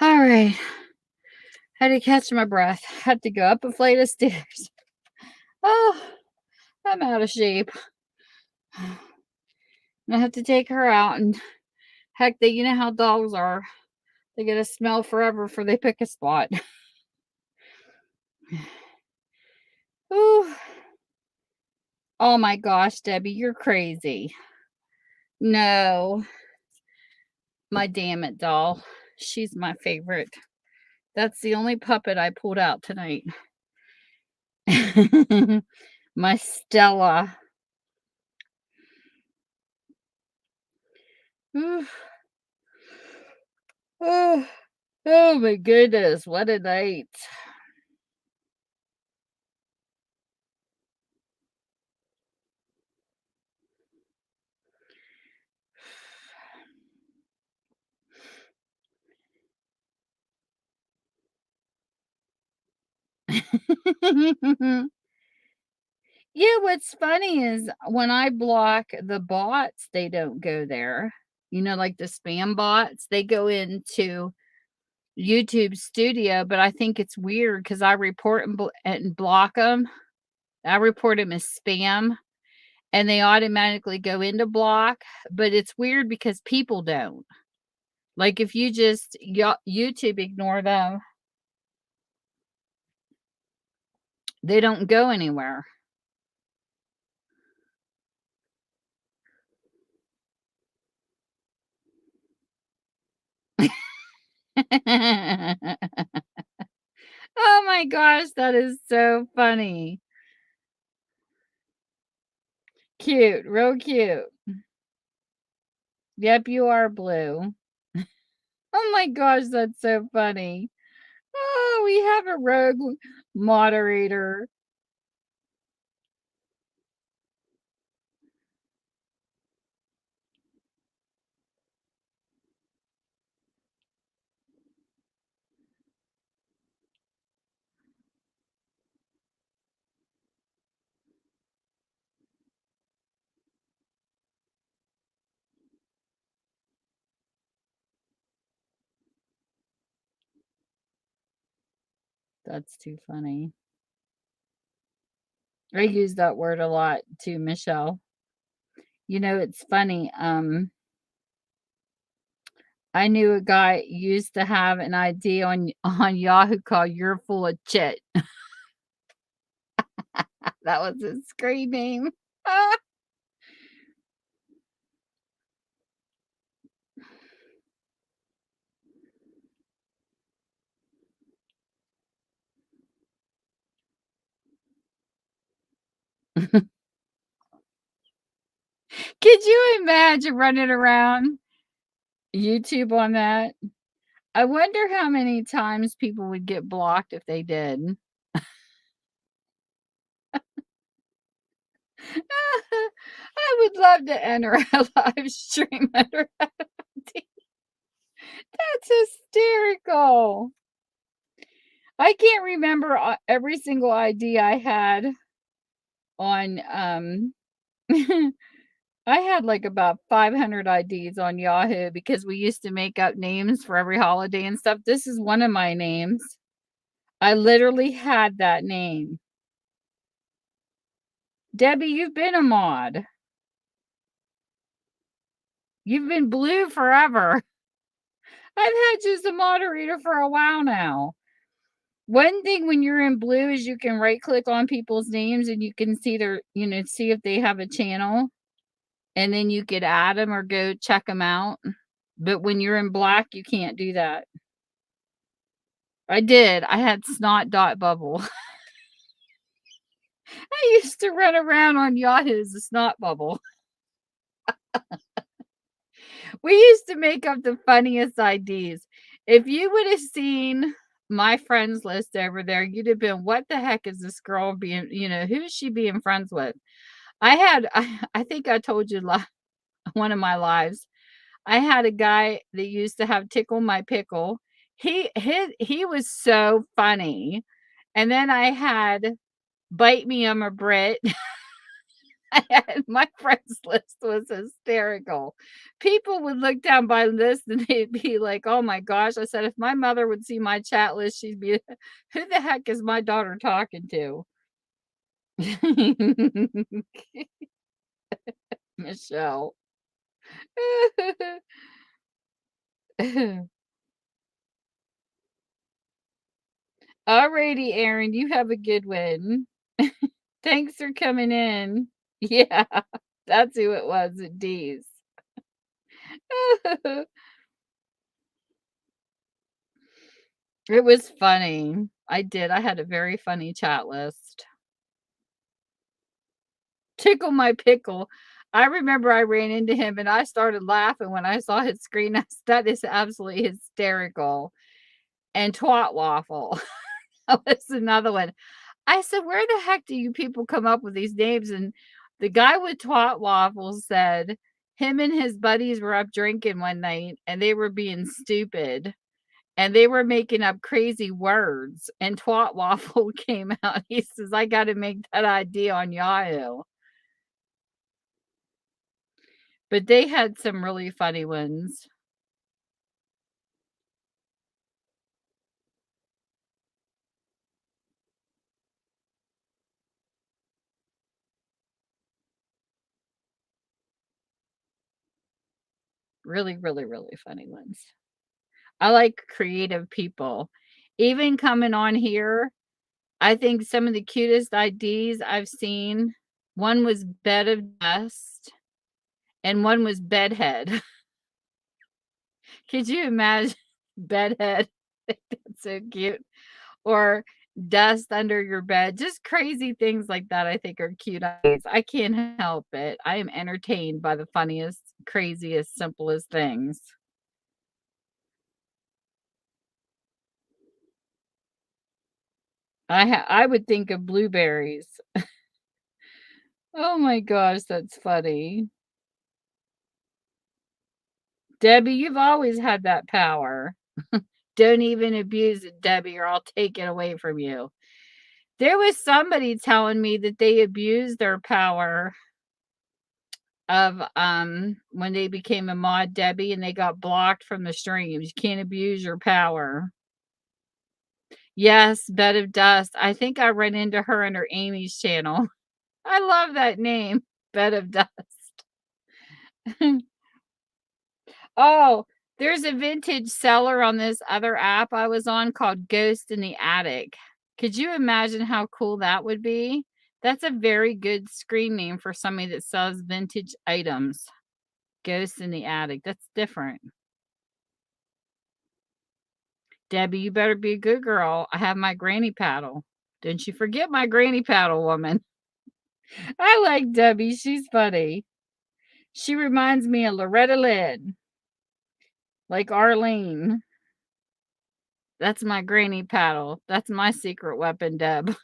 All right. Had to catch my breath. Had to go up a flight of stairs. Oh, I'm out of shape. I have to take her out, and heck, you know how dogs are. They get a smell forever before they pick a spot. Ooh. Oh my gosh, Debbie, you're crazy. No, my damn it doll. She's my favorite. That's the only puppet I pulled out tonight. My Stella. Ooh. Oh, oh my goodness, what a night. Yeah, what's funny is when I block the bots, they don't go there. You know, like the spam bots, they go into YouTube Studio, but I think it's weird because I report and block them. I report them as spam, and they automatically go into block. But it's weird because people don't. Like if you just YouTube ignore them, they don't go anywhere. Oh my gosh, that is so funny. Cute, real cute. Yep, you are blue. Oh my gosh, that's so funny. Oh, we have a rogue moderator. That's too funny. I use that word a lot too, Michelle. You know, it's funny. I knew a guy used to have an ID on Yahoo called "You're full of shit." That was his screen name. Could you imagine running around YouTube on that? I wonder how many times people would get blocked if they did. I would love to enter a live stream under that ID. That's hysterical. I can't remember every single ID I had on I had like about 500 IDs on Yahoo because we used to make up names for every holiday and stuff. This is one of my names. I literally had that name. Debbie, you've been a mod. You've been blue forever. I've had you as a moderator for a while now. One thing when you're in blue is you can right click on people's names and you can see see if they have a channel, and then you could add them or go check them out. But when you're in black, you can't do that. I did. I had snot dot bubble. I used to run around on Yahoo as a snot bubble. We used to make up the funniest IDs. If you would have seen my friends list over there, you'd have been, what the heck is this girl being, who is she being friends with? I think I told you one of my lives. I had a guy that used to have Tickle My Pickle. He was so funny. And then I had Bite Me, I'm a Brit. My friends list was hysterical. People would look down my list and they'd be like, "Oh my gosh." I said, "If my mother would see my chat list, she'd be, who the heck is my daughter talking to?" Michelle. Alrighty, Aaron, you have a good one. Thanks for coming in. Yeah, that's who it was at D's. It was funny. I did. I had a very funny chat list. Tickle my pickle. I remember I ran into him and I started laughing when I saw his screen. That is absolutely hysterical. And twat waffle. That was another one. I said, "Where the heck do you people come up with these names?" And the guy with twat waffles said him and his buddies were up drinking one night and they were being stupid and they were making up crazy words. And twat waffle came out. He says, "I got to make that idea on Yahoo." But they had some really funny ones. Really, really, really funny ones. I like creative people. Even coming on here, I think some of the cutest IDs I've seen, one was Bed of Dust and one was Bedhead. Could you imagine Bedhead? That's so cute. Or Dust Under Your Bed. Just crazy things like that I think are cute IDs. I can't help it. I am entertained by the funniest, craziest, simplest things. I would think of blueberries. Oh my gosh, that's funny. Debbie, you've always had that power. Don't even abuse it, Debbie, or I'll take it away from you. There was somebody telling me that they abused their power of when they became a mod Debbie and they got blocked from the streams. You can't abuse your power. Yes, Bed of Dust. I think I ran into her under Amy's channel. I love that name, Bed of Dust. Oh, there's a vintage seller on this other app I was on called Ghost in the Attic. Could you imagine how cool that would be? That's a very good screen name for somebody that sells vintage items. Ghost in the Attic. That's different. Debbie, you better be a good girl. I have my granny paddle. Didn't you forget my granny paddle woman? I like Debbie. She's funny. She reminds me of Loretta Lynn, like Arlene. That's my granny paddle. That's my secret weapon, Deb.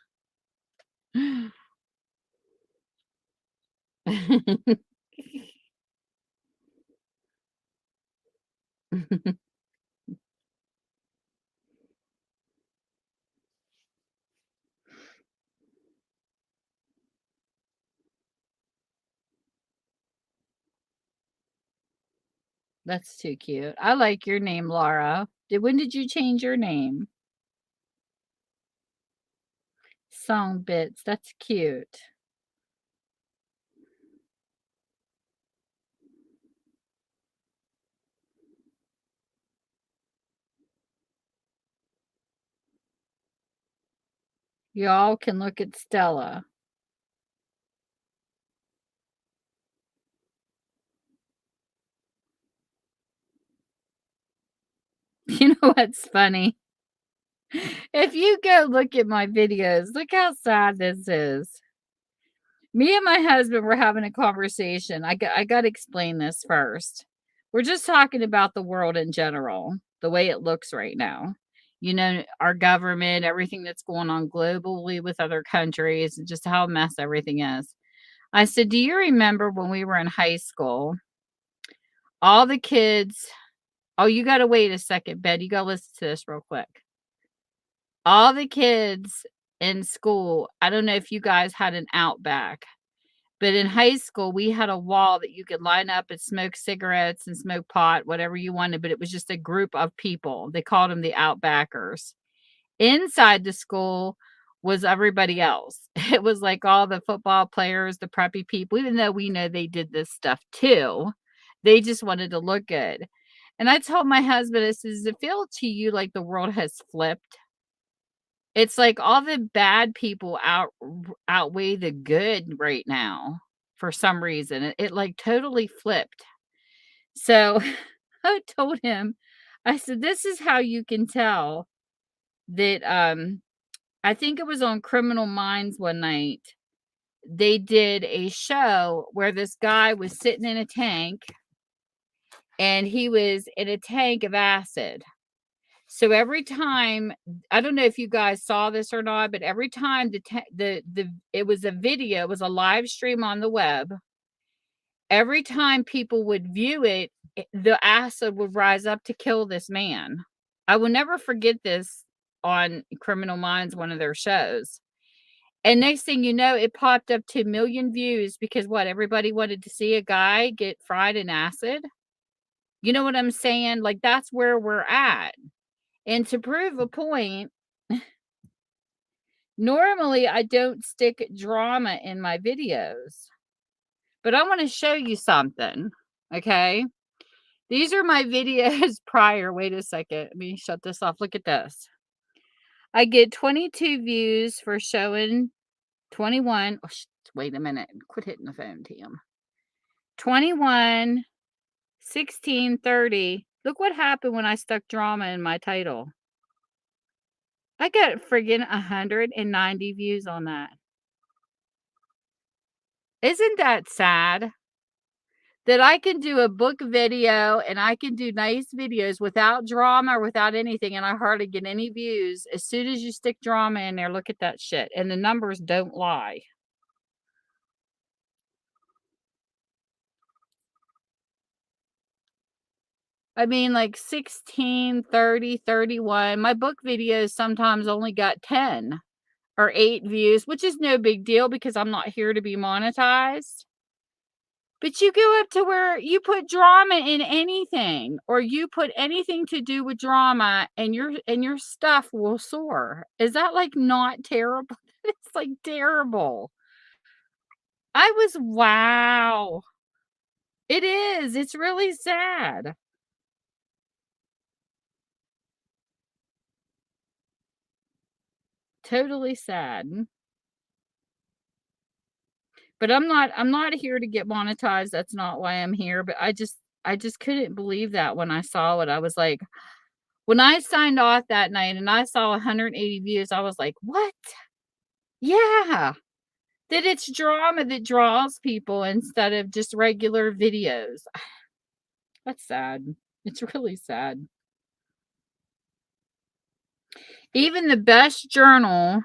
That's too cute. I like your name, Laura. When did you change your name? Song Bits. That's cute. Y'all can look at Stella. You know what's funny? If you go look at my videos, look how sad this is. Me and my husband were having a conversation. I got to explain this first. We're just talking about the world in general, the way it looks right now. You know, our government, everything that's going on globally with other countries, and just how a mess everything is. I said, "Do you remember when we were in high school? All the kids, oh, you got to wait a second, Ben. You got to listen to this real quick. All the kids in school, I don't know if you guys had an Outback, But in high school, we had a wall that you could line up and smoke cigarettes and smoke pot, whatever you wanted, but it was just a group of people. They called them the Outbackers. Inside the school was everybody else. It was like all the football players, the preppy people, even though we know they did this stuff too. They just wanted to look good. And I told my husband, I said, does it feel to you like the world has flipped? It's like all the bad people outweigh the good right now for some reason. It like totally flipped. So I told him, I said, this is how you can tell that I think it was on Criminal Minds one night. They did a show where this guy was sitting in a tank and he was in a tank of acid. So every time, I don't know if you guys saw this or not, but every time it was a video, it was a live stream on the web. Every time people would view it, the acid would rise up to kill this man. I will never forget this on Criminal Minds, one of their shows. And next thing you know, it popped up to 1 million views because what? Everybody wanted to see a guy get fried in acid. You know what I'm saying? Like, that's where we're at. And to prove a point, normally I don't stick drama in my videos, but I want to show you something. Okay. These are my videos prior. Wait a second. Let me shut this off. Look at this. I get 22 views for showing 21. Oh, wait a minute. Quit hitting the phone, Tim. 21, 16, 30. Look what happened when I stuck drama in my title. I got friggin' 190 views on that. Isn't that sad? That I can do a book video and I can do nice videos without drama or without anything, and I hardly get any views. As soon as you stick drama in there, look at that shit. And the numbers don't lie. I mean, like 16, 30, 31. My book videos sometimes only got 10 or 8 views, which is no big deal because I'm not here to be monetized. But you go up to where you put drama in anything, or you put anything to do with drama, and your stuff will soar. Is that like not terrible? It's like terrible. I was wow. It is. It's really sad. Totally sad. But I'm not here to get monetized. That's not why I'm here. But I just couldn't believe that when I saw it. I was like, when I signed off that night and I saw 180 views, I was like, what? Yeah. That it's drama that draws people instead of just regular videos. That's sad. It's really sad. Even the best journal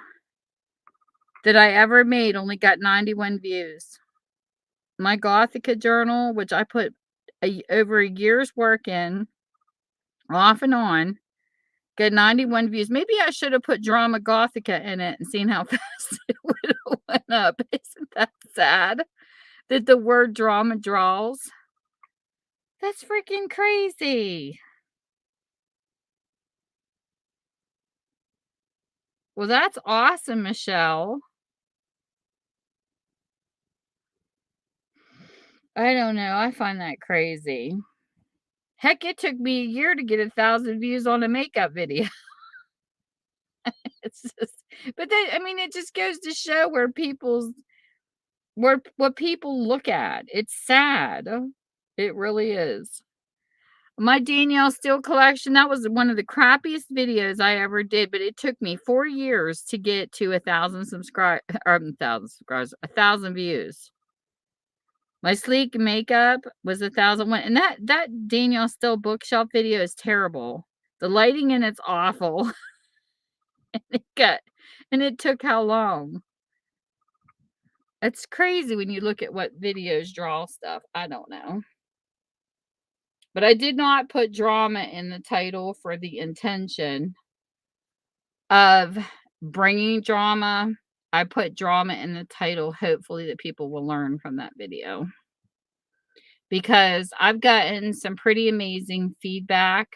that I ever made only got 91 views. My Gothica journal, which I put over a year's work in, off and on, got 91 views. Maybe I should have put Drama Gothica in it and seen how fast it would have went up. Isn't that sad that the word drama draws? That's freaking crazy. Well, that's awesome, Michelle. I don't know. I find that crazy. Heck, it took me a year to get 1,000 views on a makeup video. It's just, but then, I mean, it just goes to show what people look at. It's sad. It really is. My Danielle Steele collection, that was one of the crappiest videos I ever did, but it took me 4 years to get to 1,000 subscribers, 1,000 views. My sleek makeup was 1,001, and that Danielle Steele bookshelf video is terrible. The lighting in it's awful. And it took how long? It's crazy when you look at what videos draw stuff. I don't know. But I did not put drama in the title for the intention of bringing drama. I put drama in the title, hopefully that people will learn from that video. Because I've gotten some pretty amazing feedback,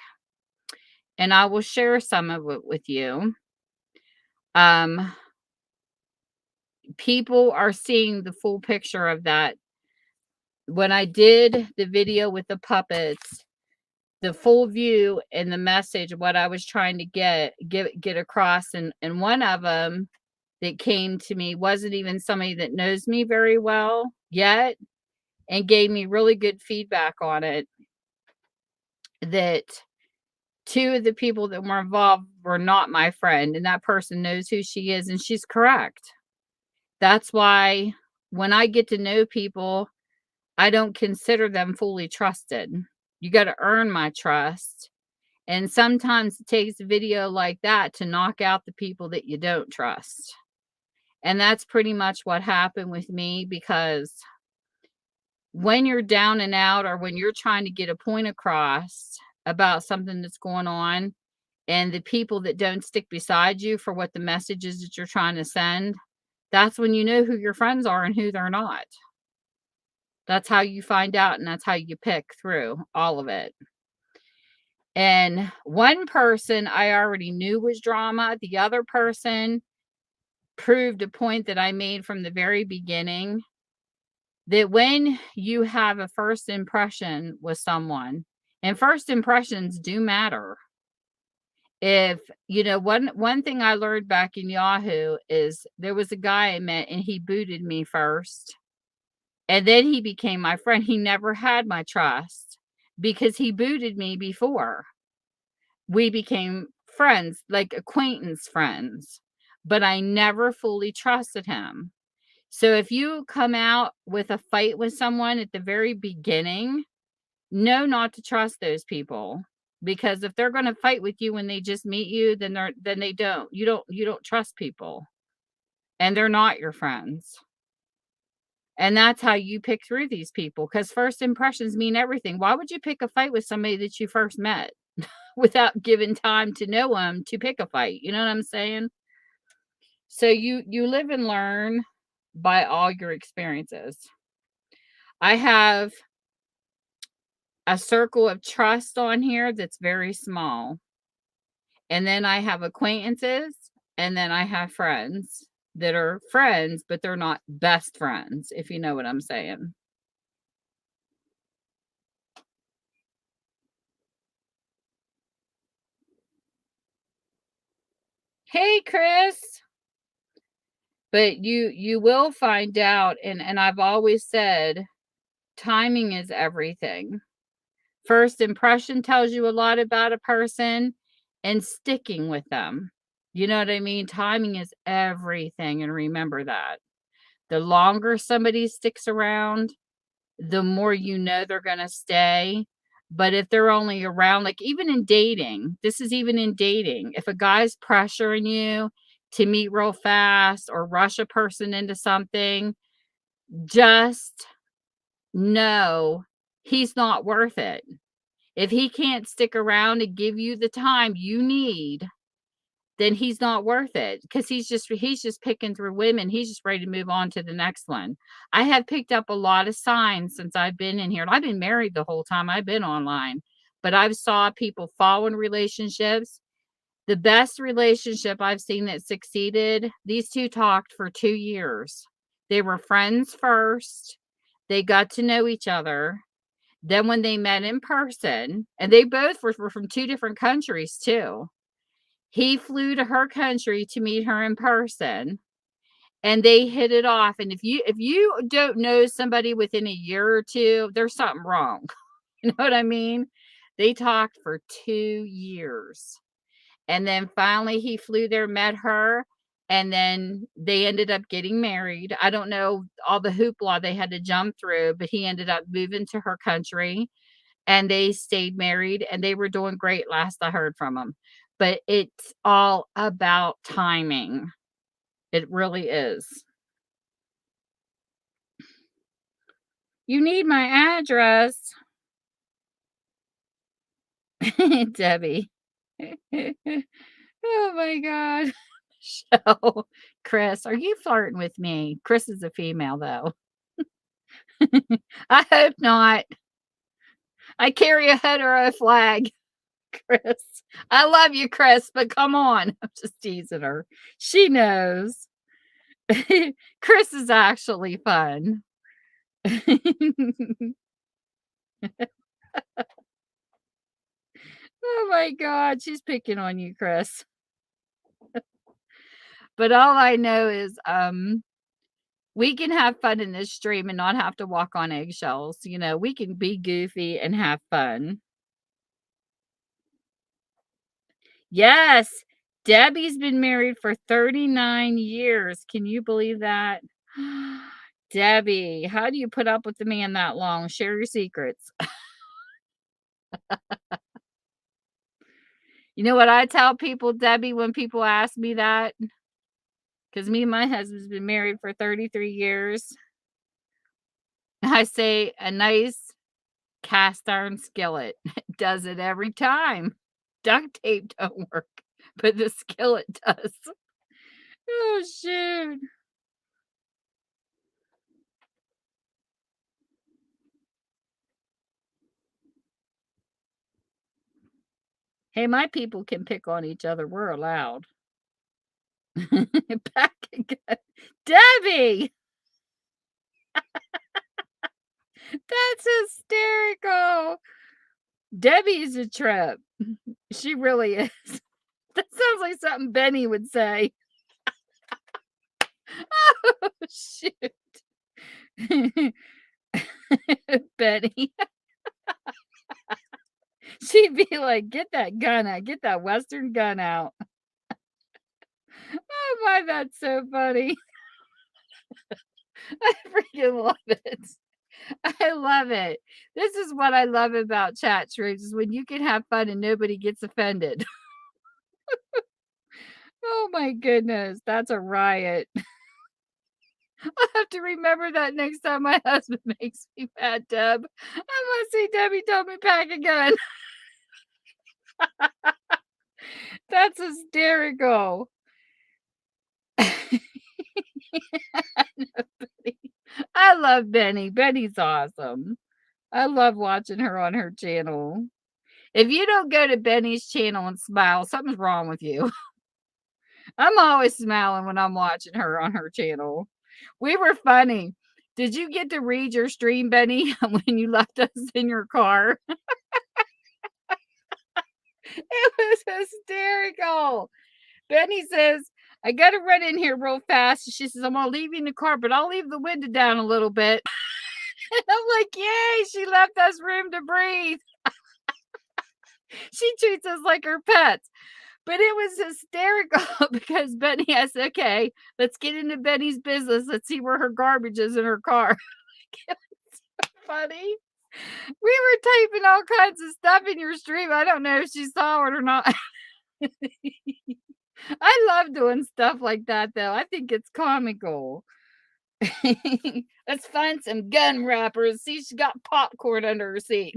and I will share some of it with you. Um, People are seeing the full picture of that. When I did the video with the puppets, the full view and the message, what I was trying to get across, and one of them that came to me wasn't even somebody that knows me very well yet, and gave me really good feedback on it, that two of the people that were involved were not my friend, and that person knows who she is, and she's correct. That's why when I get to know people, I don't consider them fully trusted. You got to earn my trust. And sometimes it takes a video like that to knock out the people that you don't trust. And that's pretty much what happened with me, because when you're down and out, or when you're trying to get a point across about something that's going on, and the people that don't stick beside you for what the message is that you're trying to send, that's when you know who your friends are and who they're not. That's how you find out, and that's how you pick through all of it. And one person I already knew was drama. The other person proved a point that I made from the very beginning, that when you have a first impression with someone, and first impressions do matter. If, one thing I learned back in Yahoo is there was a guy I met, and he booted me first. And then he became my friend. He never had my trust because he booted me before. We became friends, like acquaintance friends, but I never fully trusted him. So if you come out with a fight with someone at the very beginning, know not to trust those people, because if they're going to fight with you when they just meet you, then they don't. You don't trust people, and they're not your friends. And that's how you pick through these people, because first impressions mean everything. Why would you pick a fight with somebody that you first met without giving time to know them to pick a fight? You know what I'm saying? So you live and learn by all your experiences. I have a circle of trust on here that's very small. And then I have acquaintances, and then I have friends that are friends, but they're not best friends, if you know what I'm saying. Hey, Chris. But you will find out, and I've always said timing is everything. First impression tells you a lot about a person, and sticking with them. You know what I mean? Timing is everything, and remember that. The longer somebody sticks around, the more you know they're going to stay. But if they're only around, like even in dating, this is even in dating. If a guy's pressuring you to meet real fast or rush a person into something, just know he's not worth it. If he can't stick around and give you the time you need, then he's not worth it, because he's just picking through women. He's just ready to move on to the next one. I have picked up a lot of signs since I've been in here, and I've been married the whole time I've been online, but I've saw people fall in relationships. The best relationship I've seen that succeeded, these two talked for 2 years. They were friends first. They got to know each other. Then when they met in person, and they both were from two different countries too. He flew to her country to meet her in person, and they hit it off. And if you don't know somebody within a year or two, there's something wrong. You know what I mean? They talked for 2 years. And then finally he flew there, met her, and then they ended up getting married. I don't know all the hoopla they had to jump through, but he ended up moving to her country, and they stayed married, and they were doing great last I heard from them. But it's all about timing. It really is. You need my address. Debbie. Oh my God. So, Chris, are you flirting with me? Chris is a female, though. I hope not. I carry a hetero flag, Chris. I love you, Chris, but come on. I'm just teasing her. She knows. Chris is actually fun. Oh my God, she's picking on you, Chris. But all I know is we can have fun in this stream and not have to walk on eggshells. You know, we can be goofy and have fun. Yes, Debbie's been married for 39 years. Can you believe that? Debbie, how do you put up with the man that long? Share your secrets. You know what I tell people, Debbie, when people ask me that? Because me and my husband's been married for 33 years. I say a nice cast iron skillet does it every time. Duct tape don't work, but the skillet does. Oh, shoot. Hey, my people can pick on each other. We're allowed. Back again. Debbie! That's hysterical. Debbie's a trip. She really is. That sounds like something Benny would say. Oh, shoot. Benny. She'd be like, get that gun out. Get that Western gun out. Oh my, that's so funny. I freaking love it. I love it. This is what I love about chat streams is when you can have fun and nobody gets offended. Oh my goodness, that's a riot. I'll have to remember that next time my husband makes me mad, Deb. I want to see Debbie tell me pack a gun. That's hysterical. I love Benny. Benny's awesome. I love watching her on her channel. If you don't go to Benny's channel and smile, something's wrong with you. I'm always smiling when I'm watching her on her channel. We were funny. Did you get to read your stream, Benny, when you left us in your car? It was hysterical. Benny says, I got to run in here real fast. She says, I'm going to leave you in the car, but I'll leave the window down a little bit. And I'm like, yay, she left us room to breathe. She treats us like her pets. But it was hysterical because Benny, I said, okay, let's get into Benny's business. Let's see where her garbage is in her car. It was so funny. We were typing all kinds of stuff in your stream. I don't know if she saw it or not. I love doing stuff like that, though. I think it's comical. Let's find some gun wrappers. See, she got popcorn under her seat.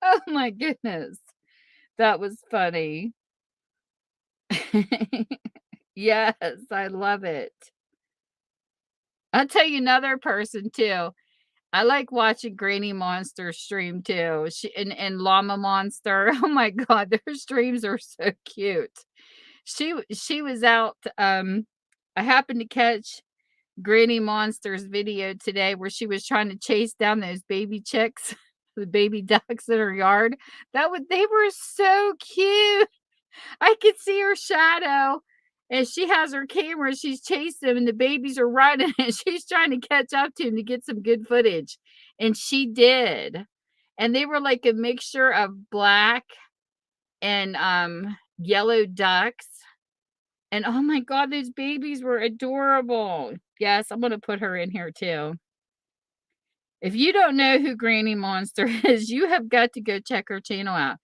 Oh my goodness. That was funny. Yes, I love it. I'll tell you another person too. I like watching Granny Monster stream too. And Llama Monster. Oh my god, their streams are so cute. She was out. I happened to catch Granny Monster's video today where she was trying to chase down those baby chicks, the baby ducks in her yard. They were so cute. I could see her shadow, and she has her camera. She's chasing them, and the babies are running, and she's trying to catch up to him to get some good footage. And she did. And they were like a mixture of black and yellow ducks. And oh my god, those babies were adorable. Yes, I'm gonna put her in here too. If you don't know who Granny Monster is, you have got to go check her channel out.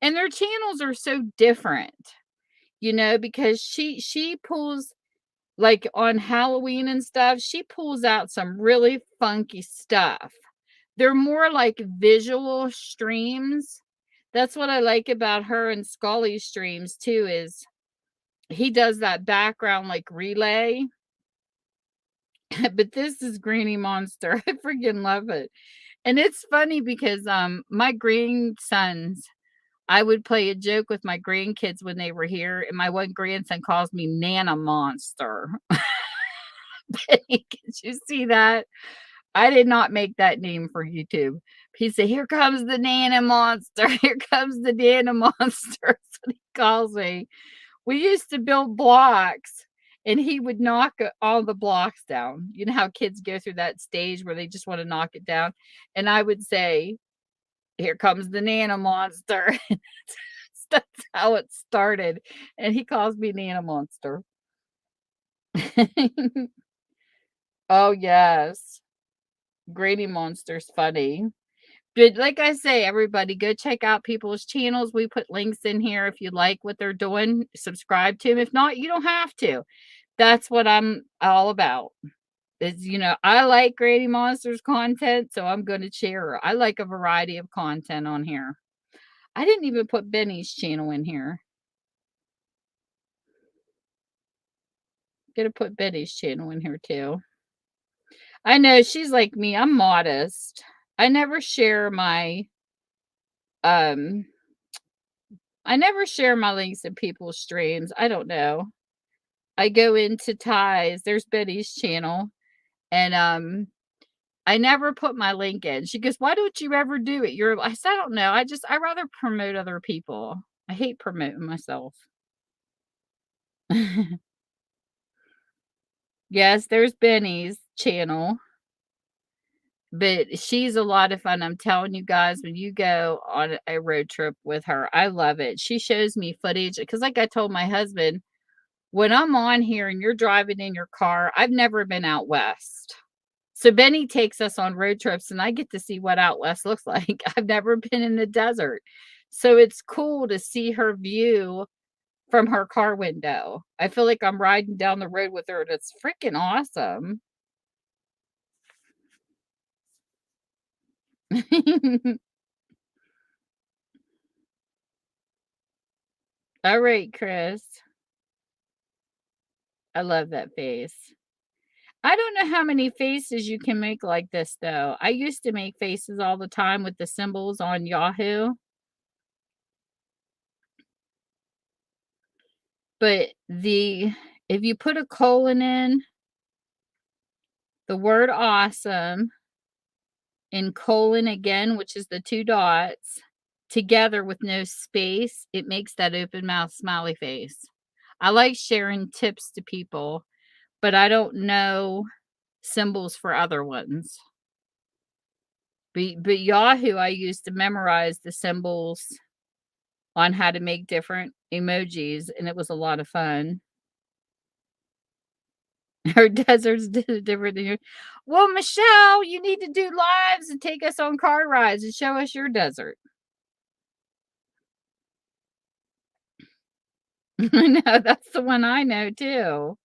And their channels are so different, you know, because she pulls like on Halloween and stuff, she pulls out some really funky stuff. They're more like visual streams. That's what I like about her and Scully's streams too, is he does that background like relay. But this is Granny Monster. I freaking love it. And it's funny because my grandsons, I would play a joke with my grandkids when they were here, and my one grandson calls me Nana Monster. Benny, could you see that? I did not make that name for YouTube. He said, "Here comes the Nana Monster. Here comes the Nana Monster." That's what he calls me. We used to build blocks, and he would knock all the blocks down. You know how kids go through that stage where they just want to knock it down? And I would say, "Here comes the Nana Monster." That's how it started. And he calls me Nana Monster. Oh, yes. Granny Monster's funny. But like I say, everybody go check out people's channels. We put links in here if you like what they're doing. Subscribe to them. If not, you don't have to. That's what I'm all about. Is, I like Granny Monster's content, so I'm going to share her. I like a variety of content on here. I didn't even put Benny's channel in here. Gonna put Benny's channel in here too. I know she's like me. I'm modest. I never share my um links in people's streams. I don't know. I go into Ties. There's Betty's channel. And I never put my link in. She goes, "Why don't you ever do it?" I said, "I don't know. I rather promote other people. I hate promoting myself." Yes, there's Benny's channel. But she's a lot of fun. I'm telling you guys, when you go on a road trip with her, I love it. She shows me footage because, like I told my husband, when I'm on here and you're driving in your car, I've never been out west. So Benny takes us on road trips and I get to see what out west looks like. I've never been in the desert. So it's cool to see her view from her car window. I feel like I'm riding down the road with her and it's freaking awesome. All right, Chris. I love that face. I don't know how many faces you can make like this, though. I used to make faces all the time with the symbols on Yahoo. But if you put a colon in the word awesome and colon again, which is the two dots, together with no space, it makes that open mouth smiley face. I like sharing tips to people, but I don't know symbols for other ones. But Yahoo, I used to memorize the symbols on how to make different emojis, and it was a lot of fun. Our deserts did different than yours. Well, Michelle, you need to do lives and take us on car rides and show us your desert. I know, that's the one I know too.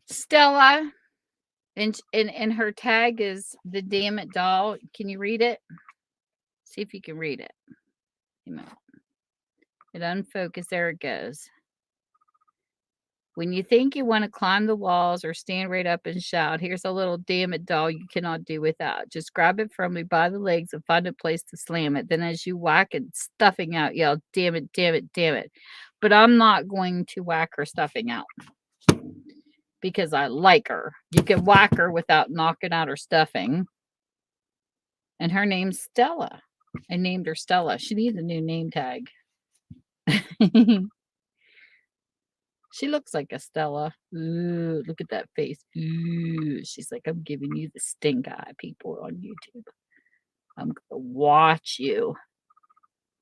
Stella, and her tag is the Damn It Doll. Can you read it? See if you can read it. It unfocused. There it goes. When you think you want to climb the walls or stand right up and shout, here's a little damn it doll you cannot do without. Just grab it firmly by the legs and find a place to slam it. Then as you whack it, stuffing out, yell, damn it, damn it, damn it. But I'm not going to whack her stuffing out because I like her. You can whack her without knocking out her stuffing. And her name's Stella. I named her Stella. She needs a new name tag. She looks like a Stella. Ooh, look at that face. Ooh, she's like, I'm giving you the stink eye, people on YouTube. I'm going to watch you.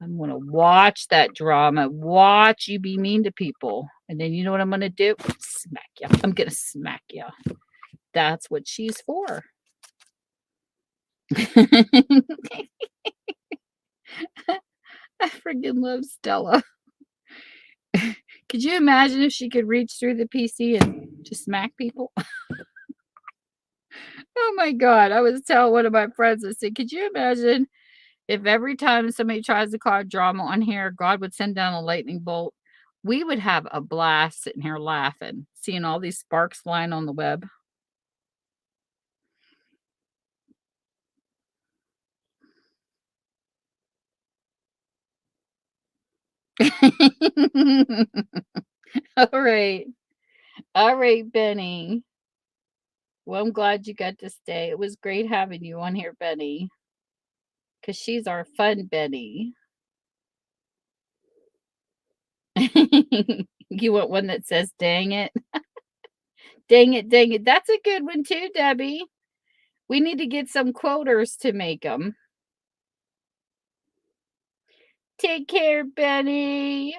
I'm going to watch that drama. Watch you be mean to people. And then you know what I'm going to do? Smack you. I'm going to smack you. That's what she's for. I freaking love Stella. Could you imagine if she could reach through the PC and just smack people? Oh my God. I was telling one of my friends, I said, could you imagine If every time somebody tries to cause drama on here, God would send down a lightning bolt, we would have a blast sitting here laughing, seeing all these sparks flying on the web. All right. All right, Benny. Well, I'm glad you got to stay. It was great having you on here, Benny, because she's our fun Benny. You want one that says, dang it? Dang it, dang it. That's a good one too, Debbie. We need to get some quoters to make them. Take care, Benny.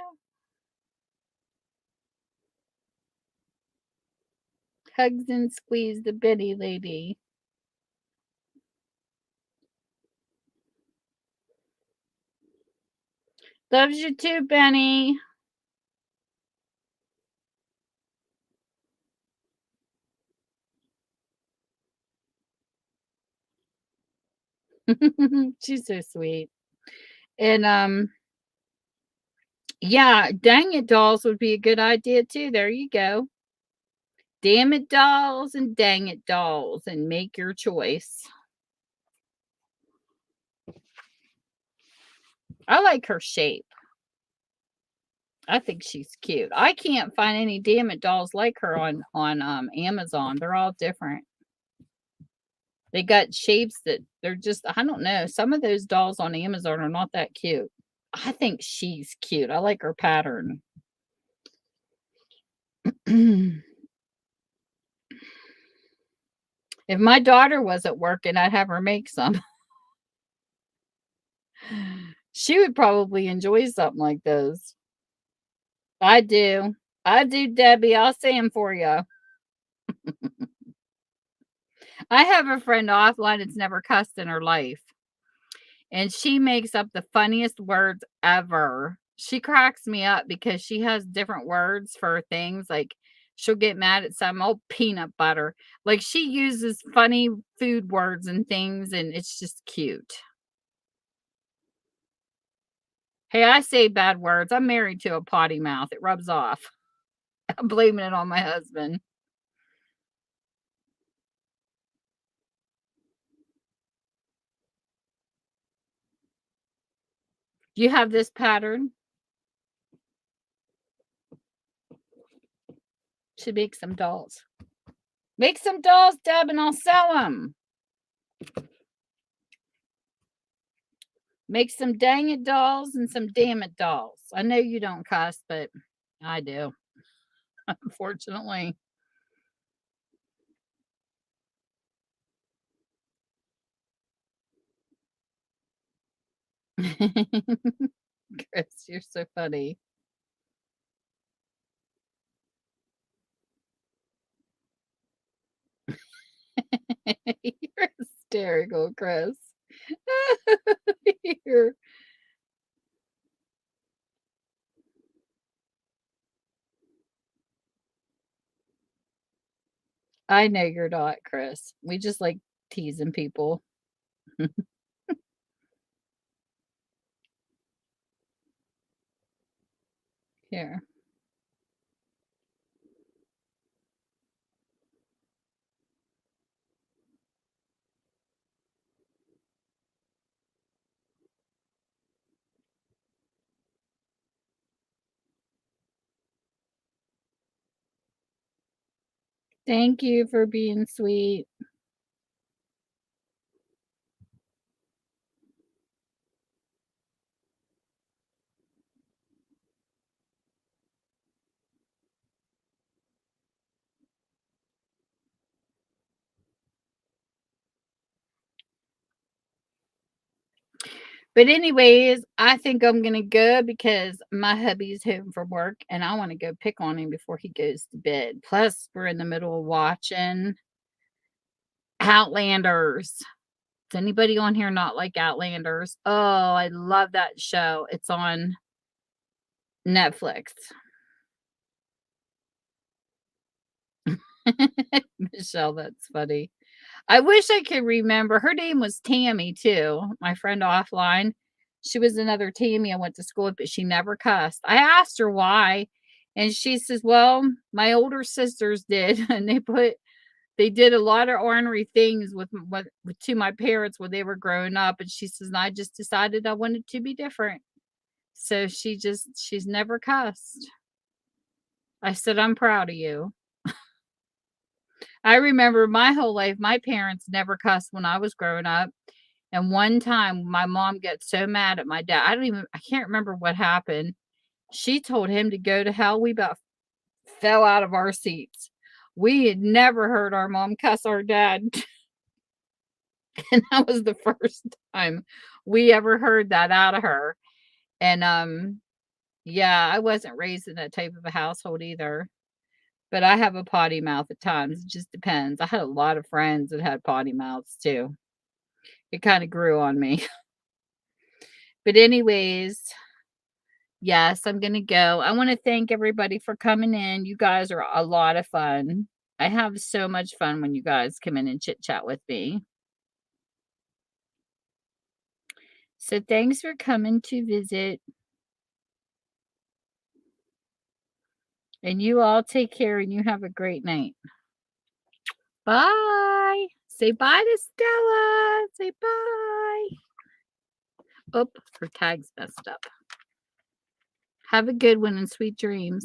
Hugs and squeeze the Benny lady. Loves you too, Benny. She's so sweet. And yeah, dang it dolls would be a good idea too. There you go. Damn it dolls and dang it dolls and make your choice. I like her shape. I think she's cute. I can't find any damn it dolls like her on Amazon. They're all different. They got shapes that they're just I don't know. Some of those dolls on Amazon are not that cute. I think she's cute. I like her pattern. If my daughter wasn't working, I'd have her make some. She would probably enjoy something like those. I do. I do, Debbie. I'll say them for you. I have a friend offline that's never cussed in her life, and she makes up the funniest words ever. She cracks me up because she has different words for things. Like she'll get mad at some old peanut butter. Like she uses funny food words and things, and it's just cute. Hey, I say bad words. I'm married to a potty mouth. It rubs off. I'm blaming it on my husband. Do you have this pattern? Should make some dolls. Make some dolls, Deb, and I'll sell them. Make some dang it dolls and some damn it dolls. I know you don't cuss, but I do, unfortunately. Chris, you're so funny. You're hysterical, Chris. You're, I know you're not, Chris. We just like teasing people. Here. Thank you for being sweet. But anyways, I think I'm gonna go because my hubby's home from work and I want to go pick on him before he goes to bed. Plus, we're in the middle of watching Outlanders. Does anybody on here not like Outlanders? Oh, I love that show. It's on Netflix. Michelle, that's funny. I wish I could remember. Her name was Tammy too, my friend offline. She was another Tammy I went to school with, but she never cussed. I asked her why, and she says, "Well, my older sisters did, and they did a lot of ornery things to my parents when they were growing up." And she says, "And I just decided I wanted to be different." So she's never cussed. I said, "I'm proud of you." I remember my whole life, my parents never cussed when I was growing up. And one time my mom gets so mad at my dad. I can't remember what happened. She told him to go to hell. We about fell out of our seats. We had never heard our mom cuss our dad. And that was the first time we ever heard that out of her. And yeah, I wasn't raised in that type of a household either. But I have a potty mouth at times. It just depends. I had a lot of friends that had potty mouths too. It kind of grew on me. But anyways, yes, I'm gonna go. I want to thank everybody for coming in. You guys are a lot of fun. I have so much fun when you guys come in and chit chat with me. So thanks for coming to visit. And you all take care and you have a great night. Bye. Say bye to Stella. Say bye. Oh, her tag's messed up. Have a good one and sweet dreams.